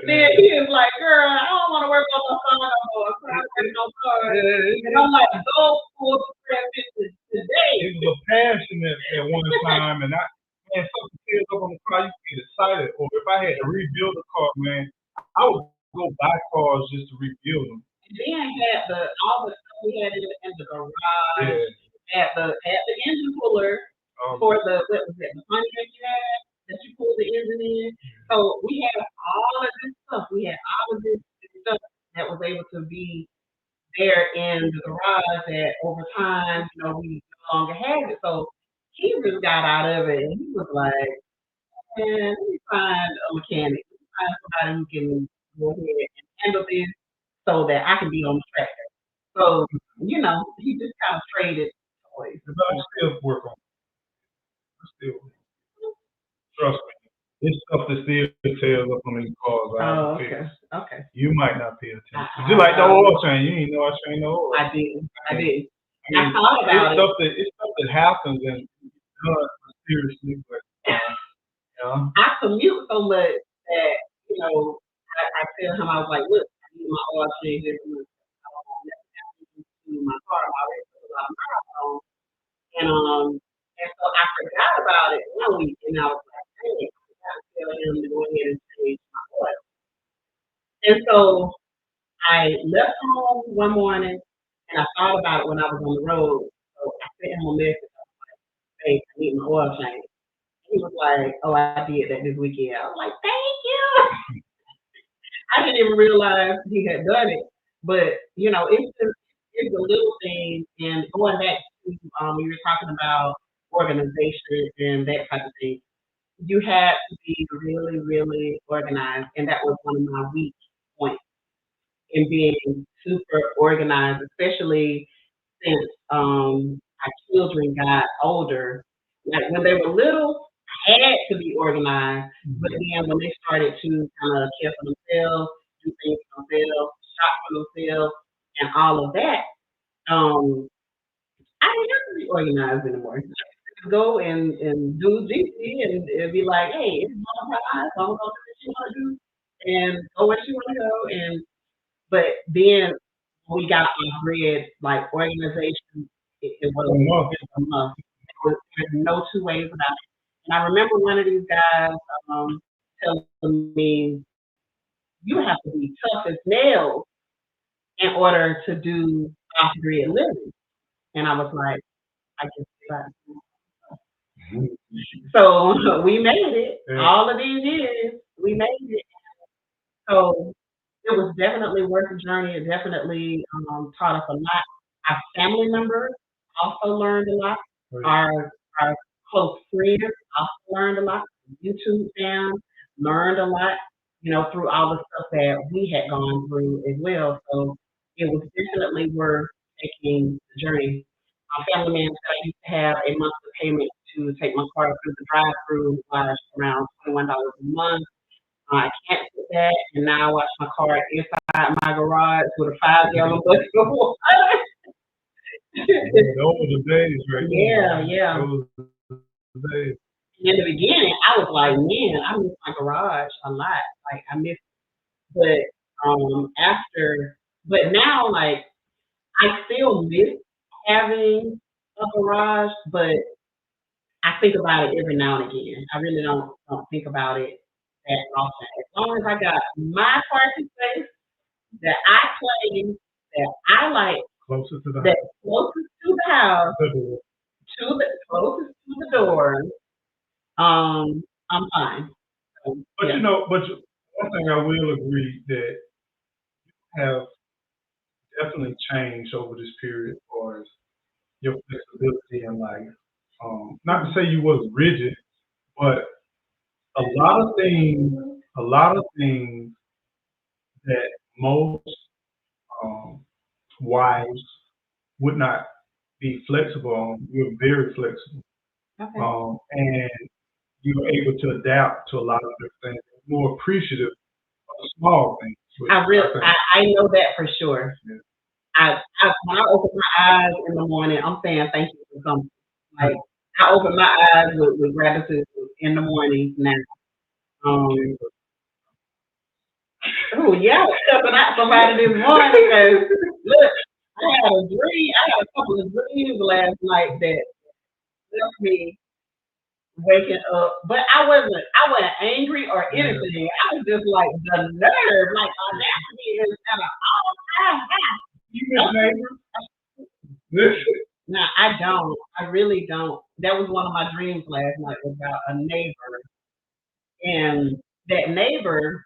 S2: then he is like, girl, I don't want to work on no car no more. So I work on cars. And I'm like, go pull the transmission today.
S1: It was a passion at one time, and something tears up on the car, you get excited. Or if I had to rebuild a car, man, I would go buy cars just to rebuild them.
S2: And then had all the stuff we had in the garage, had the engine puller for the what was it, the Pontiac you had that you pulled the engine in. So we had all of this stuff. We had all of this stuff that was able to be there in the garage that over time, we no longer had it. So he just got out of it and he was like, man, let me find a mechanic. Let me find somebody who can go ahead and handle this so that I can be on the track. So, he just kind of traded toys.
S1: But I still work on it. Trust me. It's stuff that still tears up on these cars.
S2: Okay.
S1: You might not pay attention. Just like the oil change. You didn't know I changed the oil.
S2: I did.
S1: I
S2: thought about it.
S1: It's stuff that happens and done seriously, but
S2: I commute so much that, I tell him, I was like, look, I need my oil change every month. I don't want nothing happening to my car. I already put a lot of miles on. And so I forgot about it one week, and I was like, dang, I forgot to tell him to go ahead and change my oil. And so I left home one morning, and I thought about it when I was on the road. So I sent him a message. I was like, hey, I need my oil change. He was like, oh, I did that this weekend. I was like, thank you. I didn't even realize he had done it. But, it's a little thing. And going back to, you were talking about organization and that type of thing. You had to be really, really organized. And that was one of my weak points in being super organized, especially since our children got older. Like when they were little, I had to be organized, but then when they started to kind of care for themselves, do things for themselves, shop for themselves, and all of that, I didn't have to be organized anymore. I could go and do GC and be like, hey, it's one time, I'm gonna do what you want to do, and go where you want to go, but then when we got off grid, like organization, it was a must. There's no two ways about it. And I remember one of these guys telling me, you have to be tough as nails in order to do off grid living. And I was like, I just so we made it. All of these years, we made it. So it was definitely worth the journey. It definitely taught us a lot. Our family members also learned a lot. Our close friends also learned a lot. YouTube fans learned a lot, through all the stuff that we had gone through as well. So it was definitely worth taking the journey. My family man said I used to have a monthly payment to take my car through the drive-through was around $21 a month. I canceled that, and now I watch my car inside my garage with a 5-gallon bucket of water.
S1: Those were the days, right?
S2: Yeah.
S1: Those were the days.
S2: In the beginning, I was like, man, I miss my garage a lot. Like I miss, but but now, like I still miss having a garage, but I think about it every now and again. I really don't think about it that often. As long as I got my parking space that I claim that I like,
S1: Closer to the
S2: that's closest to the house, closest to the door, I'm fine. So,
S1: But one thing I will agree that have definitely changed over this period as far as your flexibility in life. Not to say you wasn't rigid, but a lot of things that most um, wives would not be flexible on, you're very flexible.
S2: Okay.
S1: And you're able to adapt to a lot of different things. More appreciative of the small things.
S2: I know that for sure.
S1: Yeah.
S2: When I open my eyes in the morning, I'm saying thank you for something. Like I open my eyes with gratitude in the morning now. Oh yeah, stepping out somebody this morning because look, I had a dream. I had a couple of dreams last night that left me waking up, but I wasn't angry or anything. I was just like the nerve, like audacity is at an all-time high.
S1: You miss neighbors?
S2: No, I don't. I really don't. That was one of my dreams last night about a neighbor, and that neighbor,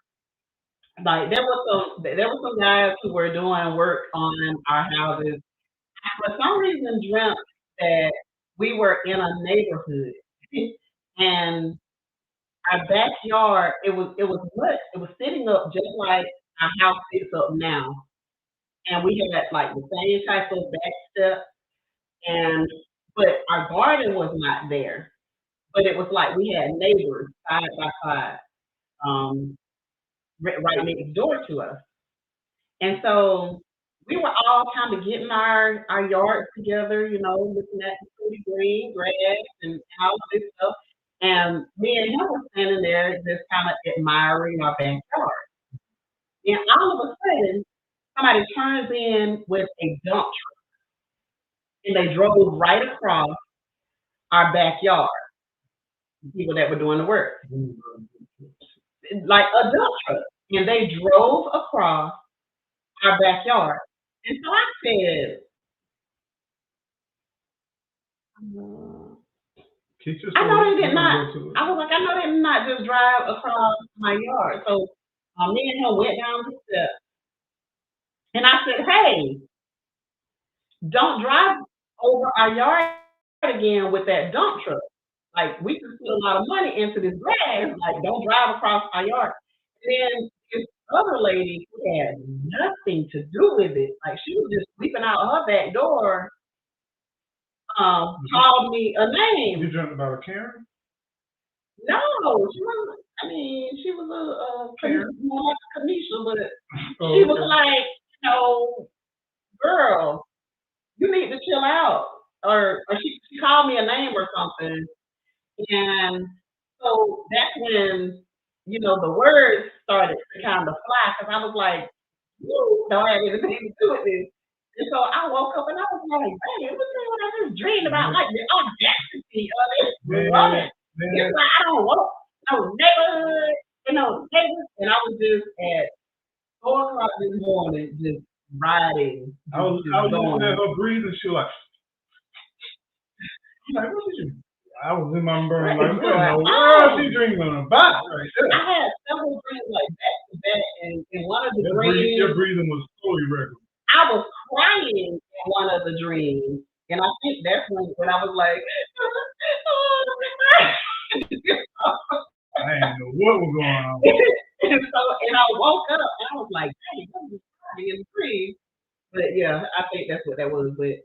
S2: like there were some guys who were doing work on our houses. For some reason, dreamt that we were in a neighborhood, and our backyard it was mud. It was sitting up just like our house sits up now, and we had like the same type of back step, and but our garden was not there. But it was like we had neighbors side by side, um, right next door to us. And so we were all kind of getting our yards together, looking at the pretty green grass and all this stuff. And me and him were standing there just kind of admiring our backyard. And all of a sudden, somebody turns in with a dump truck and they drove right across our backyard, the people that were doing the work, like a dump truck. And they drove across our backyard. And so I said, I know they did not. I was like, I know they did not just drive across my yard. So me and him went down the steps, and I said, "Hey, don't drive over our yard again with that dump truck. Like we just put a lot of money into this grass. Like don't drive across our yard." And then this other lady who had nothing to do with it, like she was just sweeping out her back door, called me a name.
S1: You dreamt about a Karen?
S2: No, she wasn't. I mean, she was more like a Kanisha, but she was like, girl, you need to chill out. Or she called me a name or something. And so that's when, the words started to kind of fly because I was like, you don't have anything to do with this. And so I woke up and I was like, hey, what's what I just dreamed about? Like the audacity of this woman. It's like I don't want no neighborhood and no neighbors. And I was just at 4 o'clock this morning just riding.
S1: I was looking at her breathing. She was like, what did you? I was in my brain like, what is she dreaming about right there?
S2: I had several dreams like back to back, and one of the dreams.
S1: Your breathing was so irregular.
S2: I was crying in one of the dreams, and I think that's when I was like,
S1: I didn't know what was going on.
S2: and I woke up and I was like, hey, I'm just crying in the dream. But yeah, I think that's what that was. But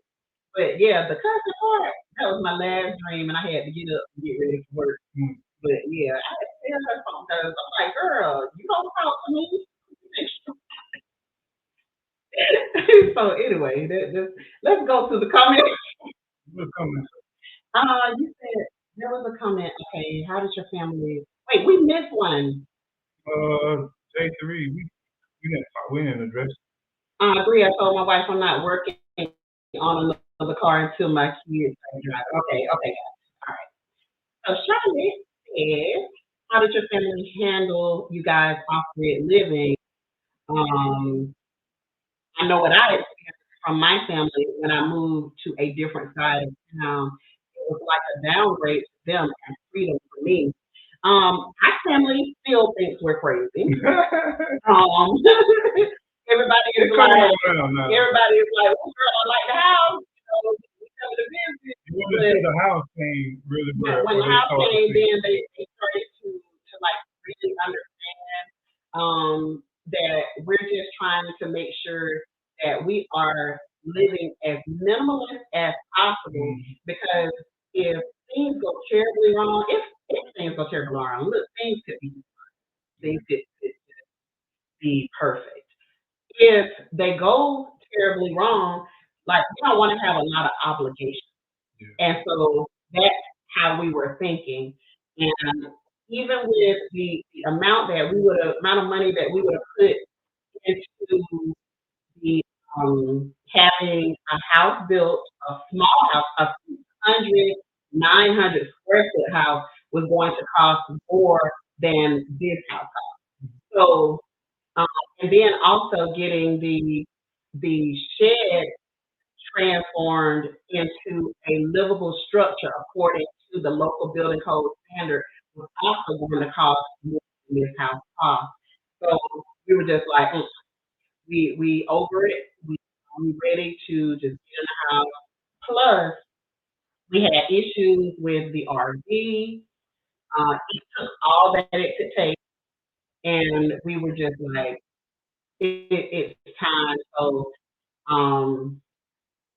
S2: yeah, the cussing part, that was my last dream, and I had to get up and get ready for work. But yeah, I had to tell her something because I'm like, girl, you don't talk to me. So anyway, let's go to the comments.
S1: What comments?
S2: You said there was a comment. Okay, how did your family? Wait, we missed one.
S1: J3, we didn't address.
S2: I agree. I told my wife I'm not working on another car until my kids drive. Okay, all right. So Charlotte says, how did your family handle you guys off-grid living? I know what I experienced from my family when I moved to a different side of town. It was like a downgrade to them and freedom for me. My family still thinks we're crazy. Everybody is like, well, girl, I like the house. We come to visit.
S1: When the house came, really well.
S2: When the house came, then they started to like really understand that we're just trying to make sure that we are living as minimalist as possible because if things go go terribly wrong. Look, things could be perfect. If they go terribly wrong, like we don't want to have a lot of obligation. And so that's how we were thinking. And even with the amount of money that we would have put into the having a house built, a small house, 100, 900 square foot house was going to cost more than this house. So, um, and then also getting the shed transformed into a livable structure according to the local building code standard was also going to cost more than this house cost. So we were just like, we over it. We ready to just get in the house. Plus, we had issues with the RV. It took all that it could take, and we were just like, it's time. So, um,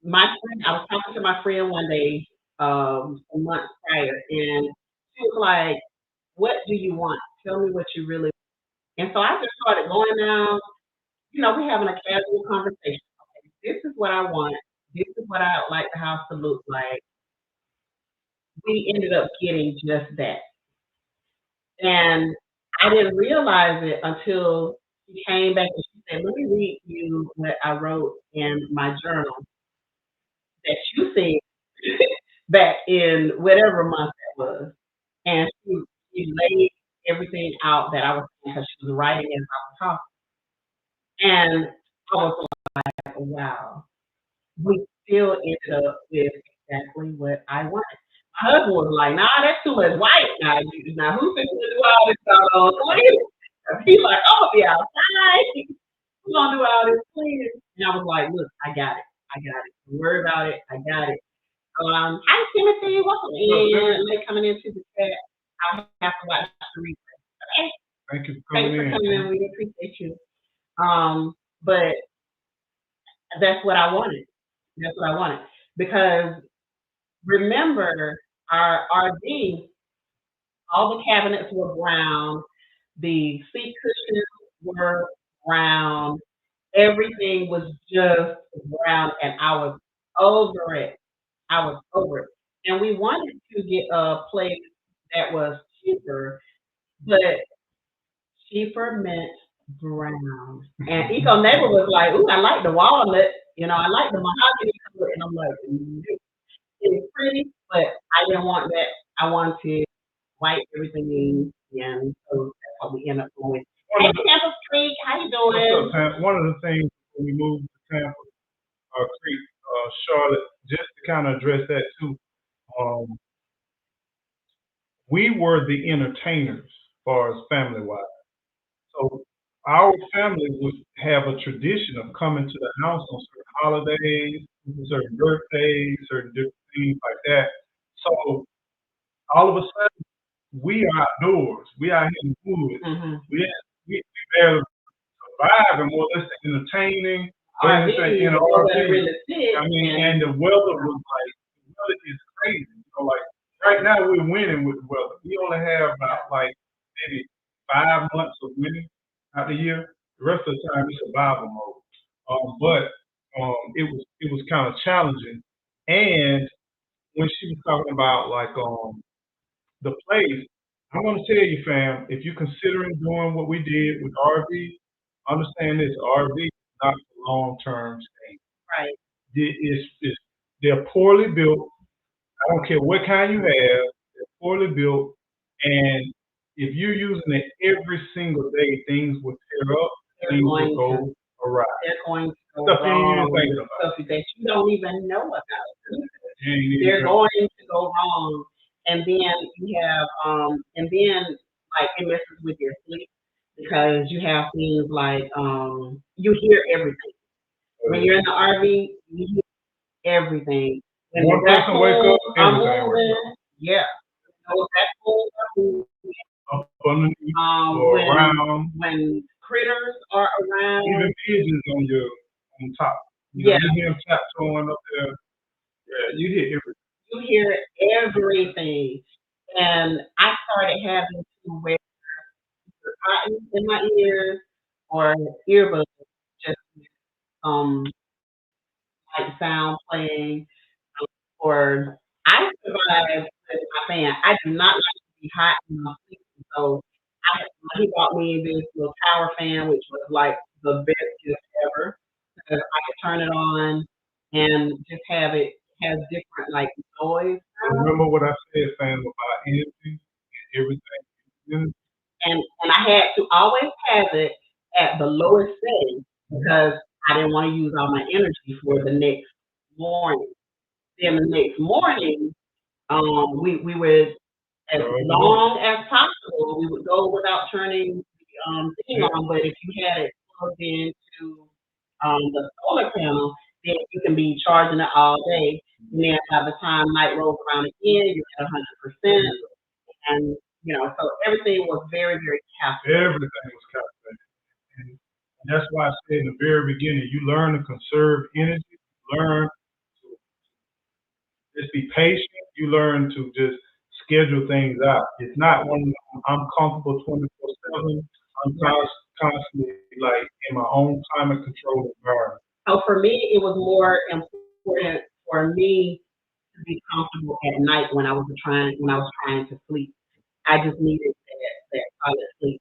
S2: I was talking to my friend one day, a month prior, and she was like, "What do you want? Tell me what you really." And so I just started going down. We're having a casual conversation. Okay, this is what I want. This is what I would like the house to look like. We ended up getting just that, and I didn't realize it until she came back and she said, "Let me read you what I wrote in my journal that you see back in whatever month that was." And she laid everything out that I was saying because she was writing as I was talking. And I was like, wow, we still ended up with exactly what I wanted. My husband was like, nah, that's too much white. Now who's going to do all this doggone cleaning? He's like, I'm going to be outside. We're going to do all this cleaning. And I was like, look, I got it. I got it. Don't worry about it. I got it. Hi, Timothy. Welcome in. Late coming into the chat. I'll have to watch the replay. Okay.
S1: Thank you for
S2: Thanks
S1: coming
S2: for
S1: in.
S2: coming in. We appreciate you. But that's what I wanted. That's what I wanted. Because remember, our RV, all the cabinets were brown, the seat cushions were brown, everything was just brown, and I was over it. I was over it. And we wanted to get a place that was cheaper, but cheaper meant brown. And Eco Neighbor was like, ooh, I like the walnut, I like the mahogany color. And I'm like, it's pretty, but I didn't want that. I wanted white everything in, and so that's what we end up going with. Hey, Tampa Creek, how you doing?
S1: What's up, Tam? One of the things when we moved to Tampa Creek, Charlotte, just to kind of address that too, we were the entertainers as far as family-wise. So our family would have a tradition of coming to the house on certain holidays, certain birthdays, certain different things like that. So all of a sudden, we are outdoors. We are in the woods.
S2: Mm-hmm.
S1: We barely survive and more or less entertaining.
S2: RV,
S1: in an RV.
S2: really sick,
S1: I mean, and the weather was like, the weather is crazy. Like right now we're winning with the weather. We only have about like maybe 5 months of winning out the year. The rest of the time it's survival mode. But it was kind of challenging. And when she was talking about like the place, I'm gonna tell you, fam, if you're considering doing what we did with RV, understand this: RV is not a long-term stay.
S2: Right.
S1: They're poorly built. I don't care what kind you have. They're poorly built, and if you're using it every single day, things will tear up. Things will go awry.
S2: They're going to go
S1: Stuff you ain't even
S2: wrong.
S1: thinking about.
S2: Stuff that you don't even know about.
S1: They're
S2: going to go wrong, and then you have, and then like it messes with your sleep because you have things like you hear everything. When you're in the RV, you hear everything. When
S1: one person wake up, everything wakes up.
S2: Yeah. So that's
S1: up underneath or around.
S2: When critters are around.
S1: Even pigeons on top. You hear them taptoeing up there. Yeah, you hear everything.
S2: You hear everything. And I started having to wear either cotton in my ears or earbuds just um like sound playing or I survive with my fan. I do not like to be hot in my sleep. So he bought me this little tower fan, which was like the best gift ever. Because I could turn it on and just have it has different like noise.
S1: Remember what I said, fam, about energy and everything.
S2: And I had to always have it at the lowest setting because I didn't want to use all my energy for the next morning. Then the next morning, we would as long as possible we would go without turning the thing on. But if you had it plugged into the solar panel, then you can be charging it all day. And then by the time night rolls around again, you're at 100%. And so everything was very, very calculated.
S1: Everything was calculated. And that's why I said in the very beginning, you learn to conserve energy, learn to just be patient, you learn to just schedule things out. It's not one I'm comfortable 24/7. I'm constantly like in my own climate control environment.
S2: So for me, it was more important for me to be comfortable at night when I was trying to sleep. I just needed that solid sleep.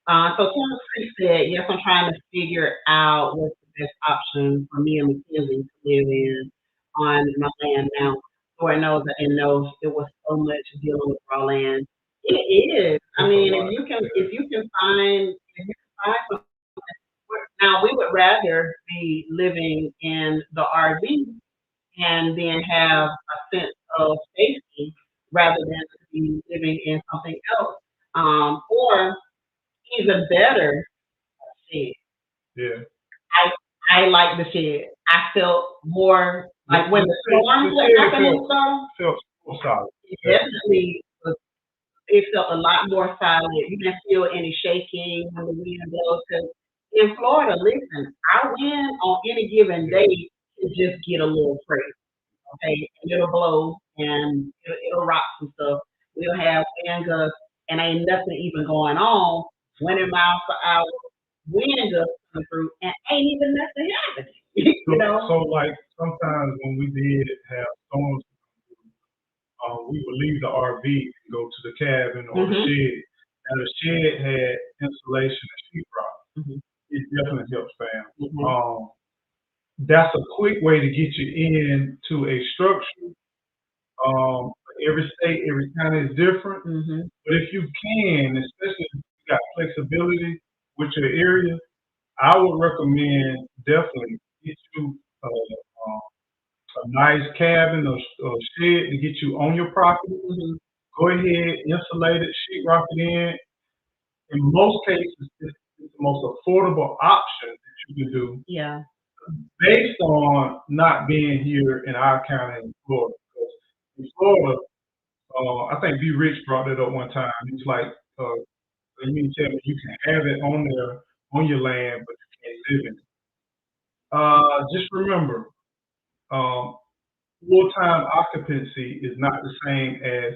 S2: So Tim Creek said, yes, I'm trying to figure out what's the best option for me and Mackenzie to live in on my land now. Lord knows that it knows it was so much dealing with raw land. It is. I mean, if you can find some, now we would rather be living in the RV and then have a sense of safety rather than to be living in something else. Or even better, shed.
S1: Yeah.
S2: I like the shed. I felt more like when the storms were happening,
S1: felt so solid.
S2: It definitely was. It felt a lot more solid. You didn't feel any shaking when the wind blows. Because in Florida, listen, our wind on any given day can just get a little crazy. Okay, and it'll blow and it'll rock some stuff. We'll have wind gusts and ain't nothing even going on. 20 miles per hour wind gusts coming through and ain't even nothing happening.
S1: So like sometimes when we did have storms, we would leave the RV and go to the cabin or the shed. And the shed had insulation and sheetrock. It definitely helps, fam. That's a quick way to get you into a structure. Every state, every county is different. But if you can, especially if you got flexibility with your area, I would recommend definitely get you a nice cabin or shed to get you on your property. Go ahead, insulate it, sheetrock it in. In most cases, it's the most affordable option that you can do.
S2: Yeah.
S1: Based on not being here in our county in Florida. Because in Florida, I think B. Rich brought it up one time. He's like, you mean to tell me you can have it on there, on your land, but you can't live in it. Just remember, full-time occupancy is not the same as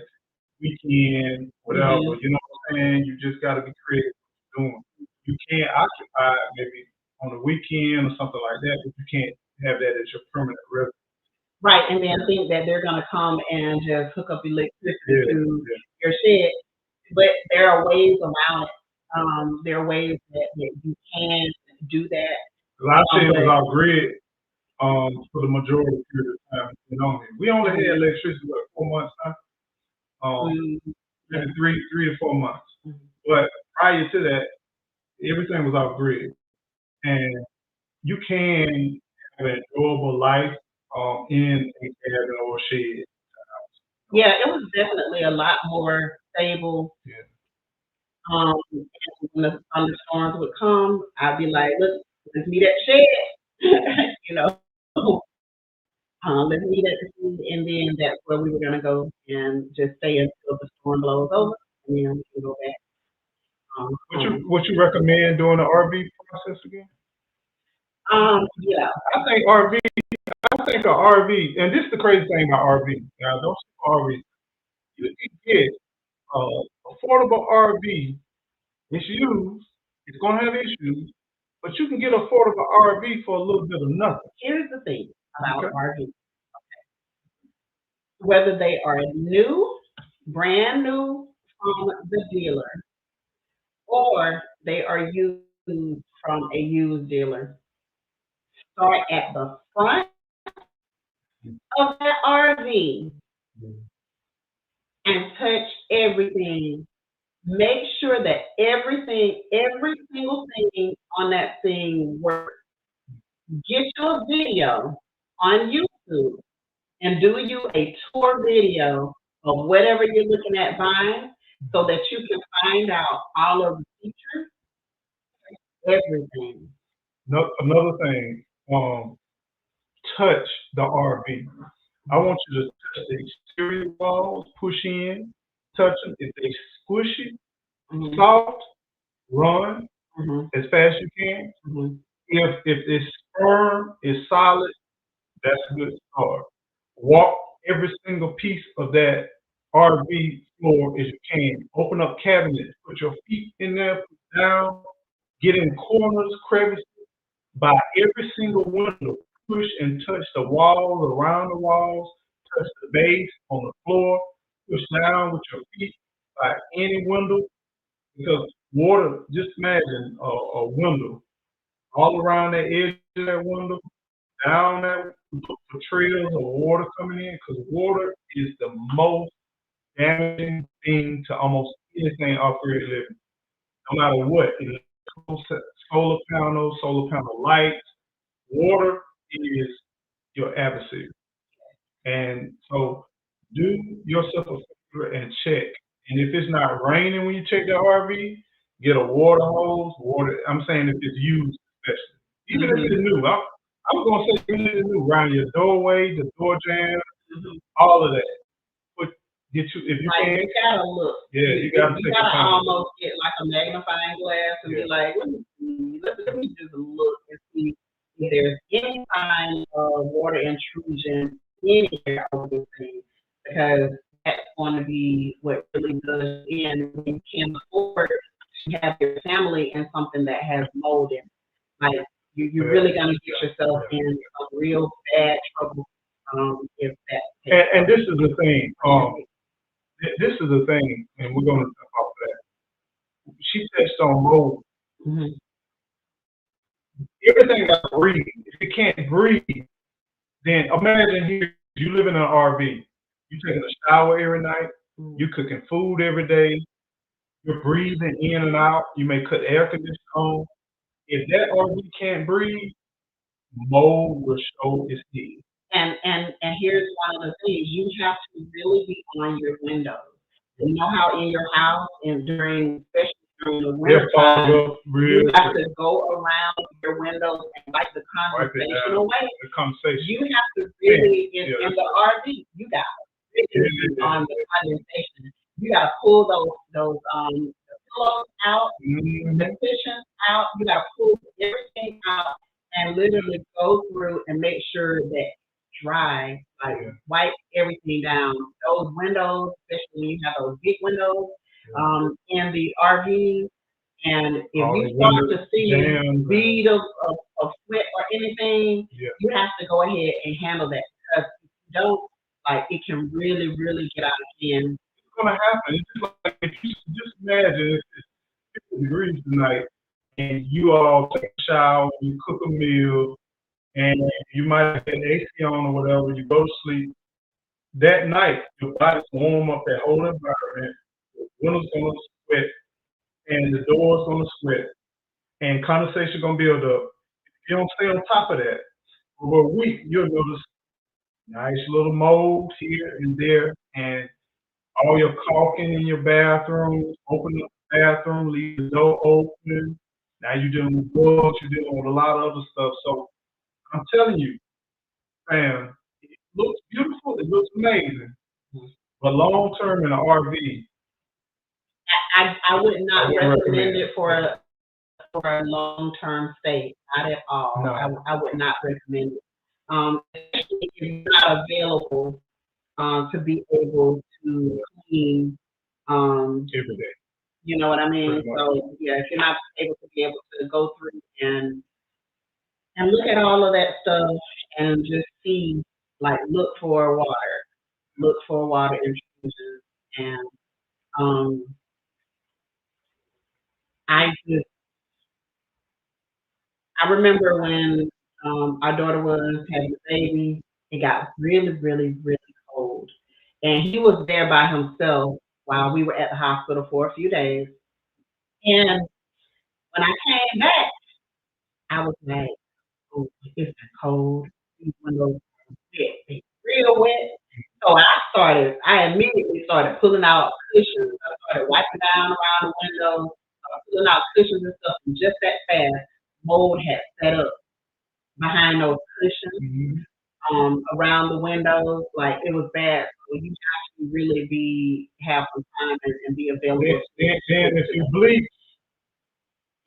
S1: weekend, whatever. You know what I'm saying? You just got to be creative with what you're doing. You can't occupy maybe on the weekend or something like that, but you can't have that as your permanent residence.
S2: Right, and then think that they're going to come and just hook up electricity to your shed. But there are ways around it. There are ways that you can do that.
S1: A lot of shit was off grid for the majority of the time. We only had electricity for 4 months now. Maybe 3 to 4 months. But prior to that, everything was off grid. And you can have an enjoyable life in a cabin or a shed.
S2: Yeah, it was definitely a lot more stable. And when the thunderstorms would come, I'd be like, look, let's meet at the shed. Let's meet at the shed, and then that's where we were gonna go and just stay until the storm blows over, and then we can go back.
S1: Would you recommend doing the RV process again?
S2: Yeah.
S1: I think a RV, and this is the crazy thing about RV. Now, don't say RV. You can get affordable RV is used. It's going to have issues, but you can get affordable RV for a little bit of nothing.
S2: Here's the thing about RV. Whether they are new, brand new from the dealer, or they are used from a used dealer, start at the front of that RV and touch everything. Make sure that everything, every single thing on that thing works. Get your video on YouTube and do you a tour video of whatever you're looking at buying so that you can find out all of the features, everything.
S1: Another thing, touch the RV. I want you to touch the exterior walls, push in, touch them. If they squishy, soft, run as fast as you can. If it's firm, it's solid, that's a good start. Walk every single piece of that RV floor as you can. Open up cabinets, put your feet in there, put down, get in corners, crevices, by every single window. Push and touch the walls, around the walls, touch the base, on the floor, push down with your feet by any window. Because water, just imagine a window all around that edge of that window, down that, look for trails of water coming in, because water is the most damaging thing to almost anything off-grid living, no matter what. Solar panel lights, water is your adversary. And so do yourself a favor and check. And if it's not raining when you check the RV, get a water hose, I'm saying if it's used especially. Even if it's new. I'm going to say even if it's new, around your doorway, the door jamb, all of that. If you can.
S2: You gotta look.
S1: Yeah, you gotta
S2: you gotta almost get like a magnifying glass and be like, let me just look and see if there's any kind of water intrusion anywhere over this thing, because that's going to be what really does in when you can't afford to have your family in something that has mold in it. Like you're really gonna get yourself in a real bad trouble if that.
S1: And this is the thing. This is the thing, and we're going to talk about that. She touched on mold. Everything got to breathe. If it can't breathe, then imagine here, you live in an RV. You taking a shower every night. You cooking food every day. You're breathing in and out. You may cut air conditioning on. If that RV can't breathe, mold will show its head.
S2: And here's one of the things, you have to really be on your windows. You know how in your house and especially during the winter time, you have to go around your windows and wipe the condensation away. You have to really, in the RV, you got to really on the condensation. You got to pull those pillows out, the cushions out. You got to pull everything out and literally go through and make sure that dry, like wipe everything down. Those windows, especially when you have those big windows in the RV, and if you start to see a bead of sweat or anything, you have to go ahead and handle that, because if you don't, like, it can really, really get out of hand.
S1: It's gonna happen. It's just like, if you just imagine it's 50 degrees tonight and you all take a shower, you cook a meal, and you might have the AC on or whatever, you go to sleep. That night, your body's warm up that whole environment, the window's going to sweat, and the door's going to sweat, and condensation going to build up. If you don't stay on top of that, for a week, you'll notice nice little mold here and there, and all your caulking in your bathroom, open up the bathroom, leave the door open. Now you're dealing with bugs, you're dealing with a lot of other stuff. So I'm telling you, fam, it looks beautiful, it looks amazing, but long term in an RV,
S2: I would not recommend it for a long term stay, not at all. No. I would not recommend it. Especially if it's not available to be able to clean
S1: Every day.
S2: You know what I mean? So yeah, if you're not able to be able to go through and look at all of that stuff and just see, like, look for water intrusions, and um, I just I remember when our daughter was having a baby, it got really, really, really cold, and he was there by himself while we were at the hospital for a few days. And when I came back, I was like, "Oh, it's been cold. These windows are wet, they real wet." So I immediately started pulling out cushions. I started wiping down around the windows, pulling out cushions and stuff. And just that fast, mold had set up behind those cushions, around the windows. Like, it was bad. So you have to really have some time and be available.
S1: Then if you bleach,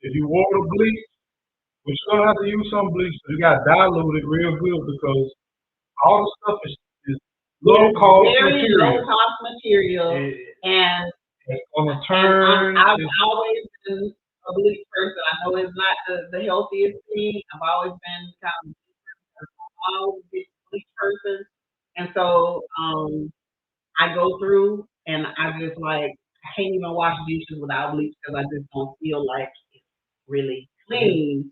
S1: if you water bleach, but you're gonna have to use some bleach. So you gotta dilute it real good because all the stuff is low cost material.
S2: Low cost material, and
S1: it's gonna turn.
S2: I've always been a bleach person. I know it's not the healthiest thing. I've always been kind of always been a bleach person, and so I go through and I just, like, I can't even wash dishes without bleach because I just don't feel like it's really clean.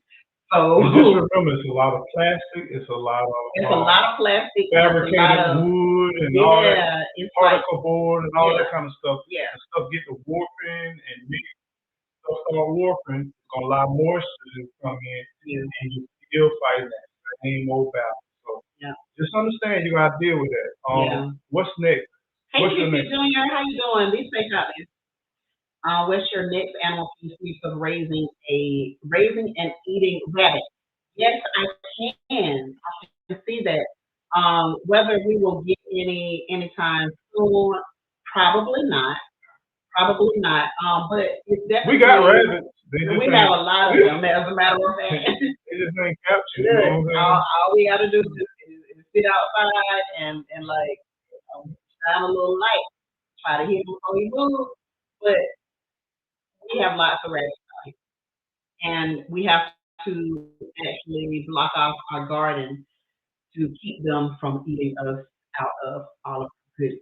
S2: So
S1: and just remember, it's a lot of plastic. It's a lot of
S2: plastic,
S1: fabricated wood, and all that particle board, and all that kind of stuff.
S2: Yeah,
S1: and stuff get to warping and mix. Stuff start warping. It's gonna allow moisture to come in, and you still fight that. There ain't no balance. So just understand you gotta deal with that. What's next?
S2: Hey, Junior, how you doing? Be safe out there. What's your next animal species of raising and eating rabbit? Yes, I can. I can see that. Whether we will get anytime soon, probably not. Probably not. But it's definitely.
S1: We got rabbits.
S2: We have a lot of them, as a matter of fact.
S1: They just ain't captured. You know what I'm
S2: all we got to do is sit outside and like, shine a little light, try to hit him before he moves. But we have lots of rabbits out here, and we have to actually block off our garden to keep them from eating us out of all of the goodies.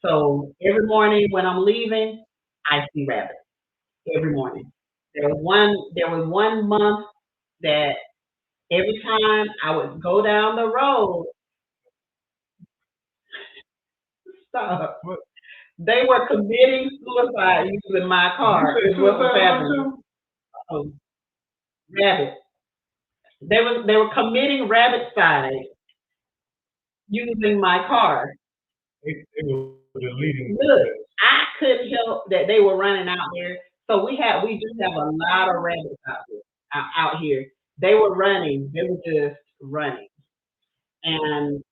S2: So every morning when I'm leaving, I see rabbits every morning. There was one month that every time I would go down the road, stop. They were committing suicide using my car. Is what was happening. Oh, rabbit. They were committing rabbicide using my car.
S1: They were deleting.
S2: Look, I couldn't help that they were running out there. So we just have a lot of rabbits out here. They were running. They were just running. And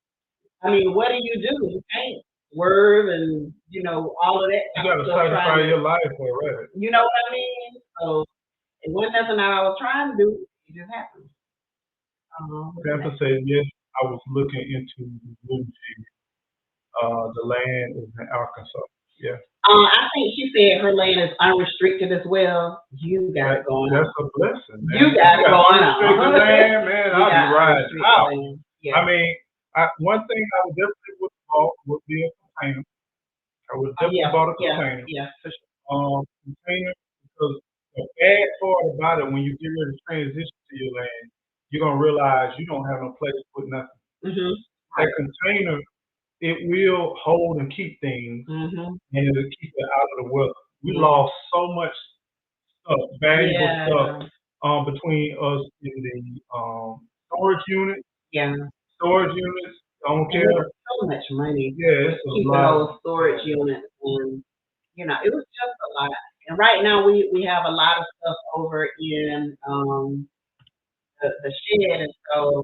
S2: I mean, what do? You can't swerve and all of that.
S1: You gotta sacrifice your life for a rabbit.
S2: You know what I mean? So it wasn't nothing that I was trying to do. It just happened.
S1: Panther said yes. I was looking into the the land is in Arkansas. Yeah.
S2: I think she said her land is unrestricted as well. You got it going on.
S1: That's a blessing, man.
S2: You got it going on.
S1: Unrestricted land, man. I'll be riding out.
S2: Yeah.
S1: I mean, one thing I would definitely would be a container. I would definitely bought a container.
S2: Yeah, for sure.
S1: Container, because the bad part about it, when you get ready to transition to your land, you're gonna realize you don't have no place to put nothing.
S2: Mm-hmm.
S1: That container, it will hold and keep things, and it'll keep it out of the weather. We lost so much stuff, valuable stuff, between us in the storage unit.
S2: Yeah.
S1: Storage units. I don't care.
S2: So much money.
S1: Yeah, it's
S2: keeping those storage units, and it was just a lot. And right now we have a lot of stuff over in the shed, and so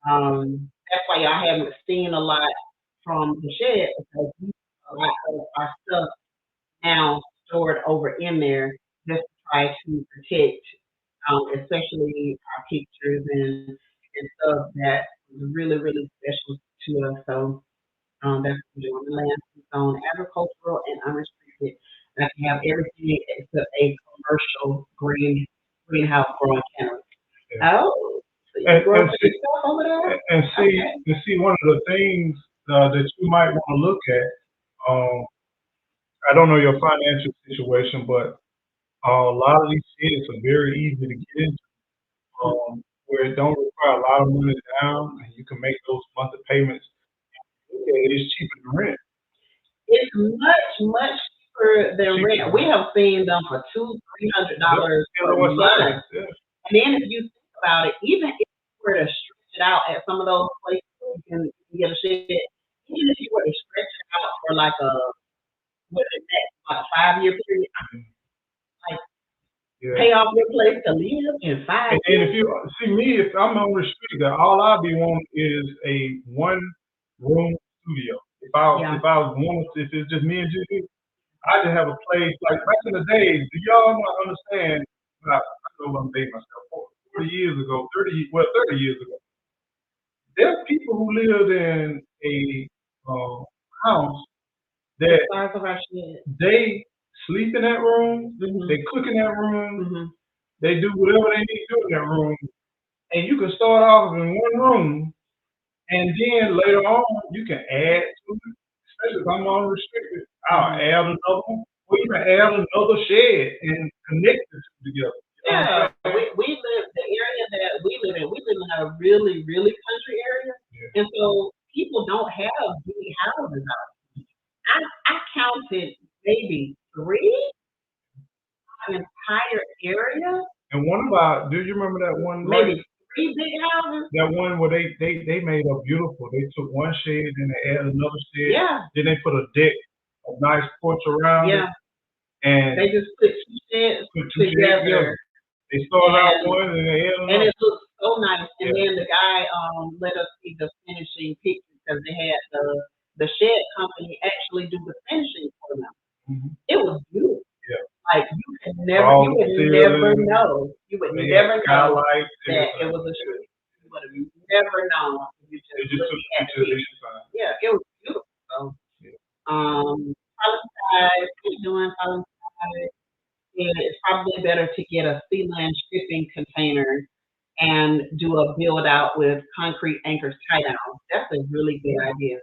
S2: that's why y'all haven't seen a lot from the shed, because we have a lot of our stuff now stored over in there just to try to protect, especially our pictures and stuff that was really, really special to us. So that's what we're doing. The land is on agricultural and unrestricted restricted. I can have everything except a commercial greenhouse growing canopy.
S1: Yeah.
S2: Oh, so you grow for yourself over there?
S1: And see, one of the things that you might want to look at. I don't know your financial situation, but a lot of these sheds are very easy to get into, where it don't require a lot of money down, and you can make those monthly payments. It's cheaper than rent.
S2: It's much cheaper than
S1: Cheaper.
S2: rent. We have seen them for $200-$300 per month.
S1: Yeah.
S2: And then if you think about it, even if you were to stretch it out at some of those places, you can get a shed. Even if you were to stretch it out for like what is that, like a 5-year period, like pay off your place to live in 5 years.
S1: And if you see me, if I'm unrestricted, all I'll be wanting is a 1-room studio. If it's just me and Judy, I just have a place like back in the days. Do y'all not understand? I know I'm dating myself. 30 years ago, 30 years ago, there are people who lived in a house that they sleep in that room, they cook in that room, they do whatever they need to do in that room, and you can start off in one room, and then later on you can add to it. Especially if I'm unrestricted, I'll add another one, or even add another shed and connect the two together.
S2: Yeah, we live the area that we live in. We live in a really country area, and so people don't have big houses out here. I counted maybe 3 an entire area.
S1: And do you remember that one?
S2: Maybe 3 big houses.
S1: That one where they made up beautiful. They took one shed, then they added another shed.
S2: Yeah.
S1: Then they put a deck, a nice porch around it. And
S2: they just put 2 sheds together.
S1: They started out one and they added another.
S2: And it looked so nice. And then the guy let us see the finishing pictures because they had the shed company actually do the finishing for them. It was beautiful. Yeah. Like you would never know. You would never know that it was a shed. You would have never known if you just looked at it. Yeah, it was beautiful. So, Palestine, what you doing, Palestine? It's probably better to get a sealand shipping container and do a build out with concrete anchors tie down. That's a really good idea.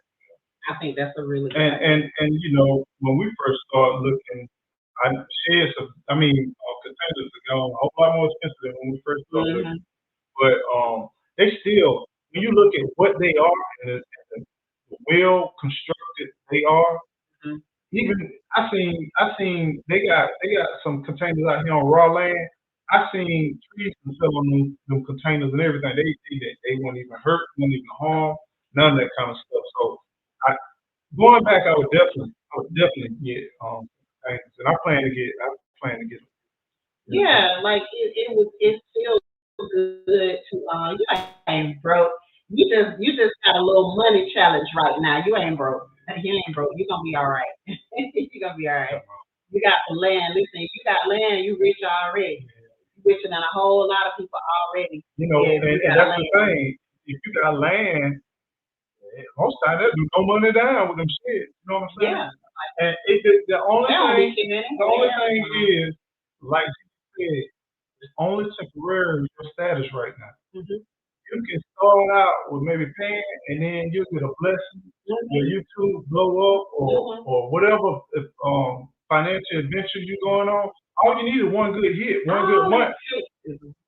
S2: I think that's a really good idea.
S1: And you know, when we first started looking, containers are gone a whole lot more expensive than when we first started looking. But they still, when you look at what they are and the well constructed they are, even I seen they got some containers out here on raw land. I seen trees sell on them containers and everything. They won't even hurt, won't even harm, none of that kind of stuff. So going back, I would definitely get containers, and I plan to get them.
S2: Yeah, like it's still good to you ain't broke. You just got a little money challenge right now. You ain't broke. You ain't broke. You're gonna be all right. You're gonna be all right. You got the land. Listen, you got land, you rich already. You're richer than a whole lot of people already.
S1: You know, and that's the thing. If you got land, most times they'll do no money down with them shit. You know what I'm saying? Yeah. And the only thing is, like you said, it's only temporary your status right now. You can start out with maybe paying, and then you get a blessing. Your YouTube blow up, or whatever financial adventure you're going on. All you need is one good hit, one good month.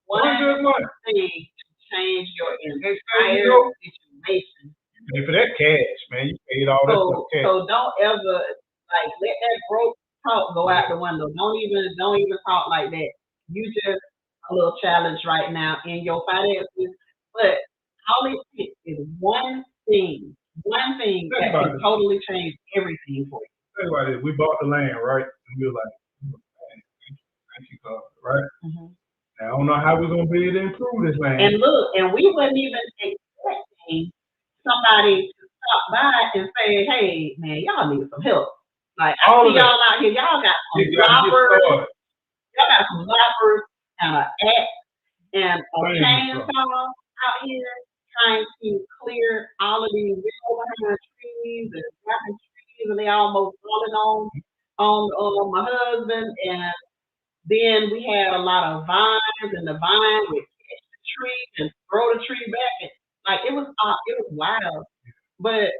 S1: One good month
S2: thing to change your entire situation.
S1: You pay for that cash, man. You paid all that stuff cash.
S2: So don't ever let that broke talk go out the window. Don't even talk like that. You just a little challenge right now in your finances. But all it takes is one thing that can totally change everything for you.
S1: Think about it. We bought the land, right? And we were like, thank you, God, right? Now, I don't know how we're going to be able to improve this land.
S2: And look, and we wasn't even expecting somebody to stop by and say, hey, man, y'all need some help. Like, I see y'all out here. Y'all got some loppers. Y'all got some loppers and an axe and a chainsaw out here trying to clear all of these real behind trees and dropping trees, and they almost falling on on my husband, and then we had a lot of vines, and the vine would catch the tree and throw the tree back. And, like it was wild. But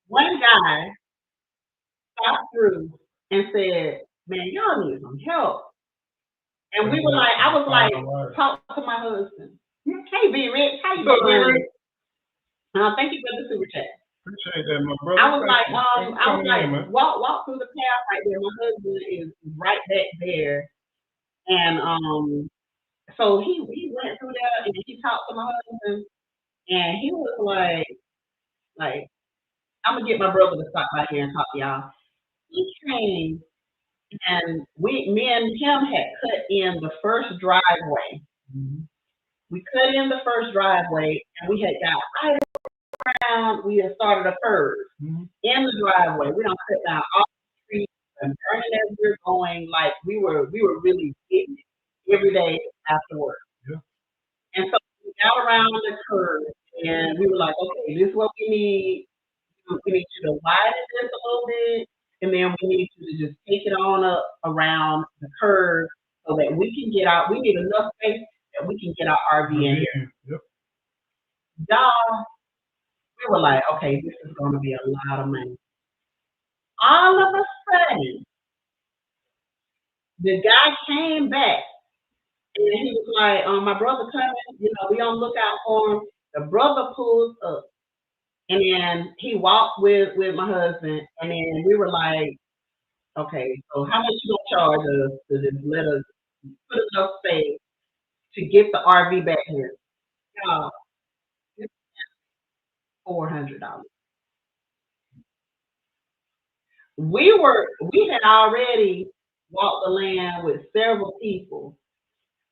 S2: one guy stopped through and said, "Man, y'all need some help." And we were like, I was like, talk to my husband. Hey, B Rich, how you doing? Thank you for the super chat.
S1: Appreciate that, my brother.
S2: I was like, walk through the path right there. My husband is right back there, and so he went through there and he talked to my husband, and he was like, I'm gonna get my brother to stop by here and talk to y'all. He came and me and him had cut in the first driveway. Mm-hmm. We cut in the first driveway, and we had got right around. We had started a curve in the driveway. We don't cut down all the trees and burning as we're going. Like we were really getting it every day after work. Yeah. And so we got around the curve, and we were like, okay, this is what we need. We need you to widen this a little bit, and then we need you to just take it on up around the curve so that we can get out. We need enough space that we can get our RV in here. Yep. Y'all, we were like, okay, this is going to be a lot of money. All of a sudden, the guy came back, and he was like, my brother coming, we on lookout for him. The brother pulls up. And then he walked with my husband, and then we were like, okay, so how much you gonna charge us to just let us put enough space to get the RV back here? Y'all, it's $400. We had already walked the land with several people.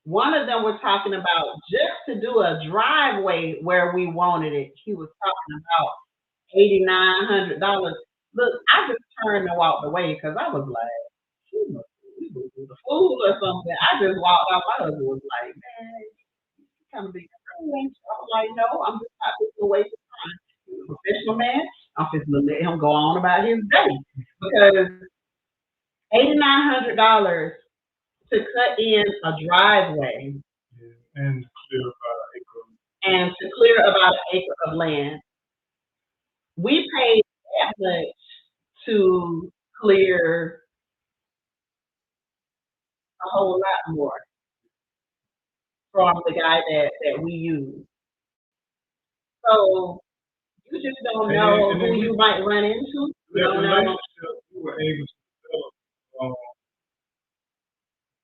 S2: One of them was talking about just to do a driveway where we wanted it. He was talking about $8,900. Look, I just turned and walked away because I was like, he must be the fool or something. I just walked out. My husband was like, man, you kind of big. I was like, no, I'm just not just a waste of time. He's a professional man. I'm just gonna let him go on about his day because $8,900 to cut in a driveway
S1: and
S2: to clear about an acre of land. We paid that much to clear a whole lot more from the guy that we use. So you just don't know who you might run into. You don't know.
S1: We were able to develop.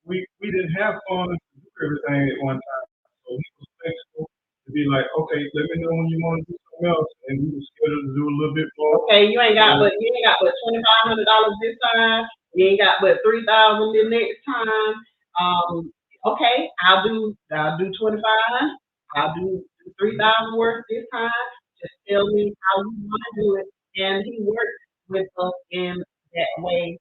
S1: We didn't have funds to do everything at one time, so he was flexible to be like, okay, let me know when you want to do something else, and we were scheduled to do a little bit more.
S2: Okay, you ain't got but $2,500 this time. You ain't got but $3,000 the next time. Okay, I'll do 25. I'll do 3,000 worth this time. Just tell me how you want to do it, and he worked with us in that way.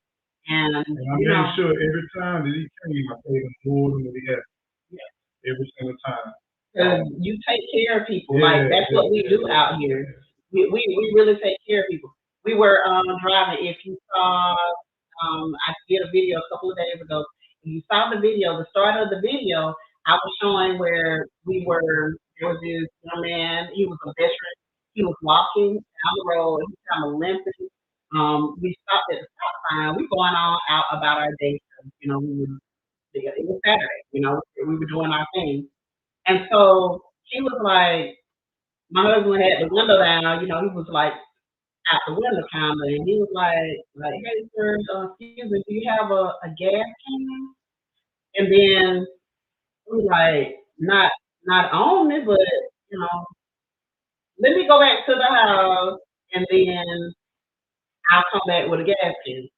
S2: And
S1: I made sure every time that he came, I paid him more than what he had. Yeah. Every single time.
S2: Because you take care of people. Like that's what we do out here. We really take care of people. We were driving. If you saw, I did a video a couple of days ago. If you saw the video, the start of the video, I was showing where we were. There was this young man. He was a veteran. He was walking down the road. He was kind of limping. We stopped at the stop sign. We going on out about our day. We were, it was Saturday. We were doing our thing. And so he was like, my husband had the window down. He was like out the window kind of, and he was like, hey sir, excuse me, do you have a gas can? And then we were like, not on me, but let me go back to the house, and then I'll come back with a gas can.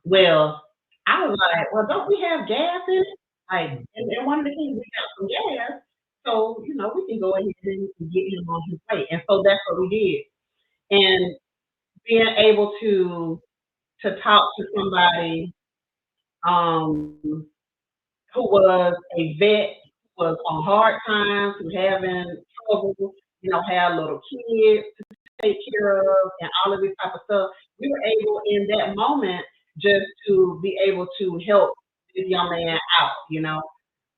S2: Well, I was like, well, don't we have gas in it? Like, and one of the things we got some gas, so we can go ahead and get him on his way. And so that's what we did. And being able to talk to somebody who was a vet, who was on hard times, who having trouble, had little kids, take care of and all of this type of stuff. We were able in that moment just to be able to help this young man out,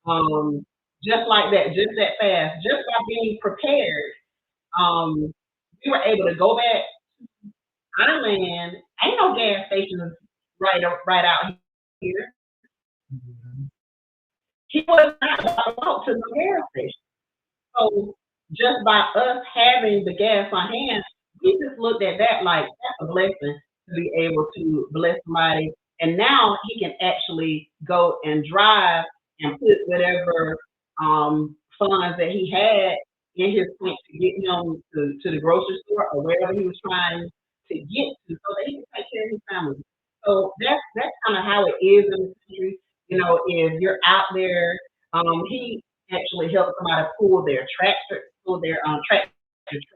S2: um, just like that, just that fast, just by being prepared. Um, we were able to go back our land. Ain't no gas stations right out here.
S1: Mhm.
S2: He was not about to walk to the gas station. So just by us having the gas on hand, we just looked at that like that's a blessing to be able to bless somebody. And now he can actually go and drive and put whatever funds that he had in his tank to get him to the grocery store or wherever he was trying to get to so that he can take care of his family. So that's kind of how it is in the country. If you're out there, he actually helped somebody pull their tractor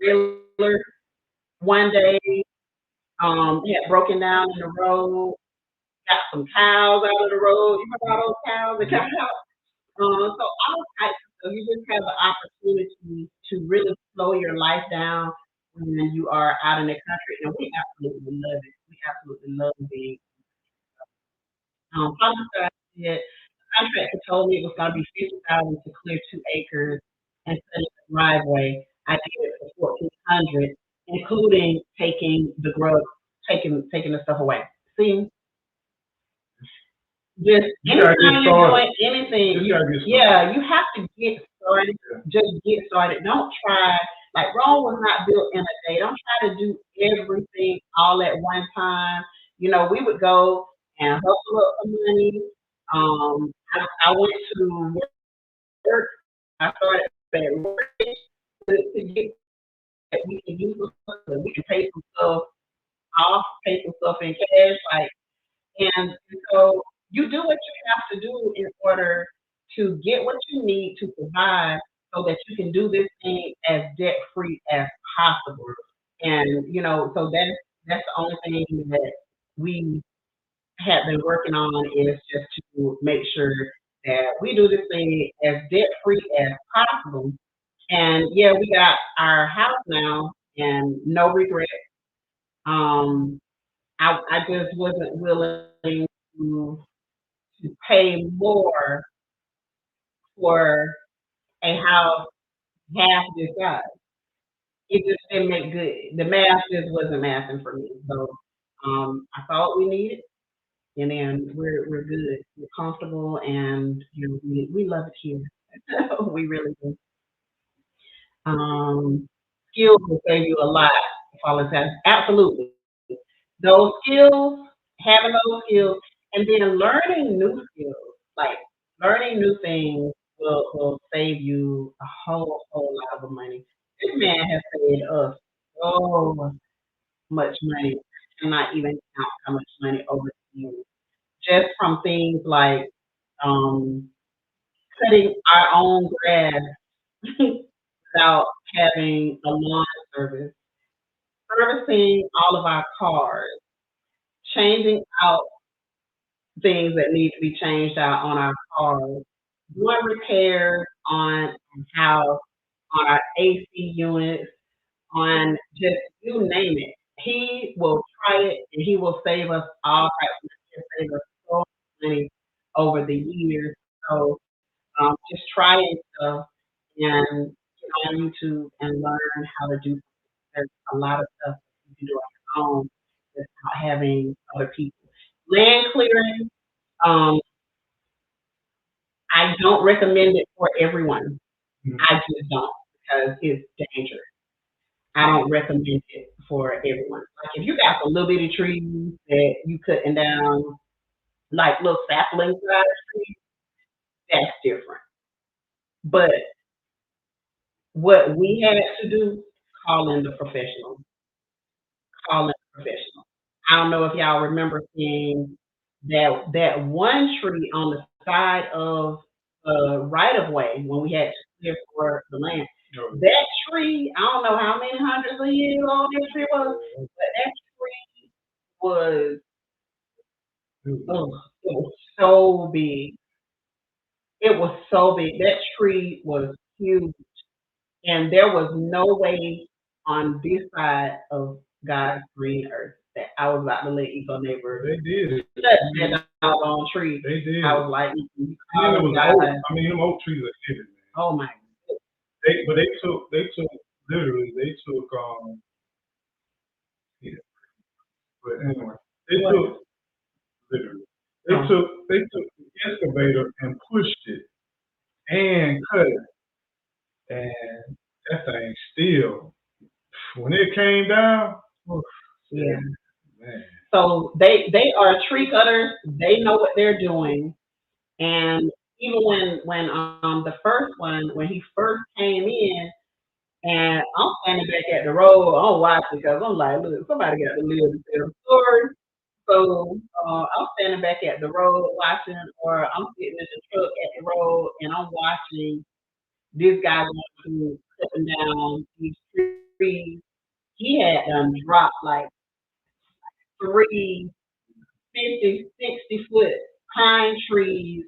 S2: trailer one day. He had broken down in the road, got some cows out of the road. You remember all those cows that got out? So all types of stuff. You just have the opportunity to really slow your life down when you are out in the country, and we absolutely love it. We absolutely love being. Probably said contractor told me it was gonna be 50,000 to clear 2 acres and set up a driveway. I did it for 1,400, including taking the grub, taking the stuff away. See, just
S1: You gotta get
S2: anytime you're
S1: started.
S2: doing anything,
S1: You gotta get started.
S2: yeah, you have to get started. Just get started. Don't try. Like Rome was not built in a day. Don't try to do everything all at one time. We would go and hustle up some money. I went to work. I started at work to get that we can use some stuff, that we can pay some stuff off, pay some stuff in cash, like, and so you do what you have to do in order to get what you need to survive, so that you can do this thing as debt free as possible. And so that's the only thing that we have been working on is just to make sure that we do this thing as debt free as possible. And yeah, we got our house now and no regret. Um, I just wasn't willing to, to pay more for a house half this size. It just didn't make good. The math just wasn't mathing for me. So I thought we needed, and then we're good, we're comfortable, and we love it here. We really do. Um, Skills will save you a lot. Apologize. Absolutely. Those skills, having those skills, and then learning new skills, like learning new things will save you a whole lot of money. This man has saved us so much money. I cannot even count how much money over the years. Just from things like um, cutting our own grass without having a lawn service, servicing all of our cars, changing out things that need to be changed out on our cars, doing repairs on our house, on our AC units, on just you name it. He will try it and he will save us all types of money. He'll save us so much money over the years. So just trying stuff and get on YouTube and learn how to do. There's a lot of stuff that you can do on your own without having other people. Land clearing, um, I don't recommend it for everyone.
S1: Mhm.
S2: I just don't because it's dangerous. I don't recommend it for everyone. Like if you got some little bitty trees that you cutting down, like little sapling size trees, that's different. But what we had to do, call in the professional. Call in the professional. I don't know if y'all remember seeing that one tree on the side of the right of way when we had to clear for the land.
S1: No.
S2: That tree, I don't know how many hundreds of years old that tree was, but that tree was, oh, it was so big. It was so big. That tree was huge, and there was no way on this side of God's green earth that I was about to let Eco Neighbor
S1: They did.
S2: touch that doggone tree.
S1: They did.
S2: I was like,
S1: and it was oak. I mean, them oak trees are hidden, man.
S2: oh my.
S1: But they took literally yeah. But anyway, they took literally they took the excavator and pushed it and cut it, and that thing still when it came down.
S2: Yeah.
S1: Man.
S2: So they are tree cutters. They know what they're doing. And even when the first one, when he first came in, and I'm standing back at the road, I'm watching because I'm like, look, somebody got to live to tell the story. So I'm standing back at the road watching, or I'm sitting in the truck at the road, and I'm watching this guy going to cutting down these trees. He had dropped like 3 50, 60 foot pine trees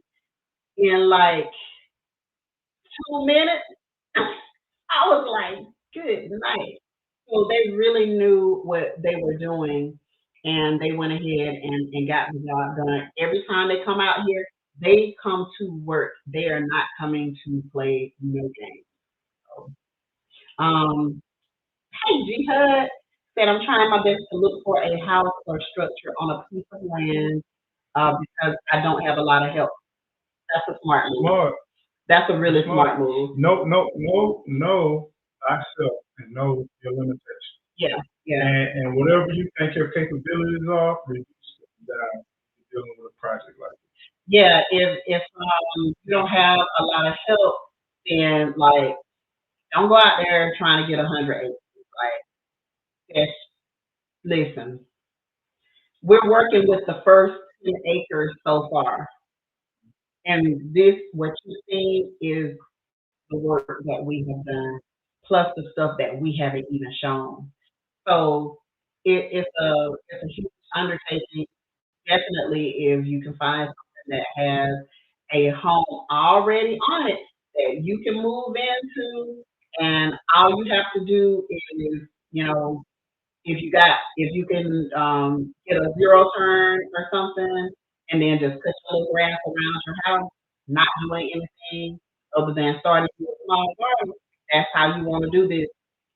S2: in like 2 minutes. I was like, good night. So they really knew what they were doing, and they went ahead and got the job done. Every time they come out here, they come to work. They are not coming to play no games. So, um, hey, G Hud said, I'm trying my best to look for a house or structure on a piece of land because I don't have a lot of help. That's a smart move.
S1: Smart.
S2: That's a really smart move.
S1: No thyself and know your limitations.
S2: Yeah.
S1: And whatever you think your capabilities are, reduce them down dealing with a project like this.
S2: Yeah, if you don't have a lot of help, then like don't go out there trying to get 100 acres. Like, listen, we're working with the first 10 acres so far, and this what you see is the work that we have done, plus the stuff that we haven't even shown. So it's a huge undertaking. Definitely, if you can find something that has a home already on it that you can move into, and all you have to do is, you know, if you can get a zero turn or something, and then just cut your little grass around your house, not doing anything other than starting with a small garden. That's how you want to do this.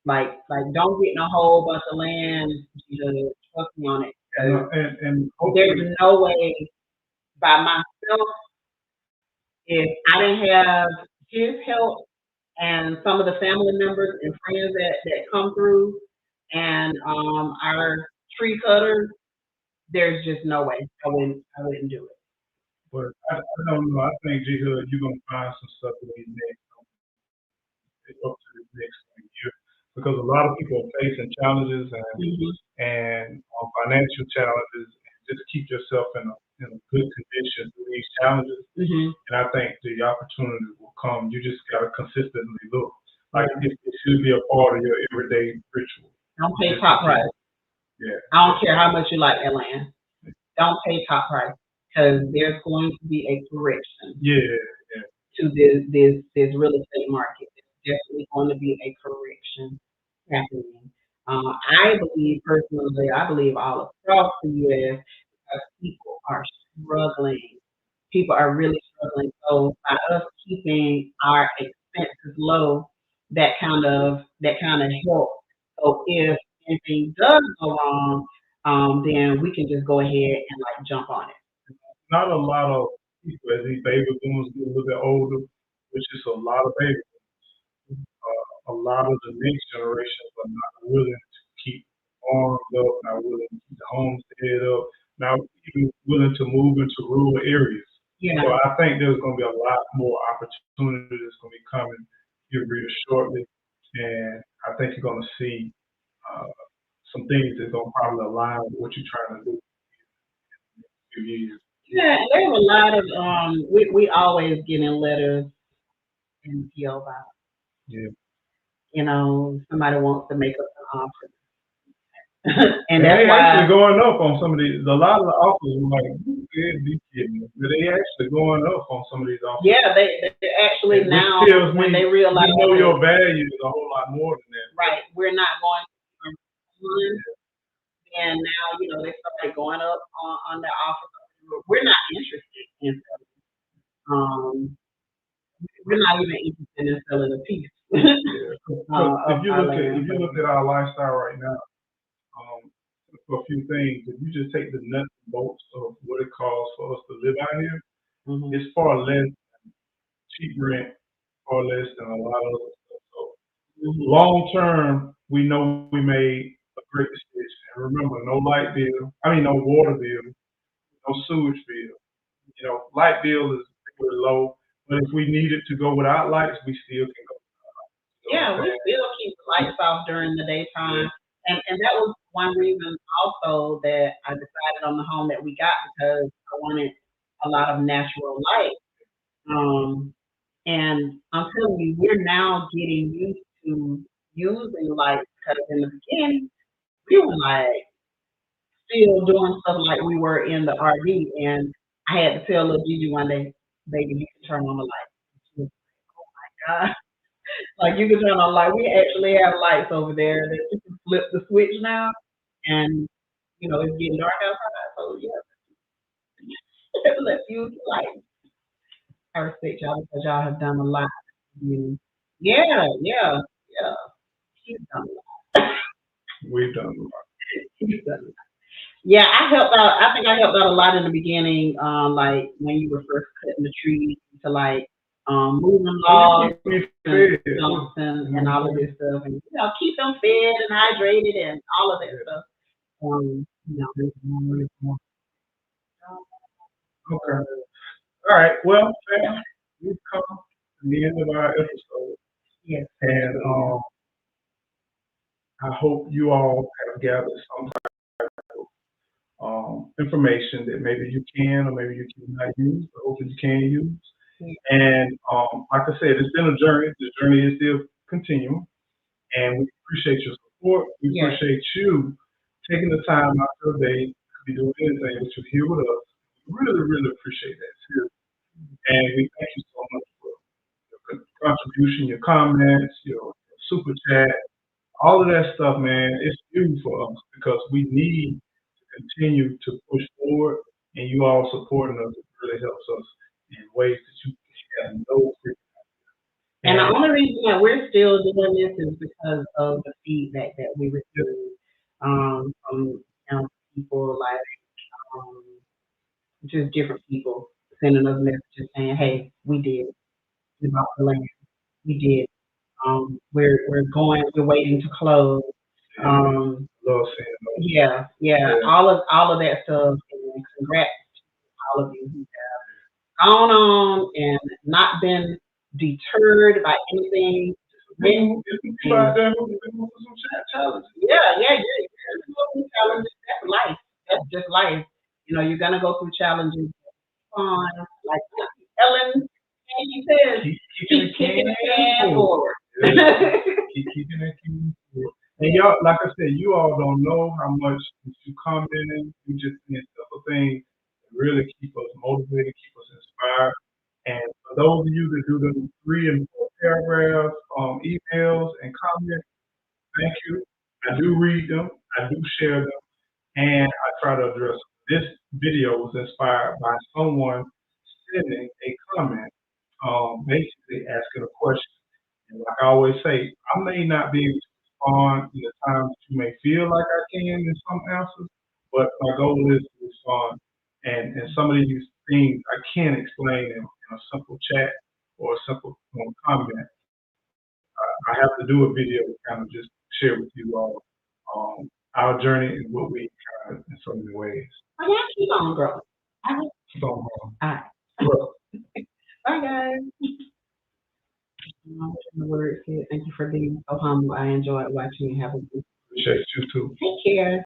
S2: Like don't get in a whole bunch of land. Just trust me on it.
S1: And
S2: There's no way by myself, if I didn't have his help and some of the family members and friends that come through and our tree cutters, there's just no way I wouldn't do it.
S1: but I don't know. I think G Hood, you're gonna find some stuff in these next up to the next year because a lot of people are facing challenges and financial challenges. And just keep yourself in a good condition through these challenges. And I think the opportunity will come. You just gotta consistently look. Like it should be a part of your everyday ritual.
S2: Don't pay top price.
S1: Yeah.
S2: I don't care how much you like that land. Don't pay top price because there's going to be a correction. To this real estate market. There's definitely going to be a correction happening. I believe personally, I believe all across the U.S. because people are struggling. People are really struggling. So by us keeping our expenses low, that kind of help. So if anything does go wrong, then we can just go ahead and like jump on it.
S1: Not a lot of people as these baby boomers get a little bit older, which is a lot of baby a lot of the next generations are not willing to keep arms up, not willing to keep the homestead up, not even willing to move into rural areas.
S2: Yeah.
S1: So I think there's going to be a lot more opportunity that's going to be coming here really shortly, and I think you're going to see some things that's going to probably align with what you're trying to do in a few years.
S2: Yeah, there's a lot of we always getting letters in the PO box.
S1: Yeah.
S2: You know, somebody wants to make us an offer. And that's
S1: they
S2: why
S1: actually going up on some of these. A lot of the offers are like, these kids, but they actually going up on some of these offers.
S2: yeah, they actually
S1: Which
S2: now
S1: tells
S2: when
S1: me
S2: they realize
S1: you know your value is a whole lot more than that.
S2: right, we're not going to and now they started going up on the offer. We're not interested in selling. We're not even interested in selling a piece.
S1: If you look at our lifestyle right now, for a few things, if you just take the nuts and bolts of what it costs for us to live out here, it's far less cheap rent, far less than a lot of other stuff. So long term, we know we made a great decision. And remember, no light bill, no water bill, no sewage bill. Light bill is really low, but if we needed to go without lights, we still can go.
S2: Yeah, we still keep the lights off during the daytime. And that was one reason also that I decided on the home that we got because I wanted a lot of natural light. And I'm telling you, we're now getting used to using lights because in the beginning we were like still doing stuff like we were in the RV and I had to tell little Gigi one day, baby, you can turn on the light. She was like, oh my God. Like you can turn on light. We actually have lights over there that you can flip the switch now, and it's getting dark outside. So yeah, let's use the light. I respect y'all because y'all have done a lot. Yeah, yeah, yeah. He's done a lot.
S1: We've done a lot.
S2: He's done a lot. Yeah, I helped out. I think I helped out a lot in the beginning, like when you were first cutting the trees to like moving logs and all of this stuff, and keep them fed and hydrated and all of that stuff.
S1: Okay. All right. Well, fam, we've come to the end of our episode.
S2: Yes.
S1: And I hope you all have gathered some type of information that maybe you can or maybe you cannot use, but hopefully you can use. And like I said, it's been a journey. The journey is still continuing. And we appreciate your support. We appreciate you taking the time out of your day to be doing anything, but you're here with us. We really, really appreciate that. Seriously. And we thank you so much for your contribution, your comments, your super chat, all of that stuff, man. It's huge for us because we need to continue to push forward, and you all supporting us really helps us in ways that you have no freaking.
S2: And the only reason that we're still doing this is because of the feedback that we receive from people like just different people sending us messages saying, "Hey, we did. We bought the land. We did. We're waiting to close." Yeah. All of that stuff. And congrats to all of you who have gone on and not been deterred by anything.
S1: Challenges.
S2: Yeah. Challenges. That's life. That's just life. You're gonna go through challenges. Like Ellen says, keep kicking the can forward.
S1: Keep kicking the can forward. And y'all, like I said, you all don't know how much you commenting, you just saying simple things that really keep us motivated, keep us inspired. And for those of you that do the 3 and 4 paragraphs, emails and comments, thank you. I do read them, I do share them, and I try to address them. This video was inspired by someone sending a comment, basically asking a question. And like I always say, I may not be able to respond in the times that you may feel like I can in some answers, but my goal is to respond. And some of these things I can't explain in a simple chat or a simple comment. I have to do a video to kind of just share with you all our journey and what we kind of in so many ways.
S2: Oh, yeah, keep on growing.
S1: So,
S2: all right. Bye, guys. Thank you for being so humble. I enjoyed watching you have a good.
S1: Appreciate you too.
S2: Take care.